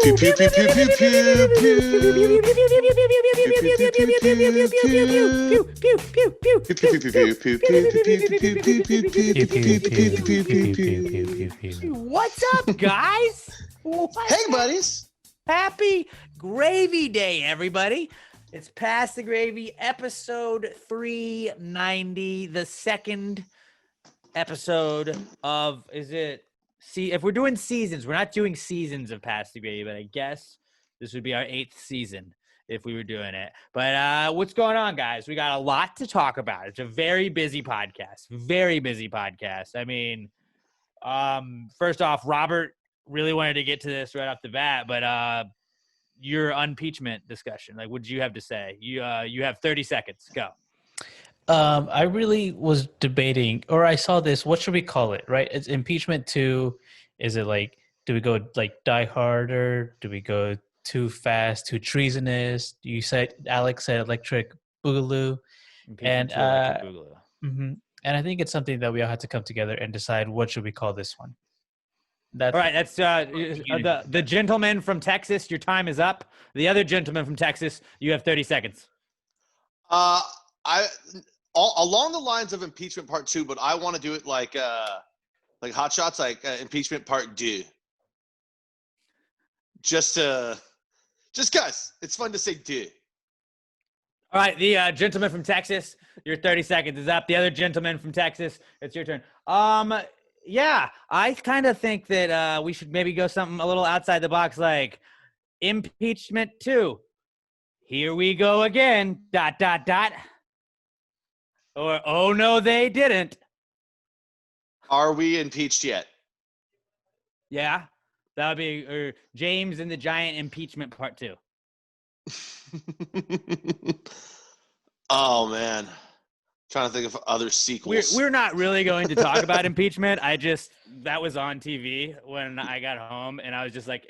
What's up, guys? Hey, buddies. Happy Gravy Day, everybody. It's Past the Gravy, episode 390, the second episode of, if we're doing seasons, we're not doing seasons of Past the Gravy, but I guess this would be our 8th season if we were doing it. But what's going on, guys? We got a lot to talk about. It's a very busy podcast. I mean, first off, Robert really wanted to get to this right off the bat, but your impeachment discussion, like, what did you have to say? You have 30 seconds. Go. I really was debating, or I saw this, what should we call it, right? It's impeachment 2. Is it like, do we go like Die Harder? Do we go Too Fast, Too Treasonous? Alex said Electric Boogaloo. Impeachment 2, Electric Boogaloo. Mm-hmm. And I think it's something that we all had to come together and decide what should we call this one. All right, that's the gentleman from Texas. Your time is up. The other gentleman from Texas, you have 30 seconds. Along the lines of impeachment part 2, but I want to do it like Hot Shots, like impeachment part 2. Just guys, it's fun to say do. All right, the gentleman from Texas, your 30 seconds is up. The other gentleman from Texas, it's your turn. Yeah, I kind of think that we should maybe go something a little outside the box, like impeachment 2. Here we go again, ... Or, oh, no, they didn't. Are we impeached yet? Yeah, that would be James and the Giant impeachment part 2. Oh, man. Trying to think of other sequels. We're not really going to talk about impeachment. That was on TV when I got home, and I was just like,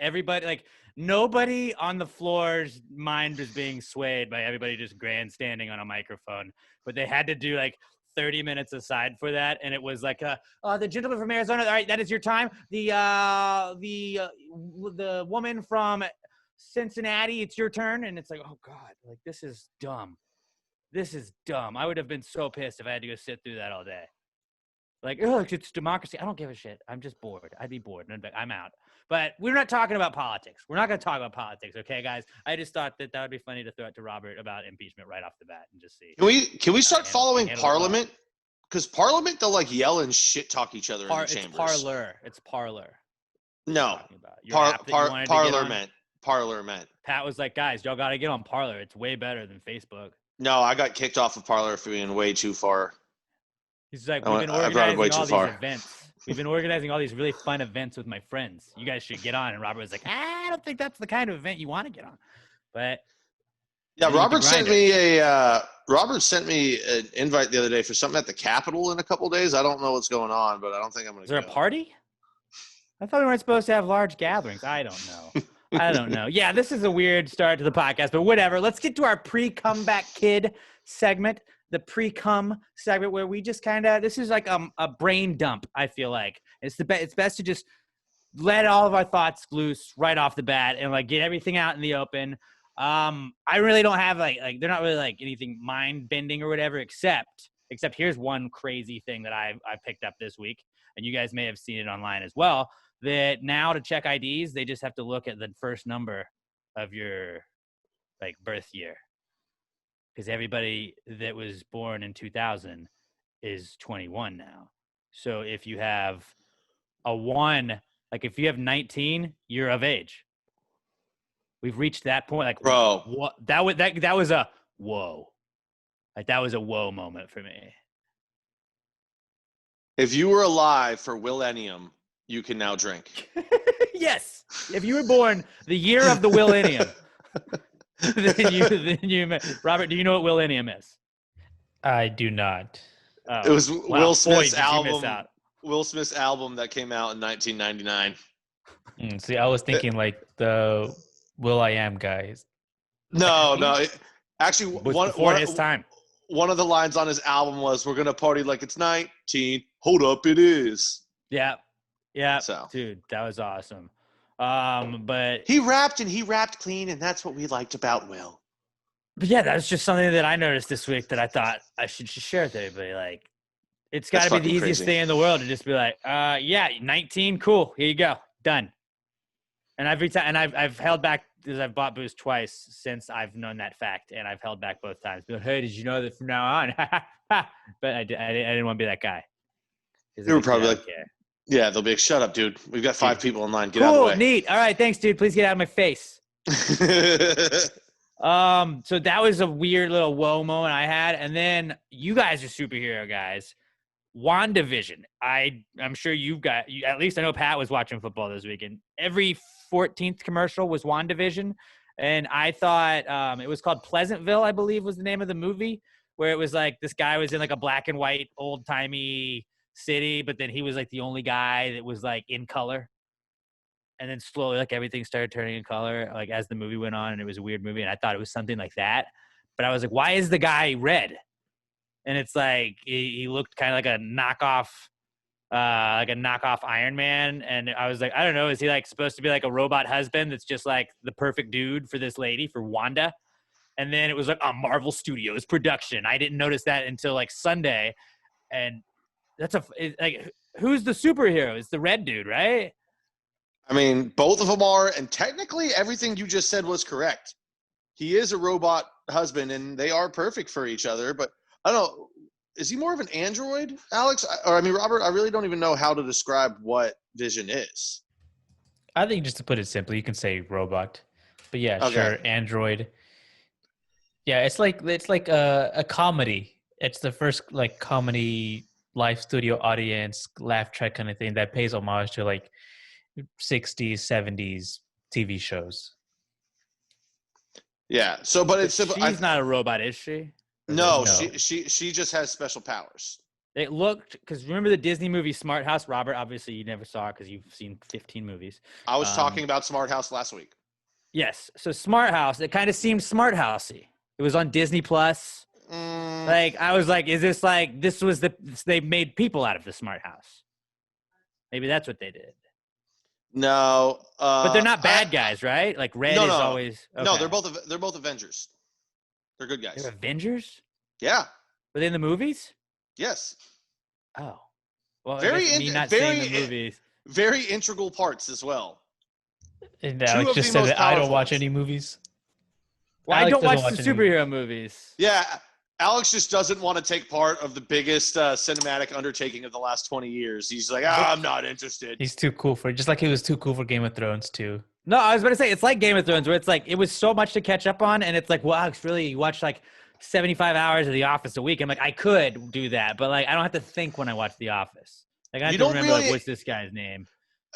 nobody on the floor's mind was being swayed by everybody just grandstanding on a microphone. But they had to do like 30 minutes aside for that, and it was like, the gentleman from Arizona. All right, that is your time. The woman from Cincinnati, it's your turn. And it's like, oh God, like this is dumb. I would have been so pissed if I had to go sit through that all day. Like, oh, it's democracy. I don't give a shit. I'm just bored. I'd be bored. And I'm out. But we're not talking about politics. We're not going to talk about politics, okay, guys? I just thought that would be funny to throw it to Robert about impeachment right off the bat and just see. Can we start following Parliament? Because Parliament, they'll like yell and shit talk each other in the chambers. It's Parlor. No, Parliament. Pat was like, guys, y'all got to get on Parlor. It's way better than Facebook. No, I got kicked off of Parlor for being way too far. He's like, we've been organizing all these events. We've been organizing all these really fun events with my friends. You guys should get on. And Robert was like, I don't think that's the kind of event you want to get on. But yeah, Robert sent me an invite the other day for something at the Capitol in a couple of days. I don't know what's going on, but I don't think I'm going to go. Is there a party? I thought we weren't supposed to have large gatherings. I don't know. Yeah, this is a weird start to the podcast, but whatever. Let's get to our pre-comeback kid segment, the pre-cum segment, where we just this is like a brain dump, I feel like. It's best to just let all of our thoughts loose right off the bat and like get everything out in the open. I really don't have like they're not really like anything mind-bending or whatever, except here's one crazy thing that I picked up this week, and you guys may have seen it online as well. That now to check IDs, they just have to look at the first number of your like birth year, because everybody that was born in 2000 is 21 now. So if you have a 1, like if you have 19, you're of age. We've reached that point. Like, bro, what that was a whoa, like that was a whoa moment for me. If you were alive for Millennium, you can now drink. Yes. If you were born the year of the Millennium, then you, Robert, do you know what Millennium is? I do not. Oh, it was Will Smith's album. Will Smith's album that came out in 1999. See, I was thinking like the Will.i.am guys. No. Actually, before his time. One of the lines on his album was, "We're gonna party like it's 19. Hold up, it is." Yeah. Yeah, so. Dude, that was awesome. But he rapped clean, and that's what we liked about Will. But yeah, that's just something that I noticed this week that I thought I should just share with everybody. Like, it's got to be the easiest thing in the world to just be like, yeah, 19, cool, here you go, done. And I've held back because I've bought booze twice since I've known that fact, and I've held back both times. But hey, did you know that from now on? But I didn't want to be that guy. They were probably like, yeah, they'll be like, shut up, dude. We've got 5 people in line. Get out of the way. Cool, neat. All right, thanks, dude. Please get out of my face. So that was a weird little whoa moment I had. And then you guys are superhero guys. WandaVision. I'm sure at least I know Pat was watching football this weekend. Every 14th commercial was WandaVision. And I thought it was called Pleasantville, I believe was the name of the movie, where it was like this guy was in like a black and white old timey city, but then he was like the only guy that was like in color. And then slowly, like, everything started turning in color, like, as the movie went on, and it was a weird movie, and I thought it was something like that. But I was like, why is the guy red? And it's like, he looked kind of like a knockoff Iron Man. And I was like, I don't know, is he, like, supposed to be, like, a robot husband that's just, like, the perfect dude for this lady, for Wanda? And then it was, like, a Marvel Studios production. I didn't notice that until, like, Sunday. And like, who's the superhero? It's the red dude, right? I mean, both of them are, and technically everything you just said was correct. He is a robot husband, and they are perfect for each other, but I don't know. Is he more of an android, Alex? Robert, I really don't even know how to describe what Vision is. I think just to put it simply, you can say robot. But yeah, okay. Sure, android. Yeah, it's like a comedy. It's the first like comedy live studio audience laugh track kind of thing that pays homage to like 60s, 70s TV shows. Yeah. So, but it's simple. She's not a robot, is she? No, she just has special powers. It looked, because remember the Disney movie Smart House? Robert, obviously you never saw it because you've seen 15 movies. I was talking about Smart House last week. Yes. So Smart House, it kind of seemed Smart Housey. It was on Disney Plus. Like, I was like, is this like, they made people out of the Smart House? Maybe that's what they did. No, but they're not bad guys, right? Like Red is always okay. No. They're both Avengers. They're good guys. They're Avengers? Yeah. Were they in the movies? Yes. Oh, well, seeing the movies. Very integral parts as well. And Alex just said that I don't watch any movies. Well, I don't watch the superhero movies. Yeah. Alex just doesn't want to take part of the biggest cinematic undertaking of the last 20 years. He's like, I'm not interested. He's too cool for it. Just like he was too cool for Game of Thrones, too. No, I was going to say, it's like Game of Thrones, where it's like, it was so much to catch up on, and it's like, well, Alex, really, you watch like 75 hours of The Office a week. I'm like, I could do that, but like, I don't have to think when I watch The Office. Like, I have to remember, like, what's this guy's name?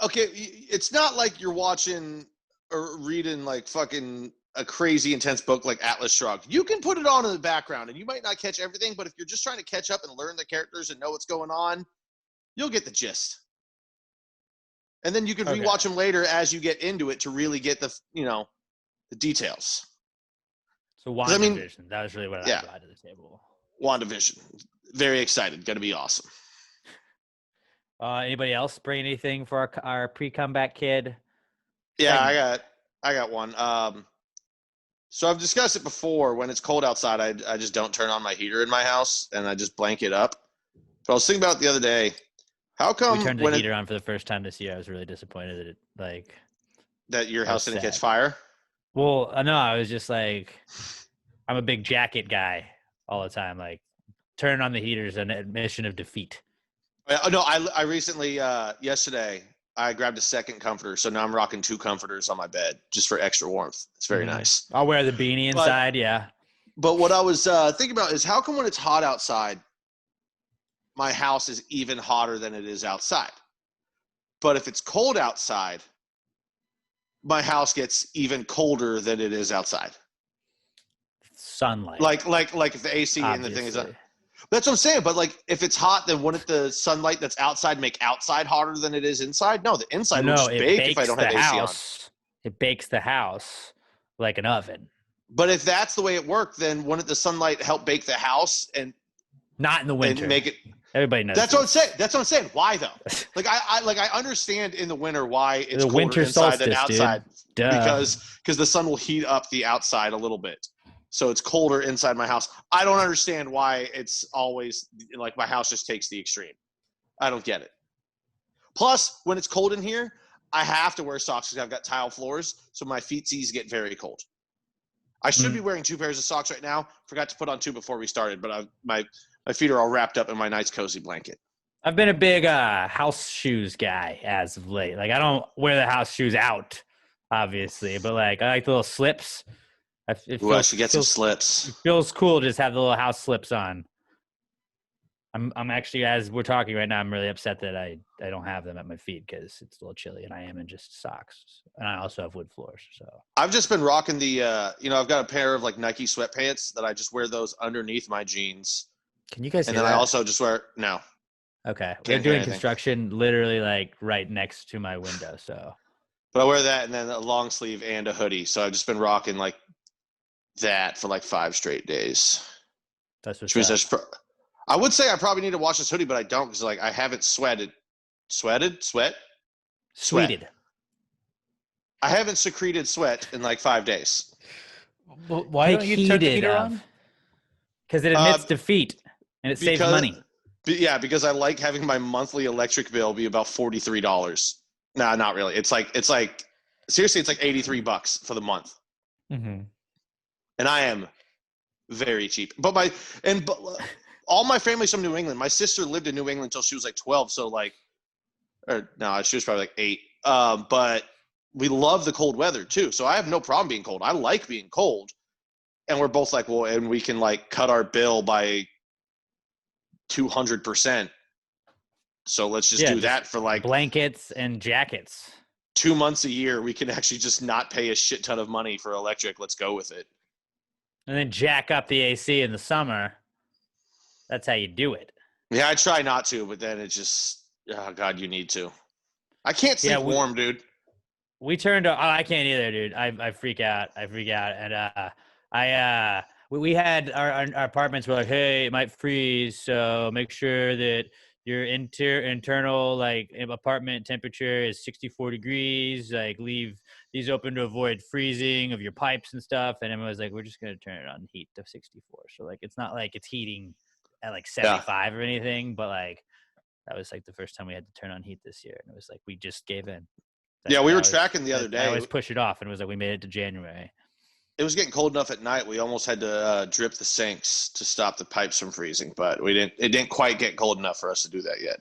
Okay, it's not like you're watching or reading like fucking a crazy intense book like Atlas Shrugged. You can put it on in the background and you might not catch everything, but if you're just trying to catch up and learn the characters and know what's going on, you'll get the gist. And then you can rewatch them later as you get into it to really get the details. So WandaVision, that was really what I brought to the table. WandaVision. Very excited. Going to be awesome. Anybody else bring anything for our pre-comeback kid? Yeah, I got one. So I've discussed it before. When it's cold outside, I just don't turn on my heater in my house, and I just blanket up. But I was thinking about it the other day. How come we turned the heater on for the first time this year? I was really disappointed that your house didn't catch fire? Well, no, I was just like, I'm a big jacket guy all the time. Like, turning on the heater is an admission of defeat. No, I recently, yesterday, I grabbed a second comforter, so now I'm rocking 2 comforters on my bed just for extra warmth. It's very nice. I'll wear the beanie inside, yeah. But what I was thinking about is how come when it's hot outside, my house is even hotter than it is outside? But if it's cold outside, my house gets even colder than it is outside. Sunlight. Like if the AC and the thing is on. That's what I'm saying. But like, if it's hot, then wouldn't the sunlight that's outside make outside hotter than it is inside? No, the inside will just bake if I don't have AC on. It bakes the house like an oven. But if that's the way it worked, then wouldn't the sunlight help bake the house and not in the winter? And make it Everybody knows. That's what I'm saying. That's what I'm saying. Why though? Like I understand in the winter why it's The colder winter inside than solstice, outside. dude. Duh. Because the sun will heat up the outside a little bit. So it's colder inside my house. I don't understand why it's always like my house just takes the extreme. I don't get it. Plus, when it's cold in here, I have to wear socks because I've got tile floors, so my feetsies get very cold. I should be wearing 2 pairs of socks right now. Forgot to put on 2 before we started, but my feet are all wrapped up in my nice cozy blanket. I've been a big house shoes guy as of late. Like I don't wear the house shoes out, obviously, but like I like the little slips. I should get some slips. It feels cool to just have the little house slips on. I'm actually, as we're talking right now, I'm really upset that I don't have them at my feet because it's a little chilly and I am in just socks. And I also have wood floors. So I've just been rocking the, I've got a pair of like Nike sweatpants that I just wear those underneath my jeans. Can you guys And hear then that? I also just wear, no. Okay. Can't We're hear doing anything. construction literally like right next to my window. So, But I wear that and then a long sleeve and a hoodie. So I've just been rocking like that for like 5 straight days. that's what's Which means up. I would say I probably need to wash this hoodie, but I don't because like I haven't sweated. Sweat? Sweeted. I haven't secreted sweat in like 5 days. Why don't you turn the heater on? Because it admits defeat and it saves money. Yeah, because I like having my monthly electric bill be about $43. Nah, not really. It's like seriously, it's like $83 for the month. Mm-hmm. And I am very cheap. But all my family's from New England. My sister lived in New England until she was like 12. So like, she was probably like 8. But we love the cold weather too. So I have no problem being cold. I like being cold. And we're both like, well, and we can like cut our bill by 200%. So let's just do that for like blankets and jackets. 2 months a year. We can actually just not pay a shit ton of money for electric. Let's go with it. And then jack up the AC in the summer. That's how you do it. Yeah, I try not to, but then it just, oh God, you need to. I can't sleep warm, dude. We turned. I can't either, dude. I freak out. And we had our apartments were like, hey, it might freeze, so make sure that your internal like apartment temperature is 64 degrees. Like leave these open to avoid freezing of your pipes and stuff. And Emma was like, we're just gonna turn it on heat to 64. So like it's not like it's heating at like 75 or anything, but like that was like the first time we had to turn on heat this year, and it was like we just gave in. Yeah, we were tracking the other day. I always push it off, and it was like we made it to January. It was getting cold enough at night. We almost had to drip the sinks to stop the pipes from freezing, but we didn't. It didn't quite get cold enough for us to do that yet.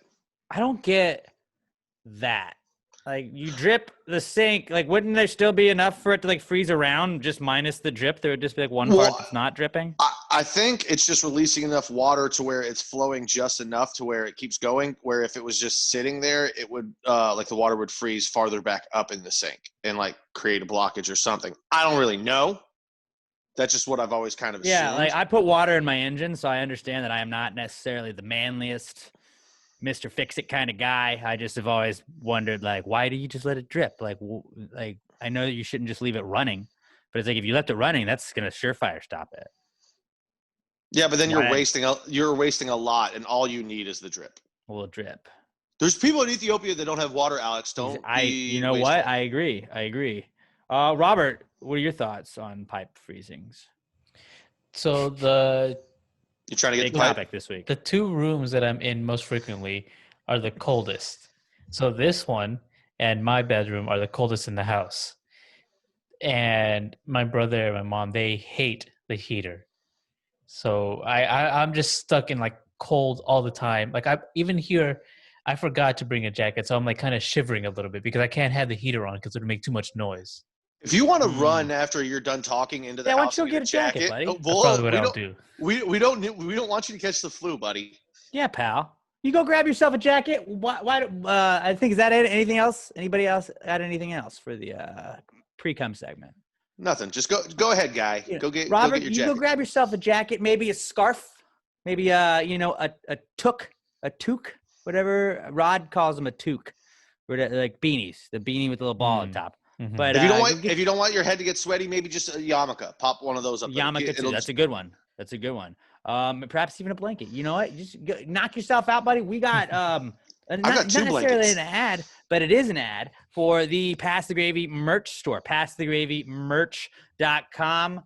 I don't get that. Like you drip the sink, like wouldn't there still be enough for it to like freeze around just minus the drip? There would just be like one part that's not dripping. I think it's just releasing enough water to where it's flowing just enough to where it keeps going. Where if it was just sitting there, it would like the water would freeze farther back up in the sink and like create a blockage or something. I don't really know. That's just what I've always kind of assumed. Yeah, like I put water in my engine, so I understand that I am not necessarily the manliest Mr. Fix-It kind of guy. I just have always wondered, like, why do you just let it drip? Like I know that you shouldn't just leave it running, but it's like if you left it running, that's gonna surefire stop it. Yeah, but then you're wasting a lot, and all you need is the drip. A little drip. There's people in Ethiopia that don't have water, Alex. You know what? I agree. Robert, what are your thoughts on pipe freezings? So you're trying to get big the topic this week. The 2 rooms that I'm in most frequently are the coldest. So this one and my bedroom are the coldest in the house. And my brother and my mom, they hate the heater. So I'm just stuck in like cold all the time. Like even here, I forgot to bring a jacket. So I'm like kind of shivering a little bit because I can't have the heater on because it would make too much noise. If you want to run after you're done talking into the house, why don't you go get a jacket, buddy? That's probably what I'll do. We don't want you to catch the flu, buddy. Yeah, pal. You go grab yourself a jacket. Why? I think is that it? Anything else? Anybody else add anything else for the pre-cum segment? Nothing. Just go ahead, guy. Go get Robert. Go get your jacket. You go grab yourself a jacket, maybe a scarf, maybe a toque, whatever. Rod calls them a toque, like beanies, the beanie with the little ball on top. Mm-hmm. But if you don't want your head to get sweaty, maybe just a yarmulke. Pop one of those up. Yarmulke too. That's a good one. perhaps even a blanket. You know what? Just knock yourself out, buddy. We got not got 2 necessarily blankets. an ad, but it is an ad for the Pass the Gravy merch store, passthegravymerch.com.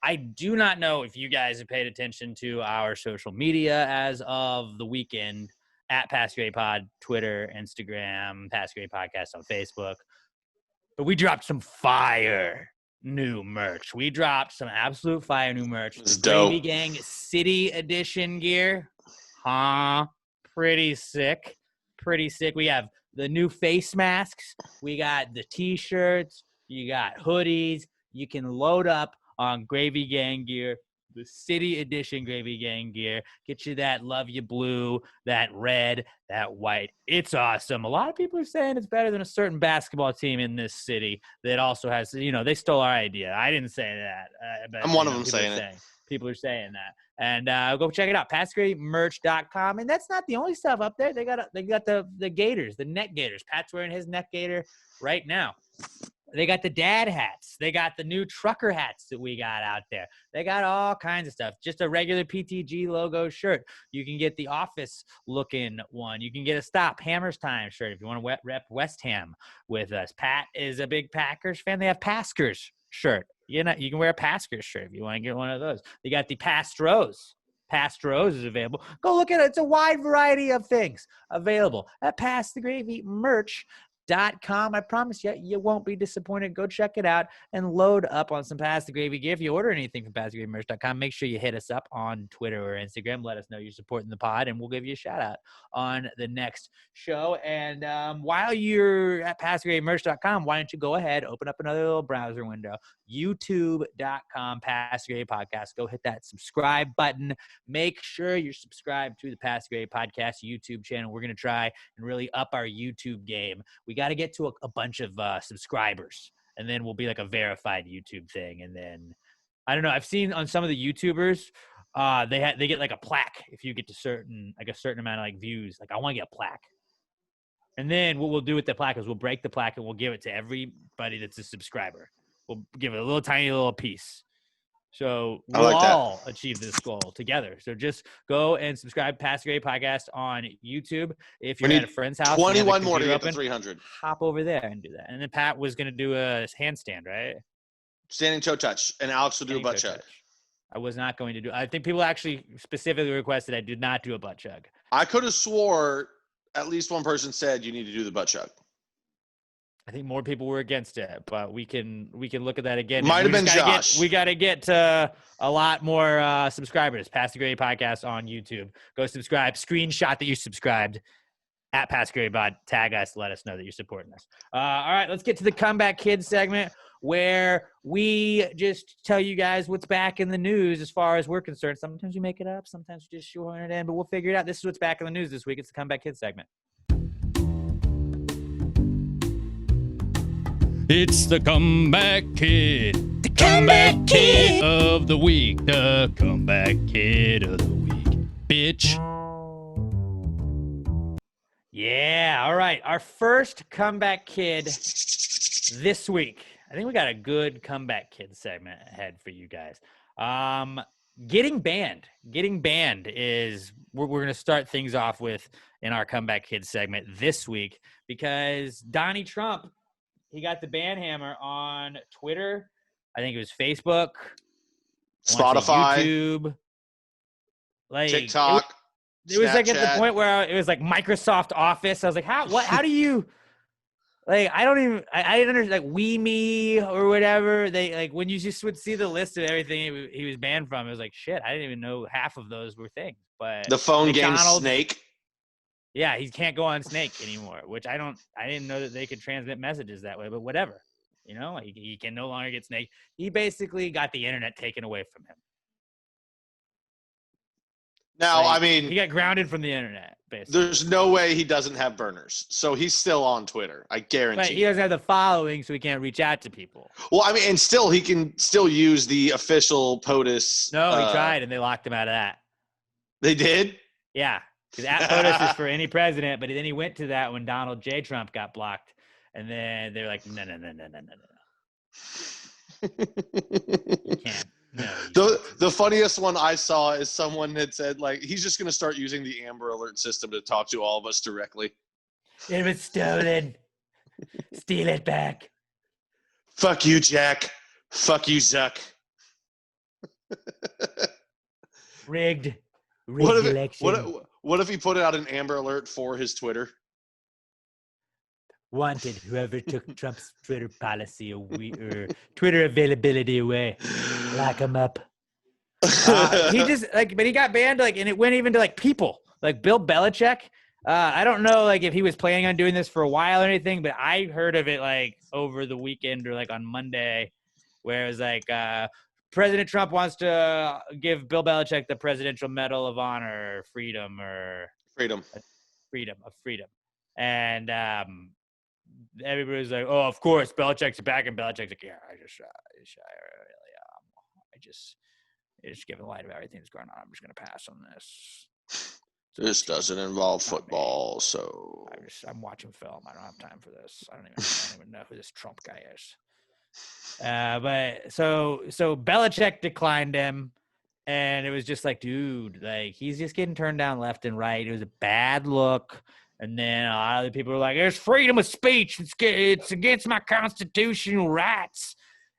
I do not know if you guys have paid attention to our social media as of the weekend at Pass the Gravy Pod, Twitter, Instagram, Pass the Gravy Podcast on Facebook. But we dropped some fire new merch. We dropped some absolute fire new merch. It's The Gravy dope. Gang City Edition gear. Pretty sick. Pretty sick. We have the new face masks. We got the T-shirts. You got hoodies. You can load up on Gravy Gang gear, the City Edition Gravy Gang gear. Get you that Love You Blue, that red, that white. It's awesome. A lot of people are saying it's better than a certain basketball team in this city that also has, they stole our idea. I didn't say that. But, I'm one of them saying it. People are saying that. And go check it out, passthegravymerch.com. And that's not the only stuff up there. They got the Gators, the neck Gators. Pat's wearing his neck Gator right now. They got the dad hats. They got the new trucker hats that we got out there. They got all kinds of stuff. Just a regular PTG logo shirt. You can get the office looking one. You can get a Stop Hammers Time shirt if you want to rep West Ham with us. Pat is a big Packers fan. They have Paskers shirt. You can wear a Paskers shirt if you want to get one of those. They got the Pastros. Pastros is available. Go look at it. It's a wide variety of things available at passthegravymerch.com. I promise you won't be disappointed. Go check it out and load up on some Pass the Gravy gear. If you order anything from passthegravymerch.com, make sure you hit us up on Twitter or Instagram. Let us know you're supporting the pod, and we'll give you a shout out on the next show. And while you're at passthegravymerch.com, why don't you go ahead, open up another little browser window, youtube.com, Pass the Gravy Podcast. Go hit that subscribe button. Make sure you're subscribed to the Pass the Gravy Podcast YouTube channel. We're going to try and really up our YouTube game. We got to get to a bunch of subscribers, and then we'll be like a verified YouTube thing. And then, I don't know, I've seen on some of the YouTubers, they get like a plaque if you get to a certain amount of like views. Like, I want to get a plaque. And then what we'll do with the plaque is we'll break the plaque and we'll give it to everybody that's a subscriber. We'll give it a tiny little piece. So we'll all achieve this goal together. So just go and subscribe to Pass the Gravy Podcast on YouTube. If you're at a friend's house, 21 more to get to 300. Hop over there and do that. And then Pat was going to do a handstand, right? Standing toe touch, and Alex will do a butt chug. I was not going to do. I think people actually specifically requested I did not do a butt chug. I could have swore at least one person said you need to do the butt chug. I think more people were against it, but we can look at that again. Might have been Josh. We got to get to a lot more subscribers. Pass the Gravy Podcast on YouTube. Go subscribe. Screenshot that you subscribed at Pass the Gravy Pod. Tag us. Let us know that you're supporting us. All right, let's get to the Comeback Kids segment where we just tell you guys what's back in the news as far as we're concerned. Sometimes we make it up. Sometimes we just shoehorn it in, but we'll figure it out. This is what's back in the news this week. It's the Comeback Kids segment. It's the Comeback Kid. The Comeback Kid of the week. The Comeback Kid of the week. Bitch. Yeah, all right. Our first Comeback Kid this week. I think we got a good Comeback Kid segment ahead for you guys. Getting banned. Getting banned is we're going to start things off with in our Comeback Kid segment this week because Donnie Trump, he got the ban hammer on Twitter. I think it was Facebook, Spotify, YouTube, like TikTok. It was like at the point where it was like Microsoft Office. I was like, how do you, like, I didn't understand, like WeMe or whatever. They, like, when you just would see the list of everything he was banned from, it was like, shit, I didn't even know half of those were things. But the phone game Snake. Yeah, he can't go on Snake anymore, which I didn't know that they could transmit messages that way, but whatever. He can no longer get Snake. He basically got the internet taken away from him. Now, I mean, he got grounded from the internet, basically. There's no way he doesn't have burners. So he's still on Twitter. I guarantee. But he doesn't have the following, so he can't reach out to people. Well, I mean, and still he can still use the official POTUS. No, he tried, and they locked him out of that. They did? Yeah. Because at POTUS is for any president, but then he went to that when Donald J. Trump got blocked. And then they're like, no. You can't. No. You The funniest one I saw is someone had said, like, he's just going to start using the Amber Alert system to talk to all of us directly. It was stolen. Steal it back. Fuck you, Jack. Fuck you, Zuck. Rigged. What Rigged if, election. what if he put out an Amber Alert for his Twitter? Wanted whoever took Trump's Twitter policy or Twitter availability away. Lock him up. He just but he got banned and it went even to people like Bill Belichick. I don't know if he was planning on doing this for a while or anything, but I heard of it over the weekend or on Monday, where it was President Trump wants to give Bill Belichick the Presidential Medal of Honor, or freedom, and everybody was like, "Oh, of course, Belichick's back," and Belichick's like, "Yeah, I just given light of everything that's going on, I'm just gonna pass on this. This doesn't involve football, so I'm watching film. I don't have time for this. I don't even know who this Trump guy is." But so Belichick declined him, and it was just dude, he's just getting turned down left and right. It was a bad look. And then a lot of other people were like, "There's freedom of speech. It's against my constitutional rights."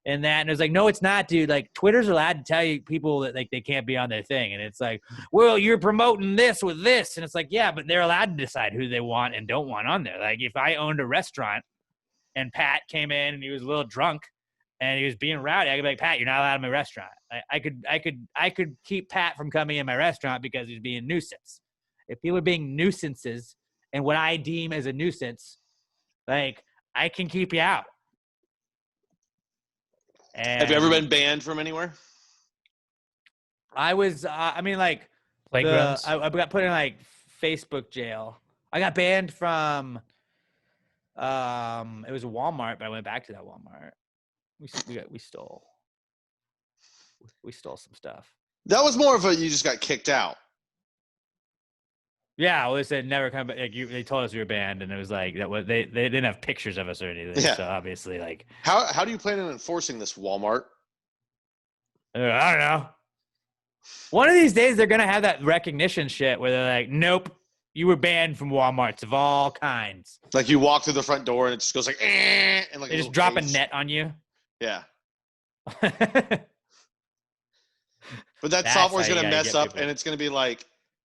And it was no, it's not, dude. Twitter's allowed to tell you people that they can't be on their thing. And it's well, you're promoting this with this. And it's yeah, but they're allowed to decide who they want and don't want on there. If I owned a restaurant and Pat came in and he was a little drunk and he was being rowdy, I could be like, "Pat, you're not allowed in my restaurant." I could keep Pat from coming in my restaurant because he's being a nuisance. If people are being nuisances and what I deem as a nuisance, I can keep you out. And have you ever been banned from anywhere? I was, Playgrounds. I got put in Facebook jail. I got banned from, it was a Walmart, but I went back to that Walmart. We stole some stuff. That was more of you just got kicked out. Yeah, well, they said never come back. They told us we were banned, and it was that was they didn't have pictures of us or anything. Yeah. So obviously, how do you plan on enforcing this, Walmart? I don't know. One of these days, they're gonna have that recognition shit where they're "Nope, you were banned from Walmarts of all kinds." You walk through the front door and it just goes eh, and they just drop a net on you. Yeah. But that software's gonna mess up, and it's gonna be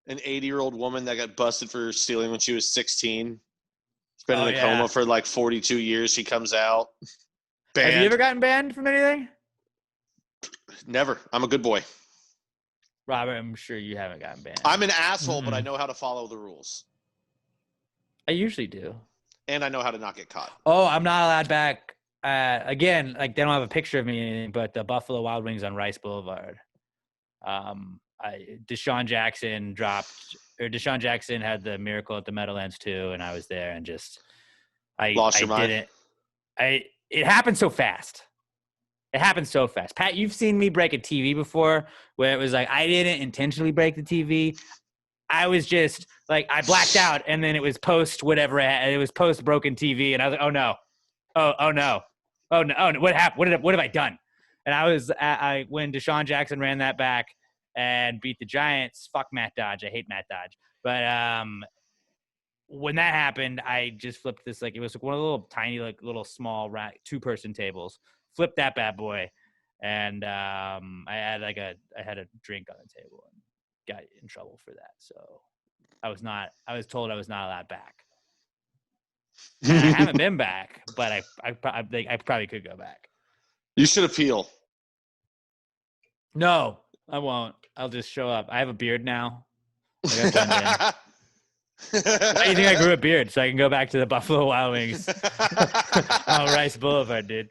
an 80-year-old woman that got busted for stealing when she was 16. She's been in a coma for 42 years. She comes out. Banned. Have you ever gotten banned from anything? Never. I'm a good boy. Robert, I'm sure you haven't gotten banned. I'm an asshole, but I know how to follow the rules. I usually do. And I know how to not get caught. Oh, I'm not allowed back. Again, they don't have a picture of me or anything, but the Buffalo Wild Wings on Rice Boulevard. Deshaun Jackson had the miracle at the Meadowlands too, and I was there and lost your mind. It happened so fast. Pat, you've seen me break a TV before where it was I didn't intentionally break the TV. I was just I blacked out, and then it was post whatever it was post broken TV, and I was "Oh no, oh no, what happened? What have I done?" And I was when Deshaun Jackson ran that back and beat the Giants. Fuck Matt Dodge. I hate Matt Dodge. But when that happened, I just flipped this it was one of the little tiny little small 2-person tables. Flipped that bad boy, and I had a drink on the table and got in trouble for that. So I was told I was not allowed back. And I haven't been back, but I probably could go back. You should appeal. No, I won't. I'll just show up. I have a beard now. Why do you think I grew a beard? So I can go back to the Buffalo Wild Wings on Rice Boulevard, dude.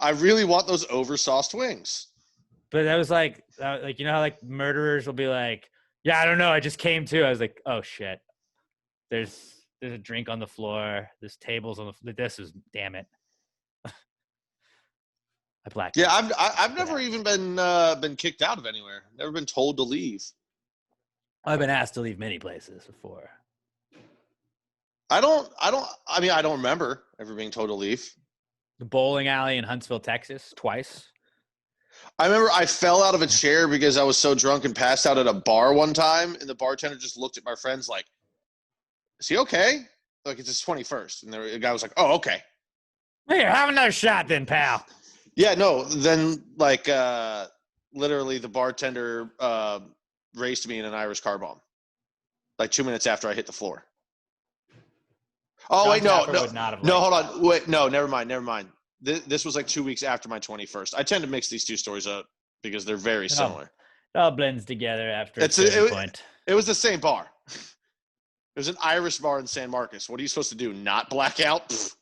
I really want those oversauced wings. But that was you know how murderers will be "Yeah, I don't know. I just came to." I was "Oh shit. There's a drink on the floor. There's tables on the. This is damn it." I blacked. Yeah, I've never even been kicked out of anywhere. Never been told to leave. I've been asked to leave many places before. I don't remember ever being told to leave. The bowling alley in Huntsville, Texas, twice. I remember I fell out of a chair because I was so drunk and passed out at a bar one time, and the bartender just looked at my friends like, "Is he okay?" Like, it's his 21st, and the guy was like, "Oh, okay." Hey, have another shot then, pal. Yeah, no. Then like literally the bartender raced me in an Irish car bomb. Like 2 minutes after I hit the floor. Oh John wait, no, Taffer no, would not have no. liked Hold that. on, wait, no, never mind. This was like 2 weeks after my 21st. I tend to mix these two stories up because they're very similar. It all blends together after a It's certain point. It was the same bar. It was an Irish bar in San Marcos. What are you supposed to do? Not black out? Pfft.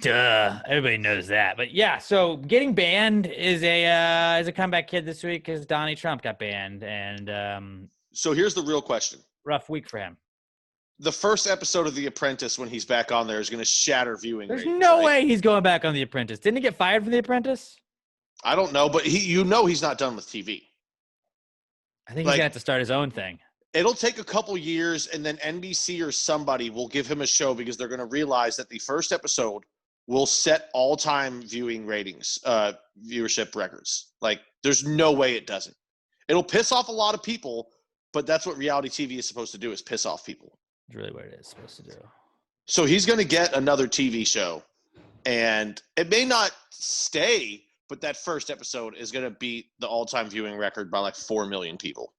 Duh, everybody knows that. But yeah, so getting banned is a comeback kid this week because Donnie Trump got banned, and So here's the real question. rough week for him. The first episode of The Apprentice, when he's back on there, is going to shatter viewing There's ratings, no right? way he's going back on The Apprentice. Didn't he get fired from The Apprentice? I don't know, but he's not done with TV. I think he's Like- gonna have to start his own thing. It'll take a couple years, and then NBC or somebody will give him a show because they're going to realize that the first episode will set all-time viewing ratings, viewership records. Like, there's no way it doesn't. It'll piss off a lot of people, but that's what reality TV is supposed to do, is piss off people. It's really what it is supposed to do. So he's going to get another TV show, and it may not stay, but that first episode is going to beat the all-time viewing record by like 4 million people.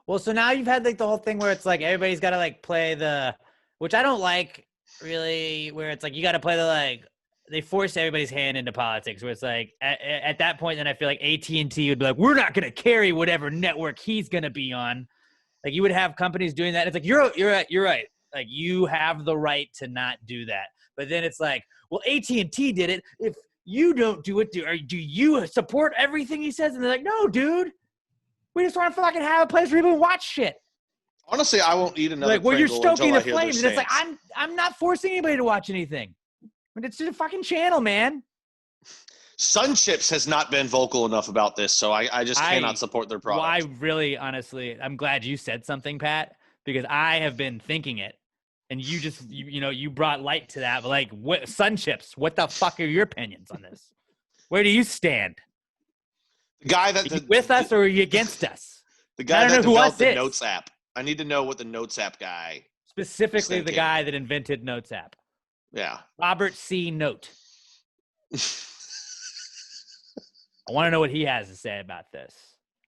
Well, so now you've had like the whole thing where it's like everybody's got to like play the, which I don't like really, where it's like you got to play the like they force everybody's hand into politics. Where it's like at that point, then I feel like AT&T would be like, we're not going to carry whatever network he's going to be on. Like you would have companies doing that. It's like you're right. Like you have the right to not do that. But then it's like, well, AT&T did it. If you don't do it, do you support everything he says? And they're like, no, dude. We just want to fucking have a place where people watch shit. Honestly, I won't eat another Like where you're Pringle stoking until the I hear their flames. And it's like stance. I'm not forcing anybody to watch anything. But it's just a fucking channel, man. Sun Chips has not been vocal enough about this, so I just cannot support their product. Well, I really, honestly, I'm glad you said something, Pat, because I have been thinking it, and you just, you brought light to that. But like, what Sun Chips? What the fuck are your opinions on this? Where do you stand? The guy Are you with us or are you against us? the guy I don't that know who developed us the is. Notes app. I need to know what the Notes app guy. Specifically, the thinking. guy that invented Notes app, Yeah. Robert C. Note. I want to know what he has to say about this.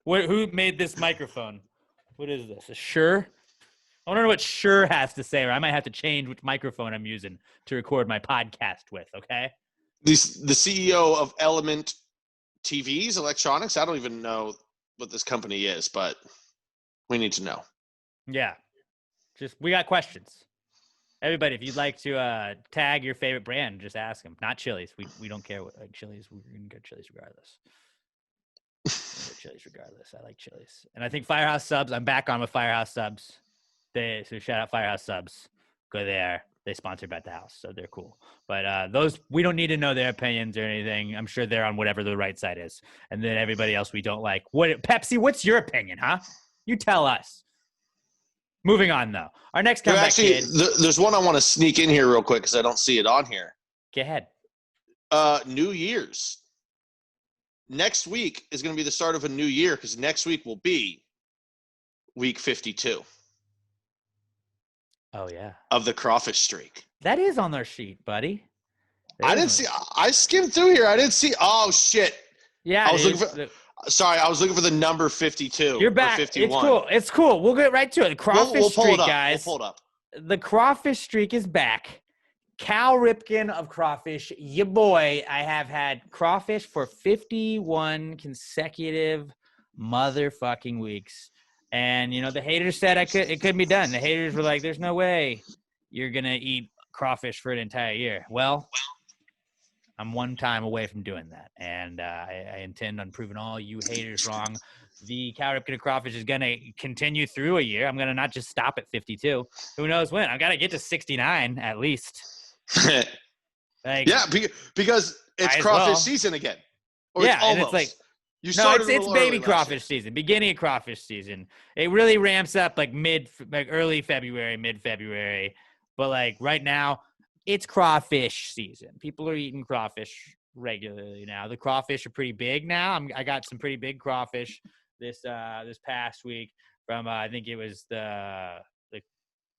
Who made this microphone? What is this? A Shure? I want to know what Shure has to say, or I might have to change which microphone I'm using to record my podcast with, okay? The CEO of Element TVs, electronics. I don't even know what this company is, but we need to know. Yeah. We got questions. Everybody, if you'd like to tag your favorite brand, just ask them. Not Chili's. We don't care what Chili's. We're gonna go Chili's regardless. Chili's regardless. I like Chili's, and I think Firehouse Subs. I'm back on with Firehouse Subs. So shout out Firehouse Subs. Go there. They sponsored by the house, so they're cool. But those we don't need to know their opinions or anything. I'm sure they're on whatever the right side is. And then everybody else we don't like. Pepsi? What's your opinion, huh? You tell us. Moving on, though. Our next comeback kid. There's one I want to sneak in here real quick because I don't see it on here. Go ahead. New Year's. Next week is going to be the start of a new year because next week will be week 52 Oh, yeah. of the crawfish streak. That is on their sheet, buddy. I didn't see. I skimmed through here. I didn't see. Oh shit! Yeah, I was looking for. Sorry, I was looking for the number 52. You're back. Or 51. It's cool. It's cool. We'll get right to it. The crawfish We'll pull streak, it up. guys. We'll pull it up. The crawfish streak is back. Cal Ripken of Crawfish, ya boy. I have had crawfish for 51 consecutive motherfucking weeks. And, the haters said it couldn't be done. The haters were like, there's no way you're going to eat crawfish for an entire year. Well, I'm one time away from doing that. And I intend on proving all you haters wrong. The Cal Ripken of Crawfish is going to continue through a year. I'm going to not just stop at 52. Who knows when? I've got to get to 69 at least. Yeah, because it's crawfish season again. Or yeah, it's almost. and it's like you no, started it's a little baby early last crawfish year. season, beginning of crawfish season. It really ramps up like early February, mid-February. But like right now, it's crawfish season. People are eating crawfish regularly now. The crawfish are pretty big now. I got some pretty big crawfish this past week from I think it was the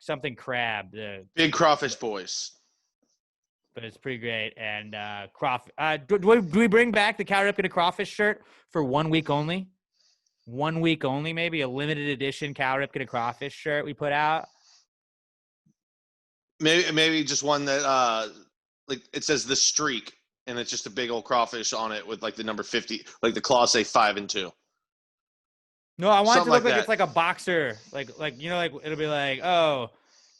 something crab, the Big crawfish boys. but it's pretty great. And crawfish. Do we bring back the Cal Ripken crawfish shirt for 1 week only? 1 week only, maybe a limited edition Cal Ripken crawfish shirt we put out. Maybe just one that like it says the streak, and it's just a big old crawfish on it with like the number 50, like the claws say 5 and 2. No, I want it to look like that. it's like a boxer, like it'll be like, oh,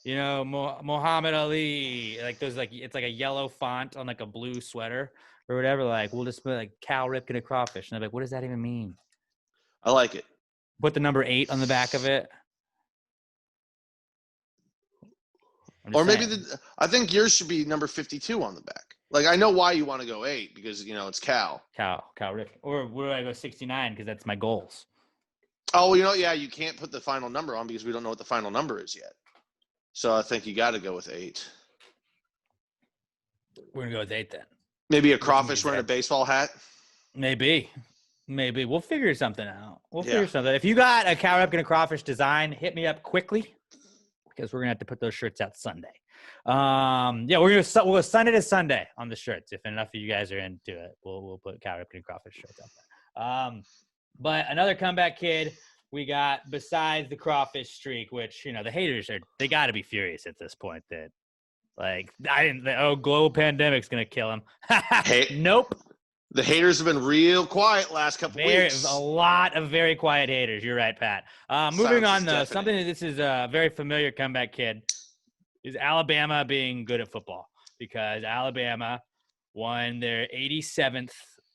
Muhammad Ali, like there's like it's like a yellow font on like a blue sweater or whatever. Like we'll just put like Cal Ripken a crawfish, and I'm like, what does that even mean? I like it. Put the number 8 on the back of it. Or maybe I think yours should be number 52 on the back. Like I know why you want to go 8 because it's Cal Ripken, or where do I go 69 because that's my goals. Oh, yeah, you can't put the final number on because we don't know what the final number is yet. So I think you got to go with 8. We're gonna go with 8 then. Maybe a crawfish wearing a baseball hat. Maybe we'll figure something out. Figure something. If you got a Cal Ripken crawfish design, hit me up quickly because we're gonna have to put those shirts out Sunday. We'll go Sunday to Sunday on the shirts. If enough of you guys are into it, we'll put Cal Ripken crawfish shirts out there. But another comeback kid we got besides the crawfish streak, which, the haters they got to be furious at this point that, like, global pandemic's going to kill him. Nope. The haters have been real quiet last couple weeks. A lot of very quiet haters. You're right, Pat. Moving on, though, something that this is a very familiar comeback kid is Alabama being good at football because Alabama won their 87th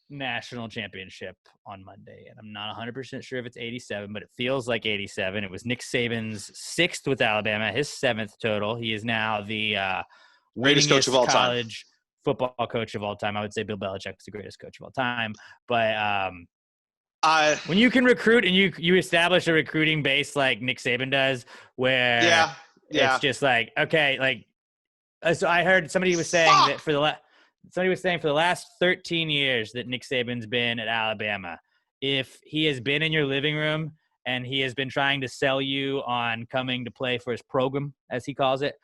national championship on Monday, and I'm not 100% sure if it's 87, but it feels like 87. It was Nick Saban's 6th with Alabama, his 7th total. He is now the greatest coach of all time, college football coach of all time. I would say Bill Belichick's the greatest coach of all time, but when you can recruit and you establish a recruiting base like Nick Saban does, where it's just like, okay, like, so I heard somebody was saying that for the last 13 years that Nick Saban's been at Alabama, if he has been in your living room and he has been trying to sell you on coming to play for his program, as he calls it,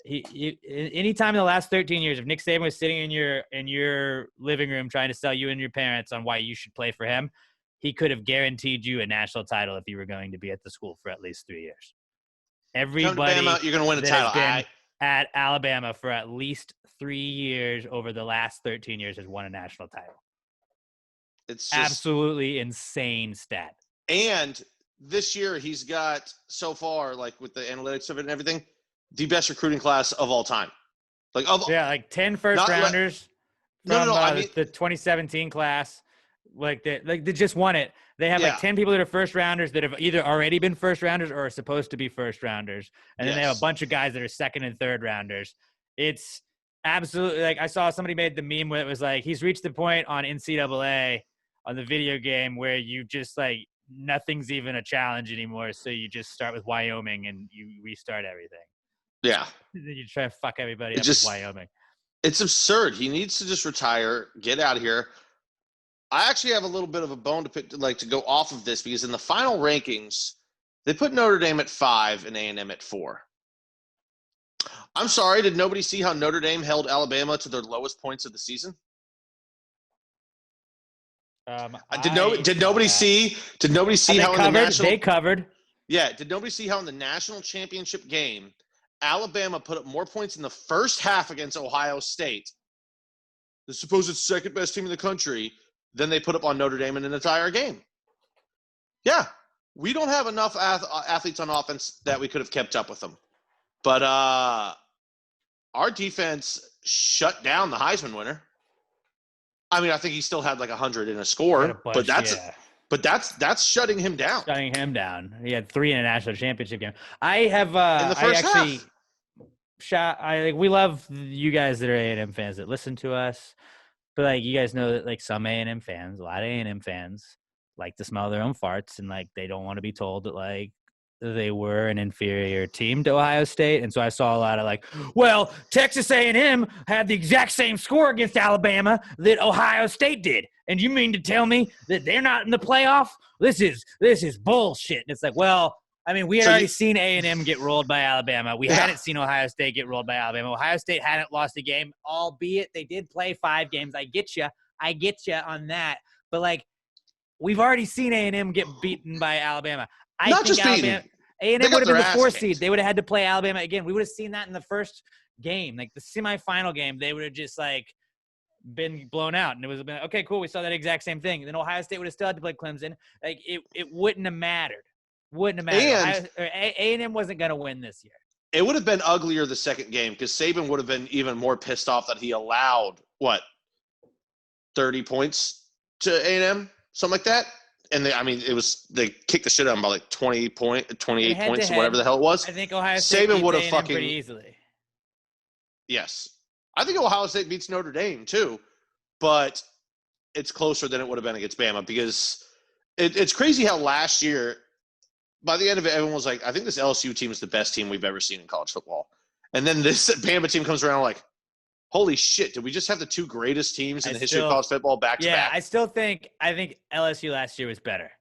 anytime in the last 13 years, if Nick Saban was sitting in your living room trying to sell you and your parents on why you should play for him, he could have guaranteed you a national title if you were going to be at the school for at least 3 years. Everybody, you're going to win a title. At Alabama for at least 3 years over the last 13 years has won a national title. It's just absolutely insane stat. And this year he's got, so far, like with the analytics of it and everything, the best recruiting class of all time. Like 10 first rounders from the 2017 class. They just won it. They have 10 people that are first rounders that have either already been first rounders or are supposed to be first rounders. And then they have a bunch of guys that are second and third rounders. It's absolutely, like, I saw somebody made the meme where it was like, he's reached the point on NCAA on the video game where you just, like, nothing's even a challenge anymore. So you just start with Wyoming and you restart everything. Yeah. Then you try to fuck everybody up with Wyoming. It's absurd. He needs to just retire, get out of here. I actually have a little bit of a bone to pick, to go off of this, because in the final rankings, they put Notre Dame at 5 and A&M at 4. I'm sorry, did nobody see how Notre Dame held Alabama to their lowest points of the season? Did nobody see how in the national they covered? Yeah, did nobody see how in the national championship game, Alabama put up more points in the first half against Ohio State, the supposed second best team in the country, than they put up on Notre Dame in an entire game? Yeah, we don't have enough athletes on offense that we could have kept up with them. But our defense shut down the Heisman winner. I mean, I think he still had like 100 in a score, but that's shutting him down. Shutting him down. He had 3 in a national championship game. I have in the first half. We love you guys that are A&M fans that listen to us, but like you guys know that like some A&M fans, a lot of A&M fans like to smell their own farts, and like they don't want to be told that like they were an inferior team to Ohio State, and so I saw a lot of like, well, Texas A&M had the exact same score against Alabama that Ohio State did, and you mean to tell me that they're not in the playoff? This is bullshit. And it's like, well, I mean, we had already seen A&M get rolled by Alabama. We hadn't seen Ohio State get rolled by Alabama. Ohio State hadn't lost a game, albeit they did play 5 games. I get you on that, but like, we've already seen A&M get beaten by Alabama. Not just Alabama, A&M would have been the 4th seed. They would have had to play Alabama again. We would have seen that in the first game, like the semifinal game. They would have just like been blown out, and it was been okay, cool. We saw that exact same thing. And then Ohio State would have still had to play Clemson. Like it wouldn't have mattered. And A&M wasn't going to win this year. It would have been uglier the second game because Saban would have been even more pissed off that he allowed 30 points to A&M, something like that. And they kicked the shit out of him by like 28 points or whatever the hell it was. I think Ohio State Saban would have fucking pretty easily. Yes. I think Ohio State beats Notre Dame too, but it's closer than it would have been against Bama because it's crazy how last year, by the end of it, everyone was like, I think this LSU team is the best team we've ever seen in college football. And then this Bama team comes around like, holy shit, did we just have the 2 greatest teams in the history of college football back to back? I think LSU last year was better.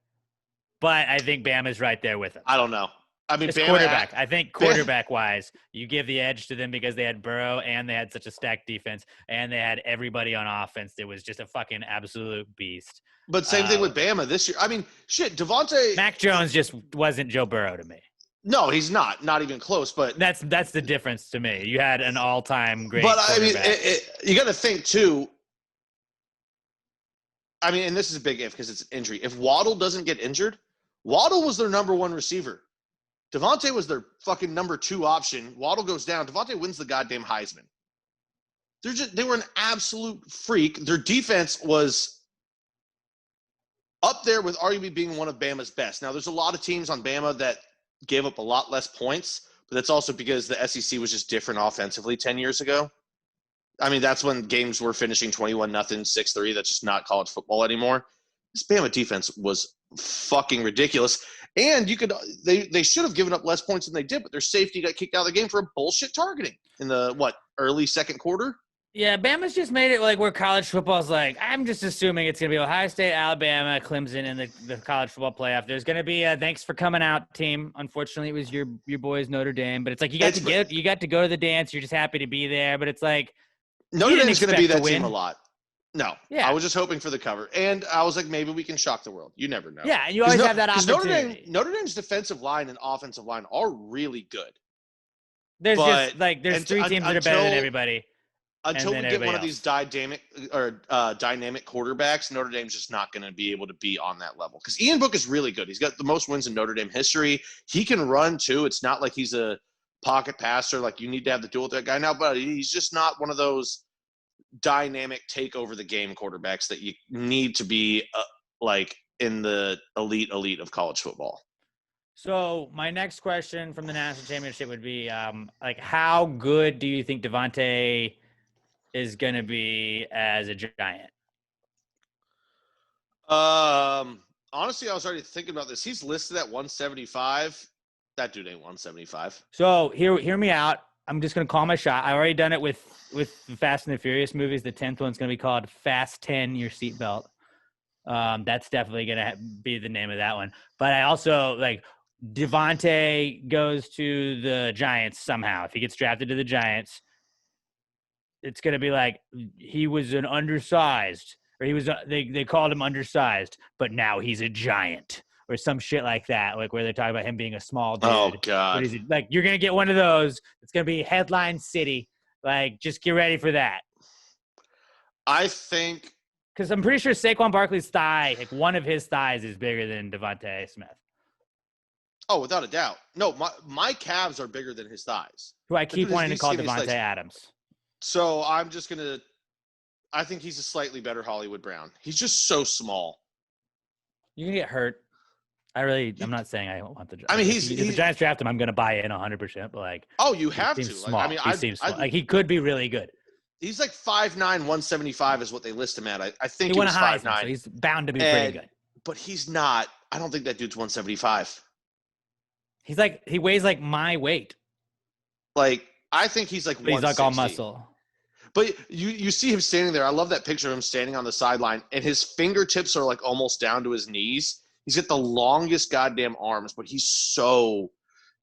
But I think Bama's right there with them. I don't know. I mean, it's quarterback. I think quarterback-wise, you give the edge to them because they had Burrow and they had such a stacked defense and they had everybody on offense. It was just a fucking absolute beast. But same thing with Bama this year. I mean, shit, Devontae – Mac Jones just wasn't Joe Burrow to me. No, he's not. Not even close. But that's the difference to me. You had an all-time great. But I mean, you got to think too. I mean, and this is a big if because it's an injury. If Waddle doesn't get injured, Waddle was their number 1 receiver. Devontae was their fucking number 2 option. Waddle goes down. Devontae wins the goddamn Heisman. They were an absolute freak. Their defense was up there with arguably being one of Bama's best. Now, there's a lot of teams on Bama that gave up a lot less points, but that's also because the SEC was just different offensively 10 years ago. I mean, that's when games were finishing 21-0, 6-3. That's just not college football anymore. This Bama defense was fucking ridiculous. And they should have given up less points than they did, but their safety got kicked out of the game for a bullshit targeting in the, early second quarter? Yeah, Bama's just made it like where college football is like, I'm just assuming it's going to be Ohio State, Alabama, Clemson in the college football playoff. There's going to be a thanks for coming out team. Unfortunately, it was your boys Notre Dame, but it's like you got to go to the dance. You're just happy to be there, but it's like Notre Dame's going to be that team a lot. No, yeah. I was just hoping for the cover, and I was like, maybe we can shock the world. You never know. Yeah, and you always have that opportunity. Notre Dame's defensive line and offensive line are really good. There's 3 teams that are better than everybody. Until we get one of these dynamic quarterbacks, Notre Dame's just not going to be able to be on that level. Because Ian Book is really good. He's got the most wins in Notre Dame history. He can run, too. It's not like he's a pocket passer. Like, you need to have the duel with that guy now. But he's just not one of those dynamic take-over-the-game quarterbacks that you need to be, in the elite of college football. So my next question from the national championship would be, how good do you think Devontae is going to be as a Giant? Honestly, I was already thinking about this. He's listed at 175. That dude ain't 175. So hear me out. I'm just going to call my shot. I already done it with the Fast and the Furious movies. The 10th one's going to be called Fast 10 Your Seatbelt. That's definitely going to be the name of that one. But I also Devontae goes to the Giants somehow. If he gets drafted to the Giants, it's going to be like he was an undersized, or he was they called him undersized, but now he's a giant, or some shit like that, like where they're talking about him being a small dude. Oh God! You're going to get one of those. It's going to be headline city. Just get ready for that. I think because I'm pretty sure Saquon Barkley's thigh, one of his thighs, is bigger than Devontae Smith. Oh, without a doubt. No, my calves are bigger than his thighs. Who I keep wanting to call Devontae Adams. So I'm just going to – I think he's a slightly better Hollywood Brown. He's just so small. You're going to get hurt. I'm not saying I don't want the – I mean, if the Giants draft him, I'm going to buy in 100%. But oh, you have to. Small. He seems small. He could be really good. He's 5'9", 175 is what they list him at. I think he was 5'9". So he's bound to be pretty good. But he's not – I don't think that dude's 175. he weighs like my weight. Like, I think he's like But he's like all 160. muscle. But you see him standing there. I love that picture of him standing on the sideline, and his fingertips are like almost down to his knees. He's got the longest goddamn arms, but he's so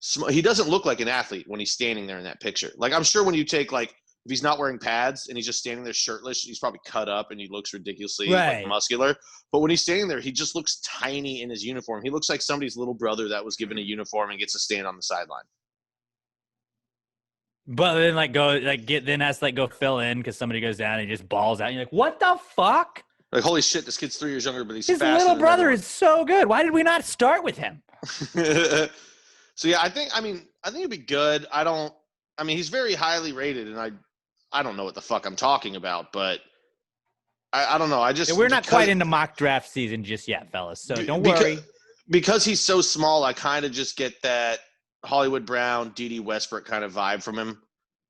small. He doesn't look like an athlete when he's standing there in that picture. Like, I'm sure when you take, like, if he's not wearing pads and he's just standing there shirtless, he's probably cut up and he looks ridiculously like muscular. But when he's standing there, he just looks tiny in his uniform. He looks like somebody's little brother that was given a uniform and gets to stand on the sideline. But then then has to go fill in because somebody goes down and he just balls out. And you're like, what the fuck? Like, holy shit, this kid's 3 years younger, but he's His faster little than brother everyone. is so good. Why did we not start with him? So yeah, I think it'd be good. He's very highly rated, and I don't know what the fuck I'm talking about, but I don't know. We're not quite into mock draft season just yet, fellas. So don't worry. Because he's so small, I kind of just get that Hollywood Brown, D.D. Westbrook kind of vibe from him,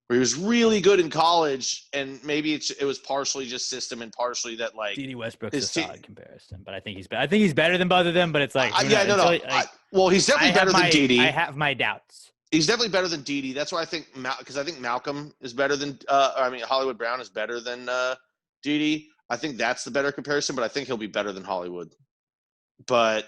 where he was really good in college, and maybe it was partially just system and partially that, like, D.D. Westbrook's a solid comparison, but I think he's better than both of them. But it's like, he's definitely better than D.D. I have my doubts. He's definitely better than D.D. That's why I think because I think Malcolm is better than Hollywood Brown is better than D.D. I think that's the better comparison, but I think he'll be better than Hollywood. But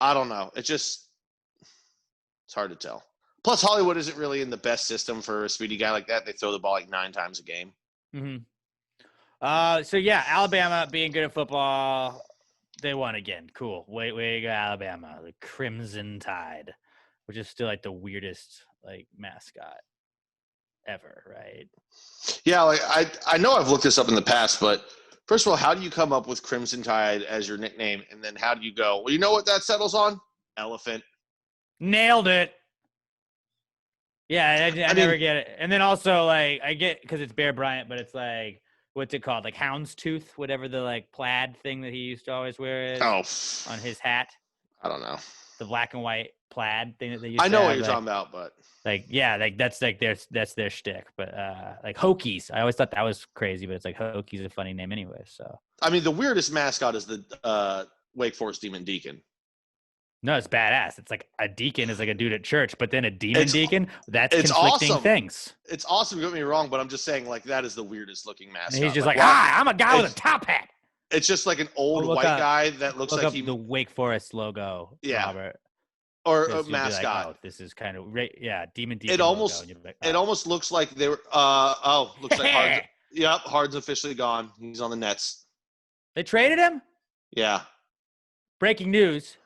I don't know. It's hard to tell. Plus, Hollywood isn't really in the best system for a speedy guy like that. They throw the ball like 9 times a game. Mm-hmm. So yeah, Alabama being good at football, they won again. Cool. Way to go, Alabama. The Crimson Tide, which is still like the weirdest like mascot ever, right? Yeah, like I know I've looked this up in the past, but first of all, how do you come up with Crimson Tide as your nickname? And then how do you go, well, you know what that settles on? Elephant. Nailed it. Yeah, I never get it. And then also, like, I get because it's Bear Bryant, but it's like, what's it called? Like houndstooth, whatever the like plaid thing that he used to always wear is on his hat. I don't know. The black and white plaid thing that they used I to know have, what you're talking about, but like, yeah, like that's their shtick. But like Hokies, I always thought that was crazy, but it's like Hokies is a funny name anyway. So I mean, the weirdest mascot is the Wake Forest Demon Deacon. No, it's badass. It's like a deacon is like a dude at church, but then a demon deacon, that's it's conflicting awesome. things. It's awesome. Don't get me wrong, but I'm just saying, like, that is the weirdest looking mascot. And he's just like, hi, I'm a guy with a top hat. It's just like an old white guy that looks like the Wake Forest logo. Yeah. Robert. Or a mascot. Like, oh, this is kind of demon deacon. It almost it almost looks like they were looks like Hard's. Yep, Hard's officially gone. He's on the Nets. They traded him? Yeah. Breaking news,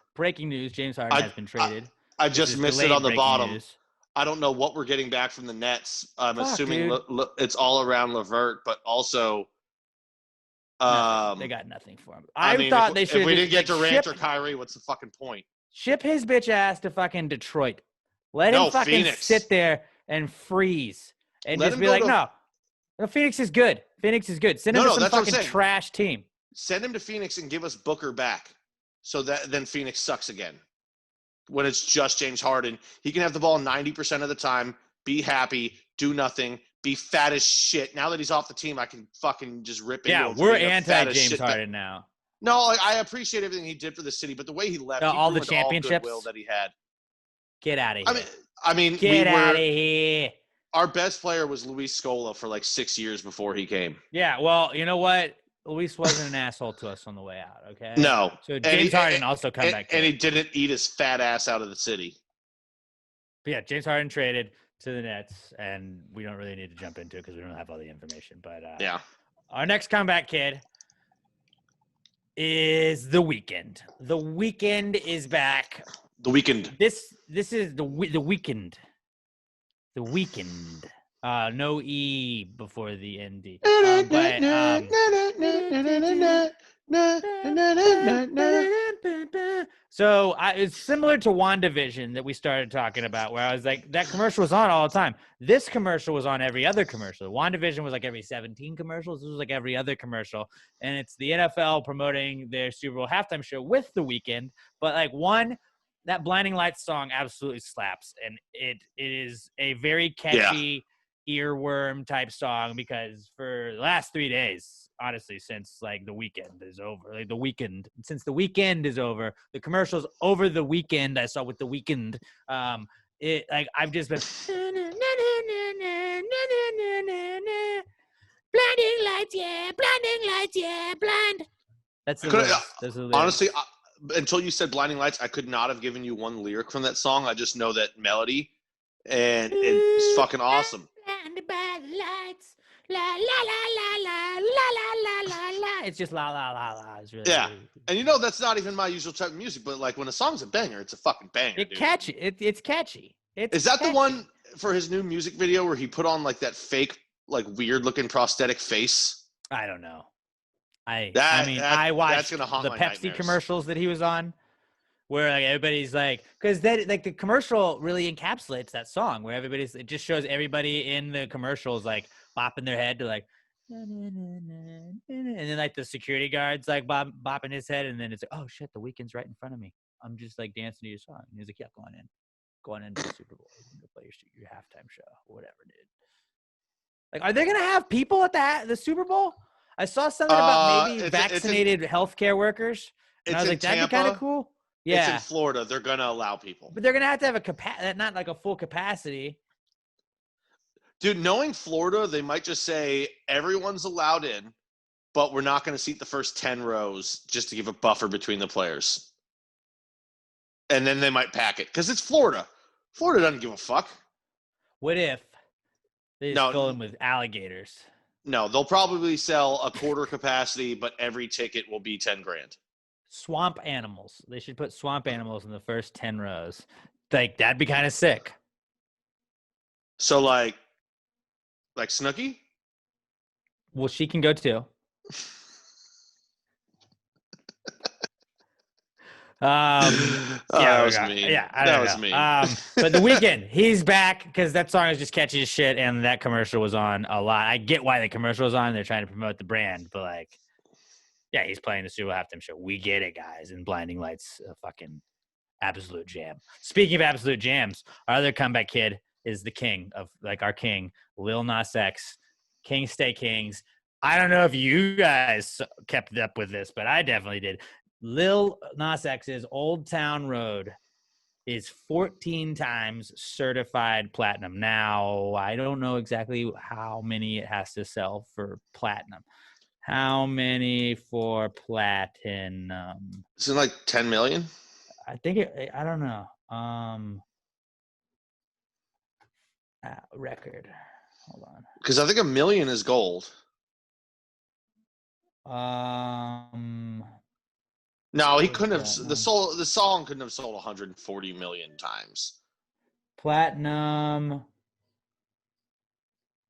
James Harden has been traded. I just missed it on the bottom. News. I don't know what we're getting back from the Nets. I'm assuming it's all around LeVert, but also they got nothing for him. I thought they should. If we didn't get Durant or Kyrie, what's the fucking point? Ship his bitch ass to fucking Detroit. Let him fucking Phoenix. sit there and freeze and Let just be like, no, Phoenix is good. Phoenix is good. Send him to some fucking trash team. Send him to Phoenix and give us Booker back, so that then Phoenix sucks again. When it's just James Harden, he can have the ball 90% of the time, be happy, do nothing, be fat as shit. Now that he's off the team, I can fucking just rip into him. Yeah, we're anti-James Harden now. No, like, I appreciate everything he did for the city, but the way he left, all the championships, all goodwill that he had. Get out of here. I mean, get out of here. Our best player was Luis Scola for like 6 years before he came. Yeah, well, you know what? Luis wasn't an asshole to us on the way out, okay? No. So James Harden also come back. And he didn't eat his fat ass out of the city. But yeah, James Harden traded to the Nets, and we don't really need to jump into it because we don't have all the information. But yeah, our next comeback kid is The Weeknd. The Weeknd is back. The Weeknd. This is the Weeknd. The Weeknd. No E before the ND. So it's similar to WandaVision that we started talking about, where I was like, that commercial was on all the time. This commercial was on every other commercial. WandaVision was like every 17 commercials. This was like every other commercial. And it's the NFL promoting their Super Bowl halftime show with The Weeknd. But like that Blinding Lights song absolutely slaps. And it is a very catchy, earworm type song because for the last 3 days, honestly, since like the weekend is over, since the weekend is over, the commercials over the weekend I saw with the weekend, it like I've just been blinding lights, yeah, blind. That's the lyrics. Those are the lyrics. Honestly, until you said Blinding Lights, I could not have given you one lyric from that song. I just know that melody, and it's fucking awesome. Blinded by the lights, la la la la la la la la la. It's just la la la la. It's really, Yeah, really, and you know that's not even my usual type of music, but like when a song's a banger, it's a fucking banger. it's dude. catchy. It's catchy. Is that the one for his new music video where he put on like that fake, like weird looking prosthetic face? I don't know. I watched gonna haunt the my Pepsi nightmares. commercials that he was on, where like everybody's like, because that like the commercial really encapsulates that song, where it just shows everybody in the commercials like bopping their head to like, and then like the security guards like bopping his head, and then it's like, oh shit, the weekend's right in front of me. I'm just like dancing to your song. And he's like, yeah, go on into the Super Bowl, play your halftime show, whatever, dude. Like, are they gonna have people at the Super Bowl? I saw something about maybe vaccinated healthcare workers, and I was like, that'd be kind of cool. Yeah, it's in Florida. They're gonna allow people, but they're gonna have to have not like a full capacity. Dude, knowing Florida, they might just say everyone's allowed in, but we're not going to seat the first 10 rows just to give a buffer between the players. And then they might pack it because it's Florida. Florida doesn't give a fuck. What if they just fill them with alligators? No, they'll probably sell a quarter capacity, but every ticket will be 10 grand. Swamp animals. They should put swamp animals in the first 10 rows. Like, that'd be kind of sick. So like Snooki? Well, she can go too. That was mean. Yeah, that was mean. But the weekend, he's back because that song is just catchy as shit, and that commercial was on a lot. I get why the commercial was on; they're trying to promote the brand, but like, yeah, he's playing the Super Bowl halftime show. We get it, guys. And Blinding Lights, a fucking absolute jam. Speaking of absolute jams, our other comeback kid is the king of like our king, Lil Nas X, King Stay Kings. I don't know if you guys kept up with this, but I definitely did. Lil Nas X's Old Town Road is 14 times certified platinum. Now, I don't know exactly how many it has to sell for platinum. How many for platinum? Is it like 10 million? I think I don't know. Record. Hold on. Because I think 1 million is gold. No, he couldn't have. The song couldn't have sold 140 million times. Platinum.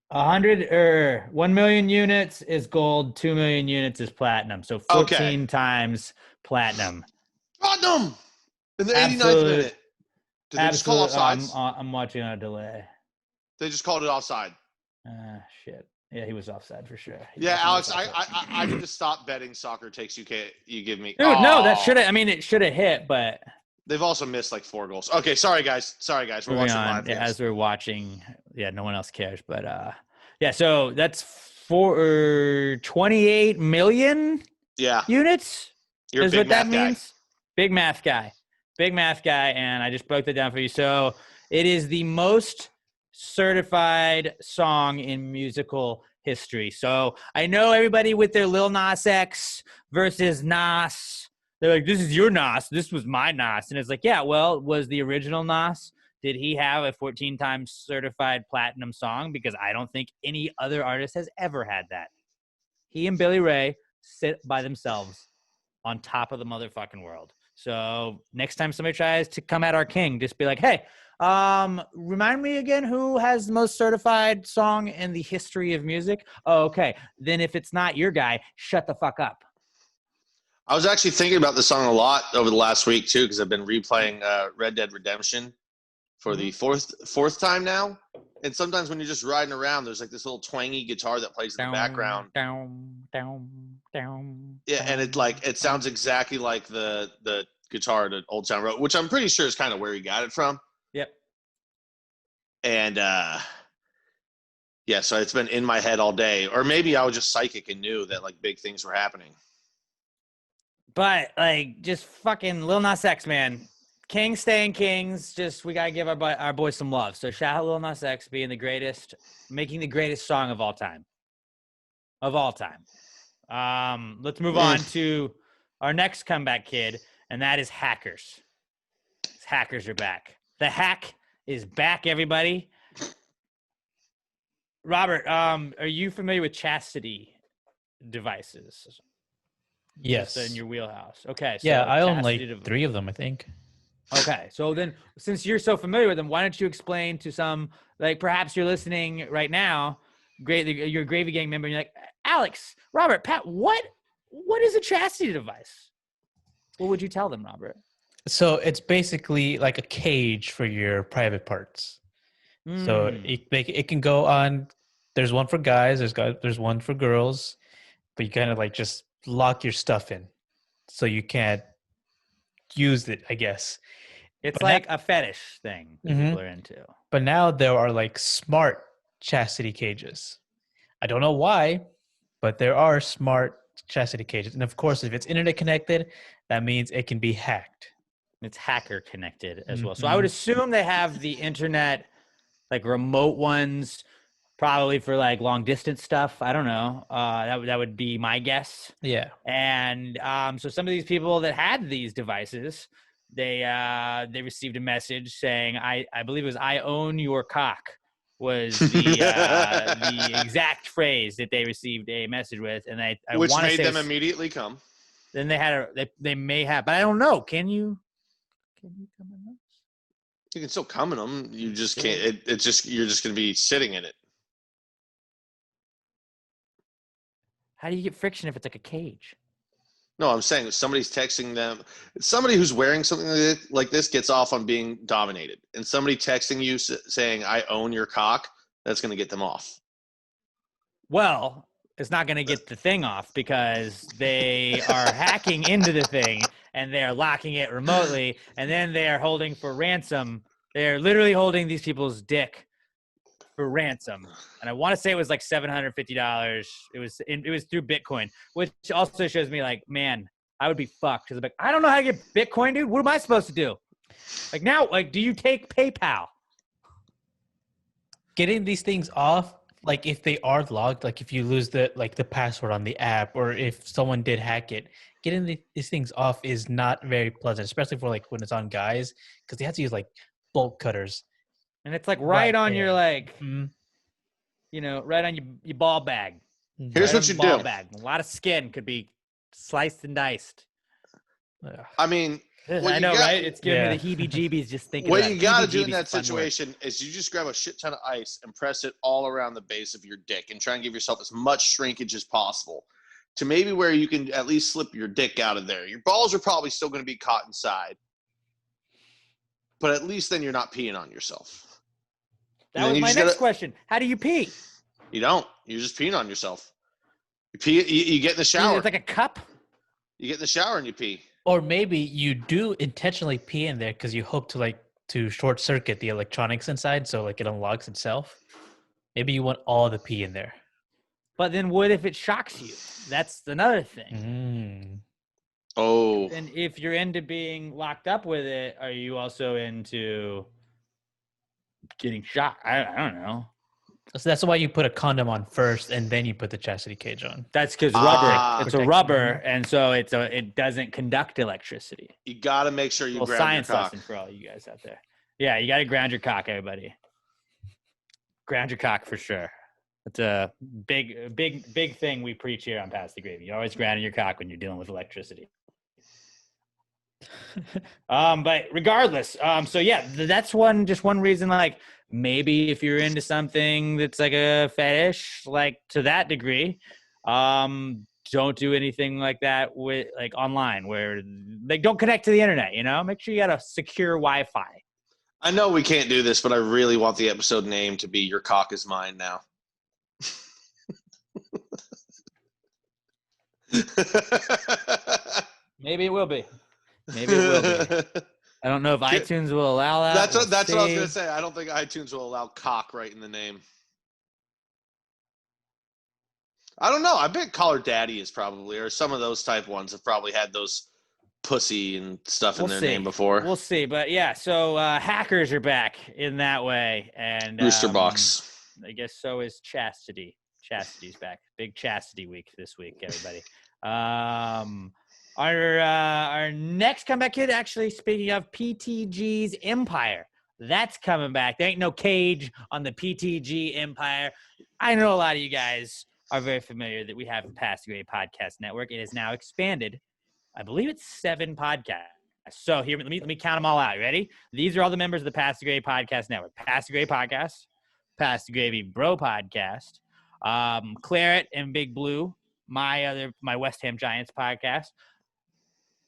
1 million units is gold. 2 million units is platinum. So 14 times platinum. Platinum in the 89th minute. Did they just call offsides? I'm watching on a delay. They just called it offside. Shit. Yeah, he was offside for sure. Alex, I need to stop betting soccer takes you give me. Dude, no, that should have. I mean, it should have hit, but they've also missed like 4 goals. Okay, sorry guys. We're watching live. Yeah, as we're watching, no one else cares, but so that's for 28 million. Yeah, units. You're is what that means. Big math guy, and I just broke that down for you. So it is the most certified song in musical history. So I know everybody with their Lil Nas X versus Nas, they're like, this is your Nas, this was my Nas. And it's like, yeah, well, was the original Nas, did he have a 14 times certified platinum song? Because I don't think any other artist has ever had that. He and Billy Ray sit by themselves on top of the motherfucking world. So next time somebody tries to come at our king, just be like, hey, remind me again who has the most certified song in the history of music? Oh, okay. Then if it's not your guy, shut the fuck up. I was actually thinking about this song a lot over the last week too, because I've been replaying Red Dead Redemption for the fourth time now. And sometimes when you're just riding around, there's like this little twangy guitar that plays in the background. Yeah, and it sounds exactly like the guitar to Old Town Road, which I'm pretty sure is kind of where he got it from. Yep. And Yeah, so it's been in my head all day. Or maybe I was just psychic and knew that like big things were happening. But like, just fucking Lil Nas X, man. Kings staying kings. Just we gotta give our boys some love. So shout out Lil Nas X being the greatest, making the greatest song of all time. Of all time. Let's move on to our next comeback kid, and that is Hackers. Hackers are back. The hack is back, everybody. Robert, are you familiar with chastity devices? Yes. Just in your wheelhouse. Okay. So Yeah, I own like chastity 3 of them, I think. Okay. So then, since you're so familiar with them, why don't you explain to some, like perhaps you're listening right now, you're a Gravy Gang member, and you're like, Alex, Robert, Pat, what is a chastity device? What would you tell them, Robert? So it's basically like a cage for your private parts. So it can go on. There's one for guys. There's one for girls, but you kind of like just lock your stuff in, so you can't use it, I guess. It's But like a fetish thing that Mhm. people are into. But now there are like smart chastity cages. I don't know why, but there are smart chastity cages, and of course, if it's internet connected, that means it can be hacked. It's hacker connected as well. So I would assume they have the internet, like remote ones, probably for like long distance stuff. I don't know. That would be my guess. Yeah. And so some of these people that had these devices, they received a message saying, I believe it was "I own your cock" was the exact phrase that they received a message with, and I Which want to made say them immediately come. Then they may have, but I don't know. Can you come in those? You can still come in them. You just can't. It's just you're just going to be sitting in it. How do you get friction if it's like a cage? No, I'm saying if somebody's texting them, somebody who's wearing something like this gets off on being dominated, and somebody texting you saying "I own your cock," that's going to get them off. Well, it's not going to get the thing off because they are hacking into the thing and they're locking it remotely, and then they are holding for ransom. They're literally holding these people's dick for ransom, and I want to say it was like $750. It was through Bitcoin, which also shows me like, man, I would be fucked because I'm like, I don't know how to get Bitcoin, dude. What am I supposed to do? Like now, like, do you take PayPal? Getting these things off, like if they are logged, like if you lose the password on the app, or if someone did hack it, getting these things off is not very pleasant, especially for like when it's on guys, because they have to use like bolt cutters. And it's like right on there. your like, Mhm. you know, right on your ball bag. Here's Right what on you the ball do. bag. A lot of skin could be sliced and diced. Ugh. I mean, I know, right? It's giving me the heebie-jeebies just thinking what about it. you got to do in Heebie-jeebies, that fun word. situation is you just grab a shit ton of ice and press it all around the base of your dick and try and give yourself as much shrinkage as possible to maybe where you can at least slip your dick out of there. Your balls are probably still going to be caught inside, but at least then you're not peeing on yourself. That was my next question. How do you pee? You don't. You're just peeing on yourself. You pee. You get in the shower. It's like a cup? You get in the shower and you pee. Or maybe you do intentionally pee in there because you hope to short circuit the electronics inside, so like it unlocks itself. Maybe you want all the pee in there. But then what if it shocks you? That's another thing. Oh. And if you're into being locked up with it, are you also into getting shocked? I don't know. So that's why you put a condom on first, and then you put the chastity cage on. That's because rubber. It's a Protection. rubber, and so it doesn't conduct electricity. You got to make sure you ground science your cock. lesson for all you guys out there. Yeah, you got to ground your cock, everybody. Ground your cock for sure. It's a big thing we preach here on Pass the Gravy. You always grounding your cock when you're dealing with electricity. But regardless, so yeah, that's one reason. Like maybe if you're into something that's like a fetish, like to that degree, don't do anything like that with like online where like don't connect to the internet. You know, make sure you got a secure Wi-Fi. I know we can't do this, but I really want the episode name to be "Your Cock Is Mine" now. Maybe it will be. Maybe it will be. I don't know if iTunes will allow that. That's what I was gonna say. I don't think iTunes will allow "cock" right in the name. I don't know. I bet Call Her Daddy is probably, or some of those type ones have probably had those pussy and stuff in their name before. We'll see. But yeah, so hackers are back in that way. And Rooster Box. I guess so is Chastity. Chastity's back. Big Chastity week this week, everybody. Our next comeback kid, actually, speaking of PTG's Empire, that's coming back. There ain't no cage on the PTG Empire. I know a lot of you guys are very familiar that we have the Pass the Grade Podcast Network. It has now expanded. I believe it's 7 podcasts. So here, let me count them all out. You ready? These are all the members of the Pass the Grade Podcast Network. Pass the Grade Podcast, Pass the Gravy Bro Podcast, Claret and Big Blue, my West Ham Giants podcast,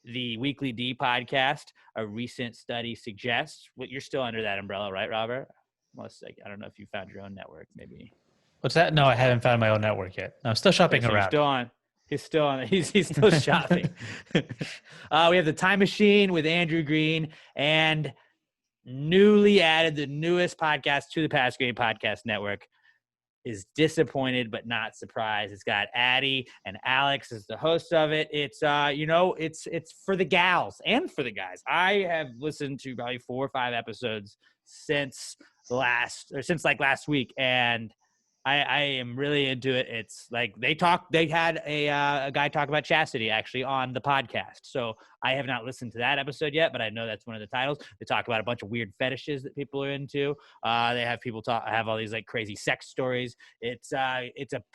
the Weekly D podcast. A recent study suggests. Well, you're still under that umbrella, right, Robert? Unless, I don't know if you found your own network, maybe. What's that? No, I haven't found my own network yet. I'm still shopping Okay, so around. He's still shopping. We have the Time Machine with Andrew Green, and newly added, the newest podcast to the Pass Grade Podcast Network is Disappointed but Not Surprised. It's got Addie and Alex as the hosts of it. It's it's for the gals and for the guys. I have listened to probably 4 or 5 episodes since last week, and I am really into it. It's like they had a guy talk about chastity actually on the podcast. So I have not listened to that episode yet, but I know that's one of the titles. They talk about a bunch of weird fetishes that people are into. They have people have all these like crazy sex stories. It's a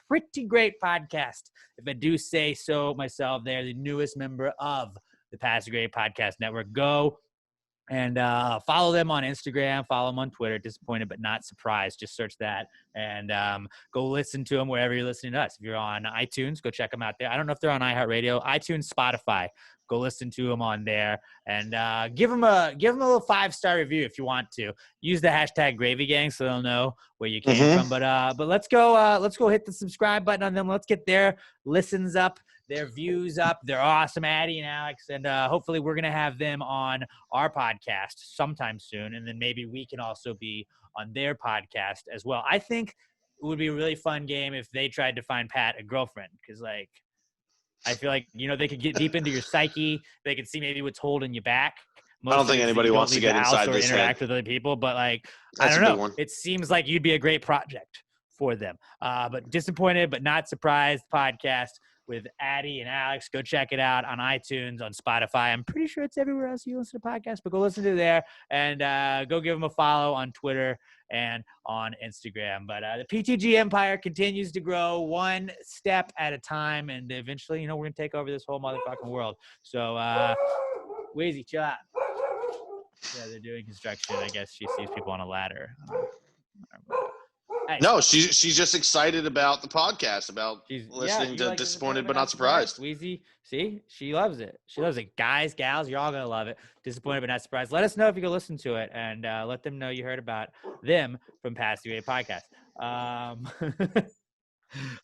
pretty great podcast, if I do say so myself. They're the newest member of the Pass the Grade Podcast Network. Go and follow them on Instagram, follow them on Twitter. Disappointed but Not Surprised. Just search that and go listen to them wherever you're listening to us. If you're on iTunes, go check them out there. I don't know if they're on iHeartRadio, iTunes, Spotify. Go listen to them on there and give them a little 5-star review if you want to. Use the hashtag Gravy Gang so they'll know where you came from. But let's go hit the subscribe button on them. Let's get their listens up, their views up. They're awesome, Addie and Alex, and hopefully we're gonna have them on our podcast sometime soon, and then maybe we can also be on their podcast as well. I think it would be a really fun game if they tried to find Pat a girlfriend, because I feel like they could get deep into your psyche. They could see maybe what's holding you back. I don't think anybody wants to get inside this interact head. with other people, but I That's don't a know. big one. It seems like you'd be a great project for them. But Disappointed but Not Surprised podcast with Addie and Alex. Go check it out on iTunes, on Spotify. I'm pretty sure it's everywhere else you listen to podcasts, but go listen to it there and go give them a follow on Twitter and on Instagram. But the PTG Empire continues to grow one step at a time, and eventually, we're going to take over this whole motherfucking world. So, Wheezy, chill out. Yeah, they're doing construction. I guess she sees people on a ladder. Hey. No, she's just excited about the podcast, about listening to Disappointed but Not Surprised. Wheezy, see, she loves it. She loves it. Guys, gals, you're all gonna love it. Disappointed but Not Surprised. Let us know if you go listen to it, and let them know you heard about them from Pass the Grade Podcast.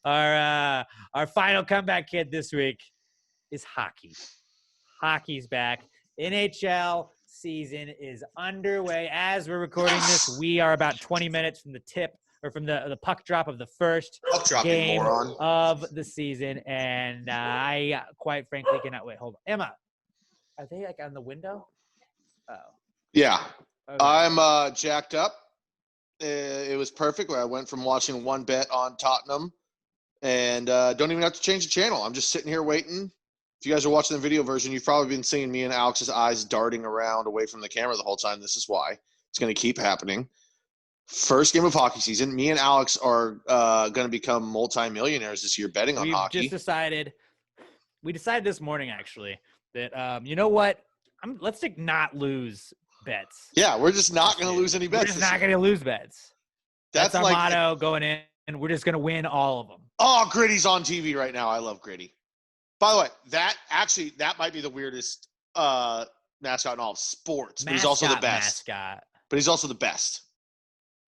Our final comeback kid this week is hockey. Hockey's back. NHL season is underway as we're recording this. We are about 20 minutes from the tip, or from the puck drop of the first game of the season, and I quite frankly cannot wait. Hold on, Emma, are they on the window? Oh, yeah. Okay. I'm jacked up. It was perfect. Where I went from watching one bet on Tottenham, and don't even have to change the channel. I'm just sitting here waiting. If you guys are watching the video version, you've probably been seeing me and Alex's eyes darting around away from the camera the whole time. This is why. It's going to keep happening. First game of hockey season. Me and Alex are going to become multimillionaires this year betting on hockey. We decided this morning, actually, that, you know what? Let's not lose bets. Yeah, we're just not going to lose any bets. We're just not going to lose bets. That's our motto going in, and we're just going to win all of them. Oh, Gritty's on TV right now. I love Gritty. By the way, that might be the weirdest mascot in all of sports. But he's also the best. Mascot. But he's also the best.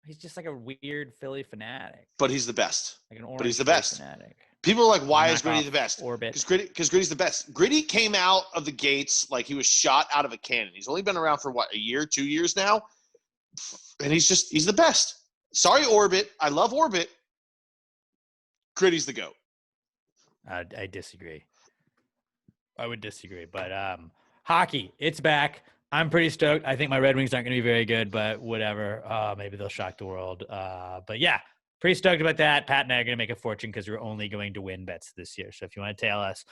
He's just like a weird Philly fanatic. But he's the best. Like an orange but he's the best. Fanatic. People are like, why is Gritty the best? Orbit. Because Gritty's the best. Gritty came out of the gates like he was shot out of a cannon. He's only been around for a year, 2 years now? And he's the best. Sorry, Orbit. I love Orbit. Gritty's the GOAT. I disagree. I would disagree, but hockey, it's back. I'm pretty stoked. I think my Red Wings aren't going to be very good, but whatever. Maybe they'll shock the world. But yeah, pretty stoked about that. Pat and I are going to make a fortune because we're only going to win bets this year. So if you want to tail us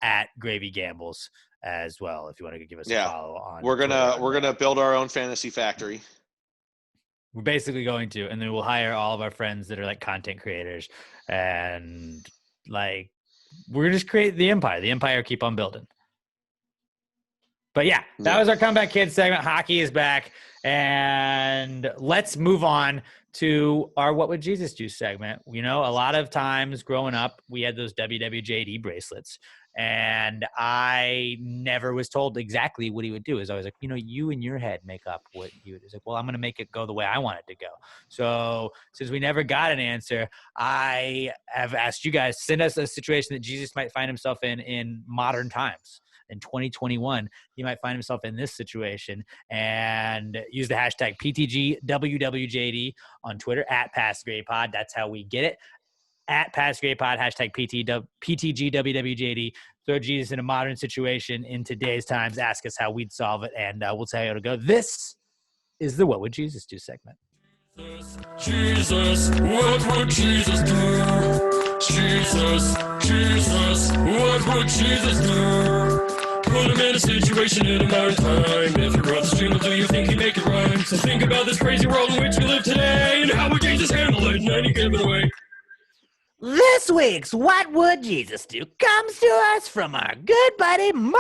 at Gravy Gambles as well, if you want to give us a follow on, we're gonna build our own fantasy factory. We're basically going to, and then we'll hire all of our friends that are like content creators, and like we're just create the empire keep on building. But yeah, that was our Comeback Kids segment. Hockey is back. And let's move on to our What Would Jesus Do segment. You know, a lot of times growing up, we had those WWJD bracelets. And I never was told exactly what he would do. Is I was like, you know, you in your head make up what he would do. He's like, well, I'm going to make it go the way I want it to go. So since we never got an answer, I have asked you guys, send us a situation that Jesus might find himself in modern times. In 2021, he might find himself in this situation, and use the hashtag PTGWWJD on Twitter at PassGrayPod. That's how we get it. At PassGrayPod, hashtag PTGWWJD. Throw Jesus in a modern situation in today's times. Ask us how we'd solve it, and we'll tell you how to go. This is the What Would Jesus Do segment. Jesus, what would Jesus do? Jesus, what would Jesus do? Put him in a situation in a modern time. If you wrote the stream, do you think he'd make it rhyme? So think about this crazy world in which we live today, and how would Jesus handle it in any given way? This week's What Would Jesus Do comes to us from our good buddy Mike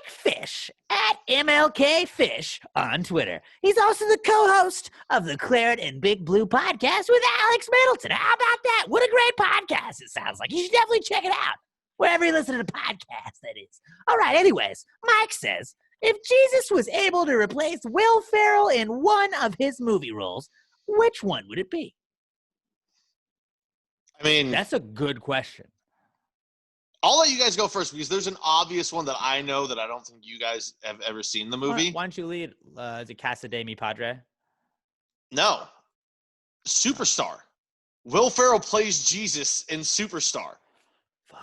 Fish at MLK Fish on Twitter. He's also the co-host of the Claret and Big Blue podcast with Alex Middleton. How about that? What a great podcast it sounds like. You should definitely check it out. Wherever you listen to the podcast, that is. All right, anyways, Mike says, if Jesus was able to replace Will Ferrell in one of his movie roles, which one would it be? I mean, that's a good question. I'll let you guys go first because there's an obvious one that I know that I don't think you guys have ever seen the movie. Why don't you lead? Is it Casa de Mi Padre? No. Superstar. Will Ferrell plays Jesus in Superstar.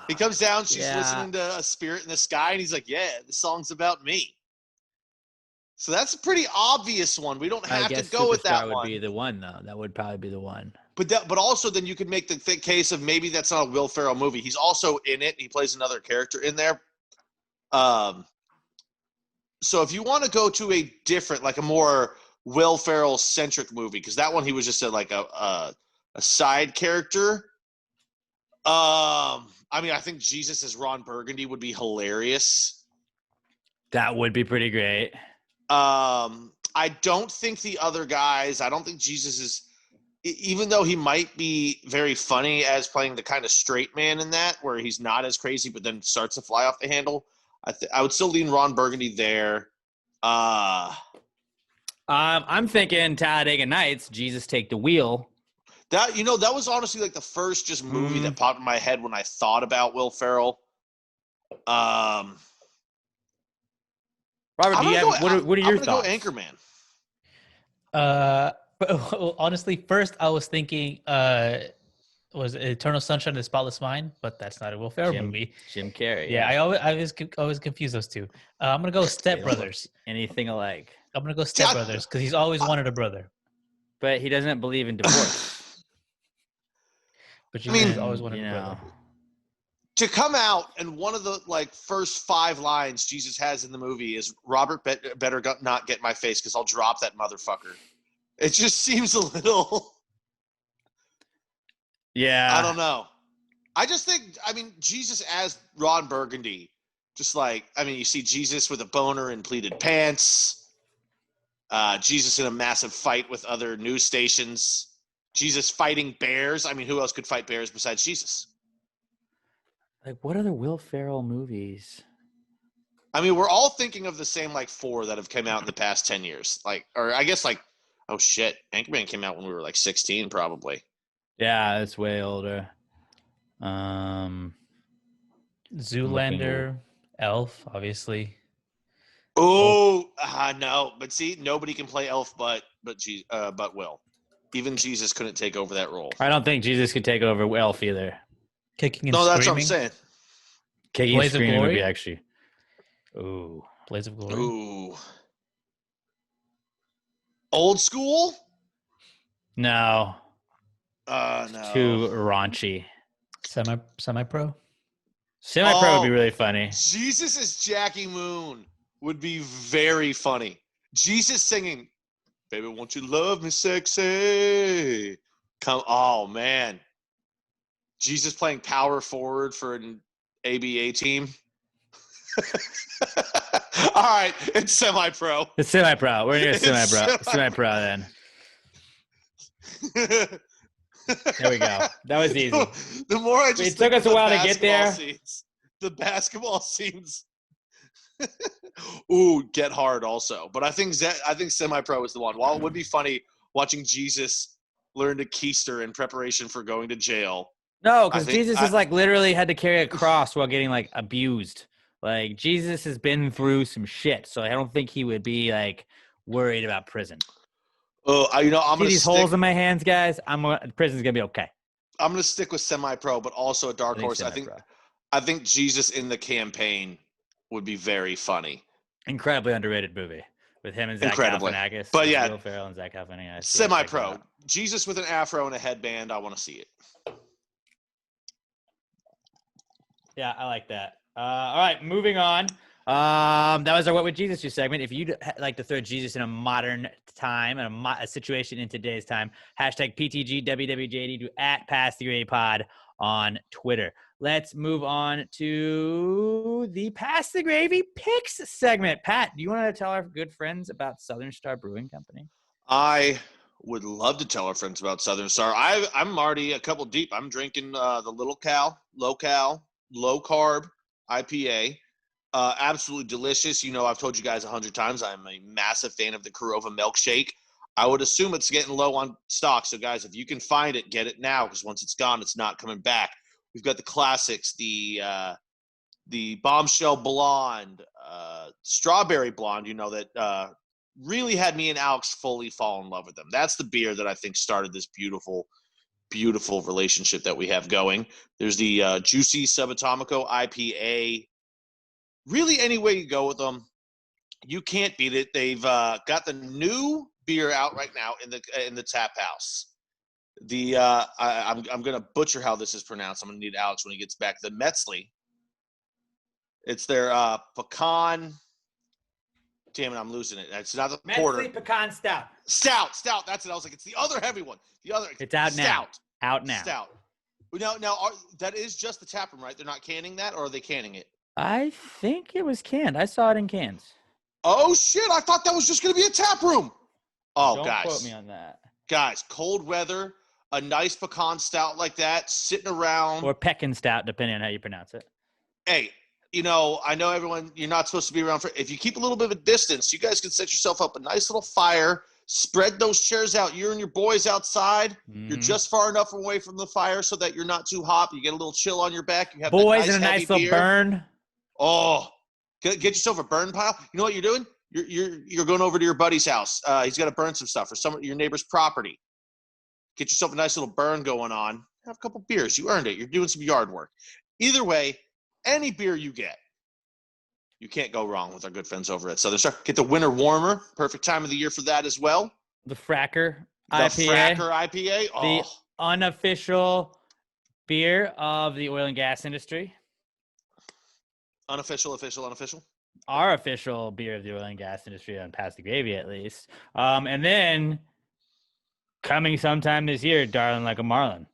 He comes down, she's listening to A Spirit in the Sky, and he's like, yeah, the song's about me. So that's a pretty obvious one. We don't have to go with that one. That would be the one, though. That would probably be the one. But also then you could make the case of maybe that's not a Will Ferrell movie. He's also in it. He plays another character in there. So if you want to go to a different, like a more Will Ferrell-centric movie, because that one he was just a side character. I mean, I think Jesus as Ron Burgundy would be hilarious. That would be pretty great. I don't think the other guys, I don't think Jesus is, even though he might be very funny as playing the kind of straight man in that, where he's not as crazy, but then starts to fly off the handle. I would still lean Ron Burgundy there. I'm thinking Talladega Nights, Jesus Take the Wheel. That was honestly like the first just movie that popped in my head when I thought about Will Ferrell. Robert, what are your thoughts? I'm gonna go Anchorman. Honestly, first I was thinking was Eternal Sunshine of the Spotless Mind, but that's not a Will Ferrell movie. Jim Carrey. Yeah, I always confuse those two. I'm gonna go Step Brothers. Anything alike. I'm gonna go Step Brothers because he's always wanted a brother. But he doesn't believe in divorce. But he's always wanted a brother. To come out and one of the first 5 lines Jesus has in the movie is Robert better not get in my face because I'll drop that motherfucker. It just seems a little. Yeah. I don't know. I just think, Jesus as Ron Burgundy, you see Jesus with a boner and pleated pants. Jesus in a massive fight with other news stations. Jesus fighting bears. Who else could fight bears besides Jesus? What other Will Ferrell movies? We're all thinking of the same 4 that have come out in the past 10 years. Oh shit, Anchorman came out when we were 16 probably. Yeah, it's way older. Zoolander, Elf, obviously. Oh, no. But see, nobody can play Elf but Will. Even Jesus couldn't take over that role. I don't think Jesus could take over Elf either. Kicking and screaming. That's what I'm saying. Kicking Blaze of screaming would be Glory? actually. Ooh. Blaze of Glory. Ooh. Old school? No. No. Too raunchy. Semi-pro. Semi-pro would be Oh. really funny. Jesus as Jackie Moon would be very funny. Jesus singing, "Baby, won't you love me sexy?" Oh man. Jesus playing power forward for an ABA team. All right, it's semi-pro. It's semi-pro. We're near It's semi-pro. semi-pro. Semi-pro then. There we go. That was easy. The more I just It took think us of a while the to get basketball there. scenes, the basketball scenes. Ooh, Get Hard also. But I think semi-pro is the one. While it would be funny watching Jesus learn to keister in preparation for going to jail. No, because I think Jesus is like literally had to carry a cross while getting like abused. Like Jesus has been through some shit, so I don't think he would be like worried about prison. Oh, I'm See gonna these holes in my hands, guys? Prison's gonna be okay. I'm gonna stick with semi-pro, but also a dark horse. Semi-pro. I think Jesus in the campaign would be very funny. Incredibly underrated movie with him and Zach Incredibly. Galifianakis. But yeah, Will Ferrell and Zach Galifianakis. Semi-pro. Jesus with an afro and a headband. I want to see it. Yeah, I like that. All right, moving on. That was our What Would Jesus Do segment. If you'd like to throw Jesus in a modern time and a situation in today's time, hashtag PTGWWJD to @PassTheGravyPod on Twitter. Let's move on to the Pass the Gravy Picks segment. Pat, do you want to tell our good friends about Southern Star Brewing Company? I would love to tell our friends about Southern Star. I'm already a couple deep. I'm drinking the low carb IPA. Absolutely delicious. You know, I've told you guys 100 times I'm a massive fan of the Kurova milkshake. I would assume it's getting low on stock. So, guys, if you can find it, get it now, because once it's gone, it's not coming back. We've got the classics, the Bombshell Blonde, Strawberry Blonde, you know, that really had me and Alex fully fall in love with them. That's the beer that I think started this beautiful, beautiful relationship that we have going. There's the Juicy Subatomico IPA. Really, any way you go with them, you can't beat it. They've got the new beer out right now in the tap house. I'm gonna butcher how this is pronounced. I'm gonna need Alex when he gets back. The Metzli. It's their pecan. Damn it, I'm losing it. It's not the porter. Metzli Pecan Stout. Stout. That's it. I was like, it's the other heavy one. It's out now. Stout. Out now. Stout. Now, that is just the tap room, right? They're not canning that, or are they canning it? I think it was canned. I saw it in cans. Oh shit! I thought that was just gonna be a tap room. Oh, Don't guys, quote me on that. Guys, cold weather, a nice pecan stout like that, sitting around. Or Pekin Stout, depending on how you pronounce it. Hey, you know, I know everyone. You're not supposed to be around for. If you keep a little bit of a distance, you guys can set yourself up a nice little fire. Spread those chairs out. You and your boys outside. Mm-hmm. You're just far enough away from the fire so that you're not too hot. You get a little chill on your back. You have boys nice, and a nice heavy little beer. burn. Oh, get yourself a burn pile. You know what you're doing? You're going over to your buddy's house. He's got to burn some stuff, or some of your neighbor's property. Get yourself a nice little burn going on. Have a couple beers. You earned it. You're doing some yard work. Either way, any beer you get, you can't go wrong with our good friends over at Southern Star. Get the winter warmer. Perfect time of the year for that as well. The Fracker The IPA. Fracker IPA. Oh, The unofficial beer of the oil and gas industry. unofficial, unofficial. Our official beer of the oil and gas industry on Pass the Gravy, at least. And then coming sometime this year, Darling Like a Marlin.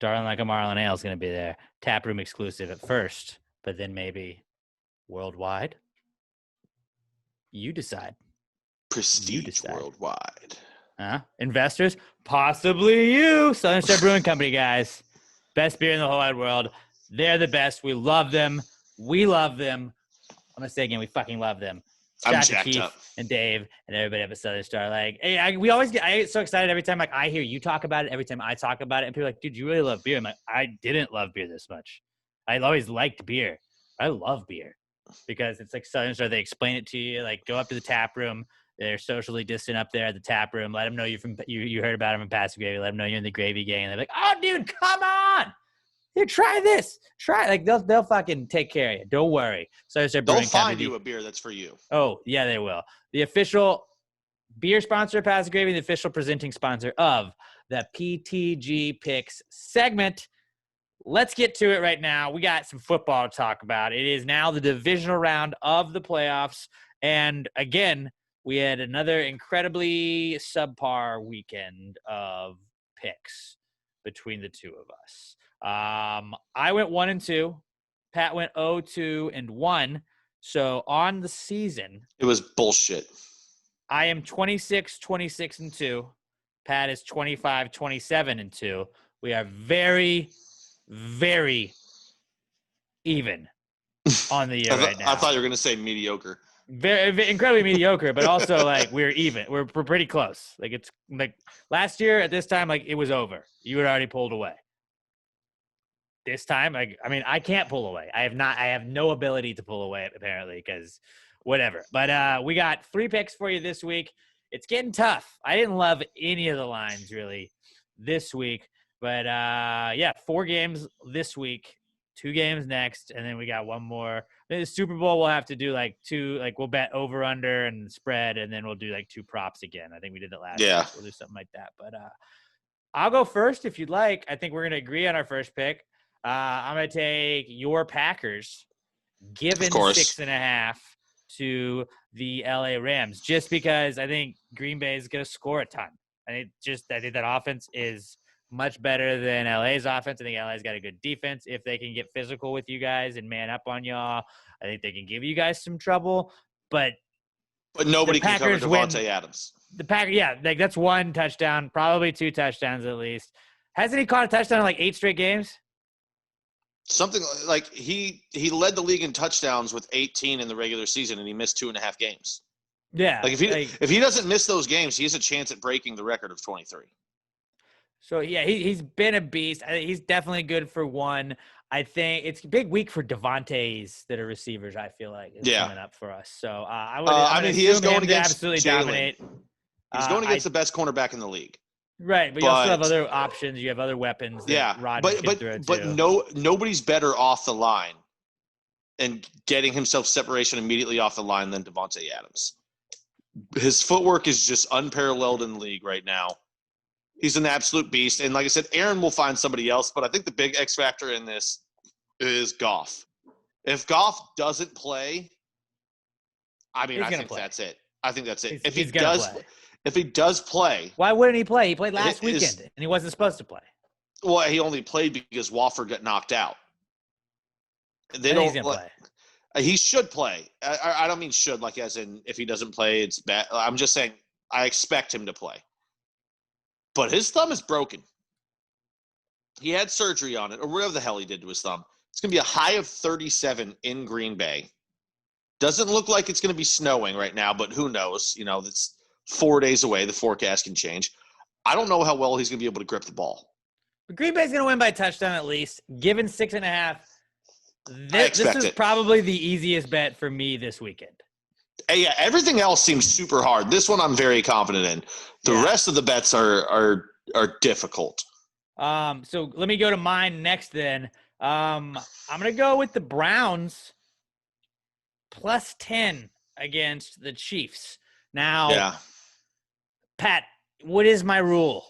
Darling Like a Marlin Ale is going to be there. Taproom exclusive at first, but then maybe worldwide. You decide. Prestige worldwide. Investors? Possibly you. Southern Star Brewing Company, guys. Best beer in the whole wide world. They're the best. We love them. We love them. I'm going to say again, we fucking love them. I'm Shout out to jacked Keith up. and Dave and everybody up at Southern Star. Like, hey, I get so excited every time I hear you talk about it, every time I talk about it, and people are like, dude, you really love beer. I'm like, I didn't love beer this much. I always liked beer. I love beer because it's like Southern Star. They explain it to you. Like, go up to the tap room. They're socially distant up there at the tap room. Let them know you're from you heard about them from Pass the Gravy. Let them know you're in the Gravy Gang. And they're like, oh, dude, come on. Here, try this. Try like they'll fucking take care of you. Don't worry. So They'll find you a beer that's for you. Oh yeah, they will. The official beer sponsor of Pass the Gravy, the official presenting sponsor of the PTG Picks segment. Let's get to it right now. We got some football to talk about. It is now the divisional round of the playoffs. And again, we had another incredibly subpar weekend of picks between the two of us. I went 1-2. Pat went 0-2-1. So on the season, It was bullshit. I am 26-26-2. Pat is 25-27-2. We are very, very even on the year right now. I thought you were going to say mediocre. Very incredibly mediocre, but also like we're even. We're pretty close. Like it's like last year at this time, like it was over. You had already pulled away. This time, like I mean, I can't pull away. I have no ability to pull away apparently because whatever. But we got 3 picks for you this week. It's getting tough. I didn't love any of the lines really this week, but yeah, 4 games this week, 2 games next, and then we got one more. The Super Bowl, we'll have to do like 2, like we'll bet over under and spread, and then we'll do like 2 props again. I think we did it last year. So we'll do something like that. But I'll go first if you'd like. I think we're gonna agree on our first pick. I'm gonna take your Packers, given 6.5 to the LA Rams, just because I think Green Bay is gonna score a ton. I think that offense is much better than LA's offense. I think LA's got a good defense. If they can get physical with you guys and man up on y'all, I think they can give you guys some trouble. But nobody can cover Devontae Adams. The Packers, yeah, like that's 1 touchdown, probably 2 touchdowns at least. Hasn't he caught a touchdown in like 8 straight games? Something like he led the league in touchdowns with 18 in the regular season, and he missed 2.5 games. Yeah, like if he doesn't miss those games, he has a chance at breaking the record of 23. So, yeah, he's been a beast. I think he's definitely good for 1. I think it's a big week for Devontae's that are receivers, I feel like, is coming up for us. So, I mean, he is going against absolutely Jalen. Dominate. He's going against the best cornerback in the league. Right, but you also have other options. You have other weapons. But nobody's better off the line and getting himself separation immediately off the line than Devontae Adams. His footwork is just unparalleled in the league right now. He's an absolute beast. And like I said, Aaron will find somebody else, but I think the big X factor in this is Goff. If Goff doesn't play, I think that's it. I think that's it. If he does play. Why wouldn't he play? He played last weekend, and he wasn't supposed to play. Well, he only played because Wofford got knocked out. He's going to play. He should play. I don't mean should, like as in if he doesn't play, it's bad. I'm just saying I expect him to play. But his thumb is broken. He had surgery on it, or whatever the hell he did to his thumb. It's going to be a high of 37 in Green Bay. Doesn't look like it's going to be snowing right now, but who knows? You know, that's 4 days away. The forecast can change. I don't know how well he's going to be able to grip the ball. But Green Bay's going to win by a touchdown at least. Given 6.5, this is probably the easiest bet for me this weekend. Hey, yeah, everything else seems super hard. This one I'm very confident in. The rest of the bets are difficult. So let me go to mine next then. I'm going to go with the Browns plus 10 against the Chiefs. Now, Pat, what is my rule?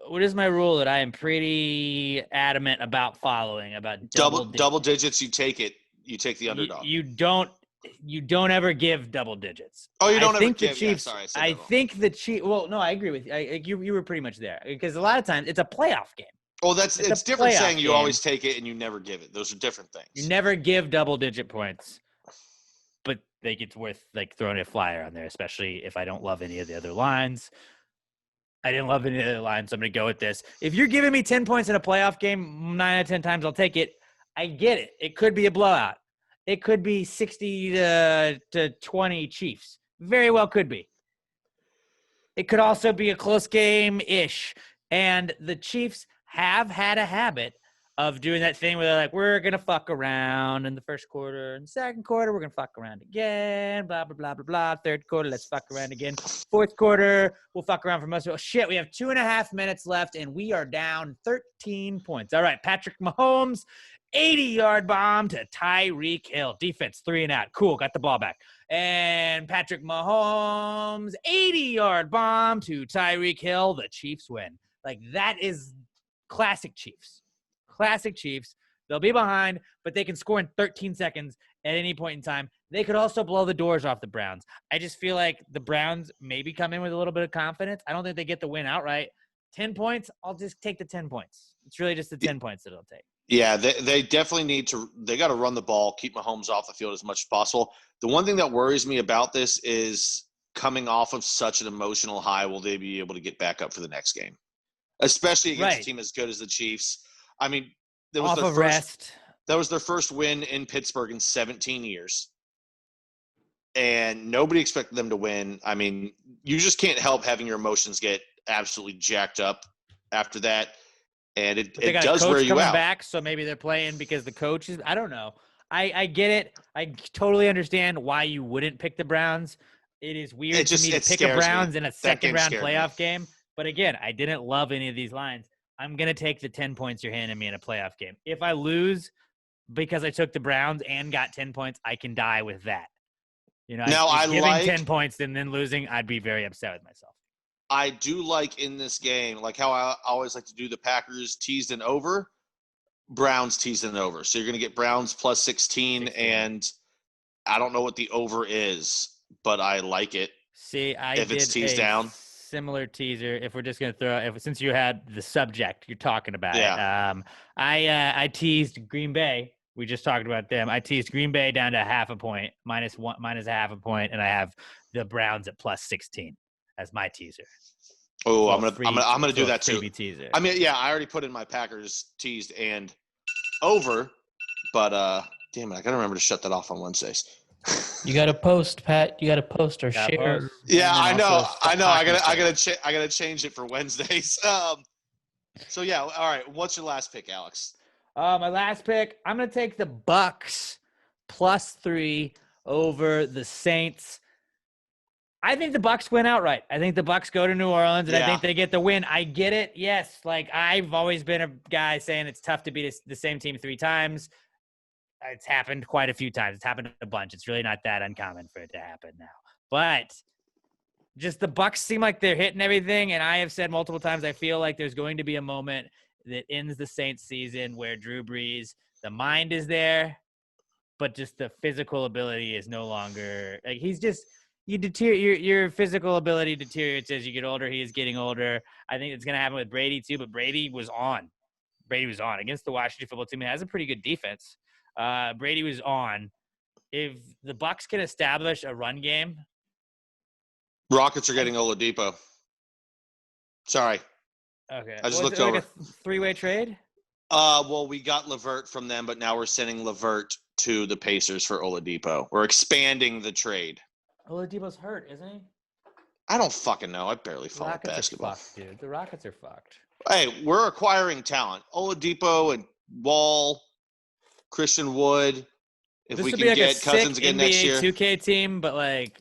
What is my rule that I am pretty adamant about following? About double digits, you take it. You take the underdog. You don't ever give double digits. Oh, you don't ever think give? The Chiefs, I think the Chiefs. Well, no, I agree with you. You were pretty much there because a lot of times it's a playoff game. Oh, it's different saying you always take it and you never give it. Those are different things. You never give double-digit points, but think it's worth like throwing a flyer on there, especially if I don't love any of the other lines. I didn't love any of the other lines, so I'm going to go with this. If you're giving me 10 points in a playoff game, 9 out of 10 times I'll take it. I get it. It could be a blowout. It could be 60 to 20 Chiefs. Very well could be. It could also be a close game-ish. And the Chiefs have had a habit of doing that thing where they're like, we're going to fuck around in the first quarter. In the second quarter, we're going to fuck around again. Blah, blah, blah, blah, blah. Third quarter, let's fuck around again. Fourth quarter, we'll fuck around for most of it. Oh, shit, we have 2.5 minutes left, and we are down 13 points. All right, Patrick Mahomes, 80-yard bomb to Tyreek Hill. Defense, 3 and out. Cool, got the ball back. And Patrick Mahomes, 80-yard bomb to Tyreek Hill. The Chiefs win. Like, that is classic Chiefs. Classic Chiefs. They'll be behind, but they can score in 13 seconds at any point in time. They could also blow the doors off the Browns. I just feel like the Browns maybe come in with a little bit of confidence. I don't think they get the win outright. 10 points, I'll just take the 10 points. It's really just the 10 points that it'll take. Yeah, they definitely need to – they got to run the ball, keep Mahomes off the field as much as possible. The one thing that worries me about this is coming off of such an emotional high, will they be able to get back up for the next game? Especially against a team as good as the Chiefs. I mean, that was their first win in Pittsburgh in 17 years. And nobody expected them to win. I mean, you just can't help having your emotions get absolutely jacked up after that. And it does wear you out. Back, so maybe they're playing because the coach is – I don't know. I get it. I totally understand why you wouldn't pick the Browns. It is weird to me to pick a Browns in a second-round playoff game. But, again, I didn't love any of these lines. I'm going to take the 10 points you're handing me in a playoff game. If I lose because I took the Browns and got 10 points, I can die with that. You know, giving 10 points and then losing, I'd be very upset with myself. I do like in this game, like how I always like to do the Packers teased and over, Browns teased and over. So you're going to get Browns plus 16, and I don't know what the over is, but I like it. See, if it's teased down. Similar teaser. If we're just going to throw, since you had the subject you're talking about, I teased Green Bay. We just talked about them. I teased Green Bay down to half a point, minus a half a point, and I have the Browns at plus 16 as my teaser. Oh, I'm gonna do that too. Teaser. I mean, yeah, I already put in my Packers teased and over, but damn it, I gotta remember to shut that off on Wednesdays. You got to post, Pat. You got to post or share. Post. Yeah, I know. I gotta change it for Wednesdays. So yeah, all right. What's your last pick, Alex? My last pick, I'm gonna take the Bucks plus 3 over the Saints. I think the Bucks win outright. I think the Bucks go to New Orleans, and I think they get the win. I get it. Yes, like I've always been a guy saying it's tough to beat the same team 3 times. It's happened quite a few times. It's happened a bunch. It's really not that uncommon for it to happen now. But just the Bucks seem like they're hitting everything, and I have said multiple times I feel like there's going to be a moment that ends the Saints season where Drew Brees, the mind is there, but just the physical ability is no longer – like he's just – your physical ability deteriorates as you get older. He is getting older. I think it's going to happen with Brady too, but Brady was on against the Washington football team. It has a pretty good defense. Brady was on. If the Bucks can establish a run game. Rockets are getting Oladipo. Sorry. Okay. I just looked over. Like a 3-way trade? Well, we got LeVert from them, but now we're sending LeVert to the Pacers for Oladipo. We're expanding the trade. Oladipo's hurt, isn't he? I don't fucking know. I barely follow basketball. Fucked, dude. The Rockets are fucked. Hey, we're acquiring talent. Oladipo and Wall, Christian Wood. If we can get Cousins again next year. 2K team, but like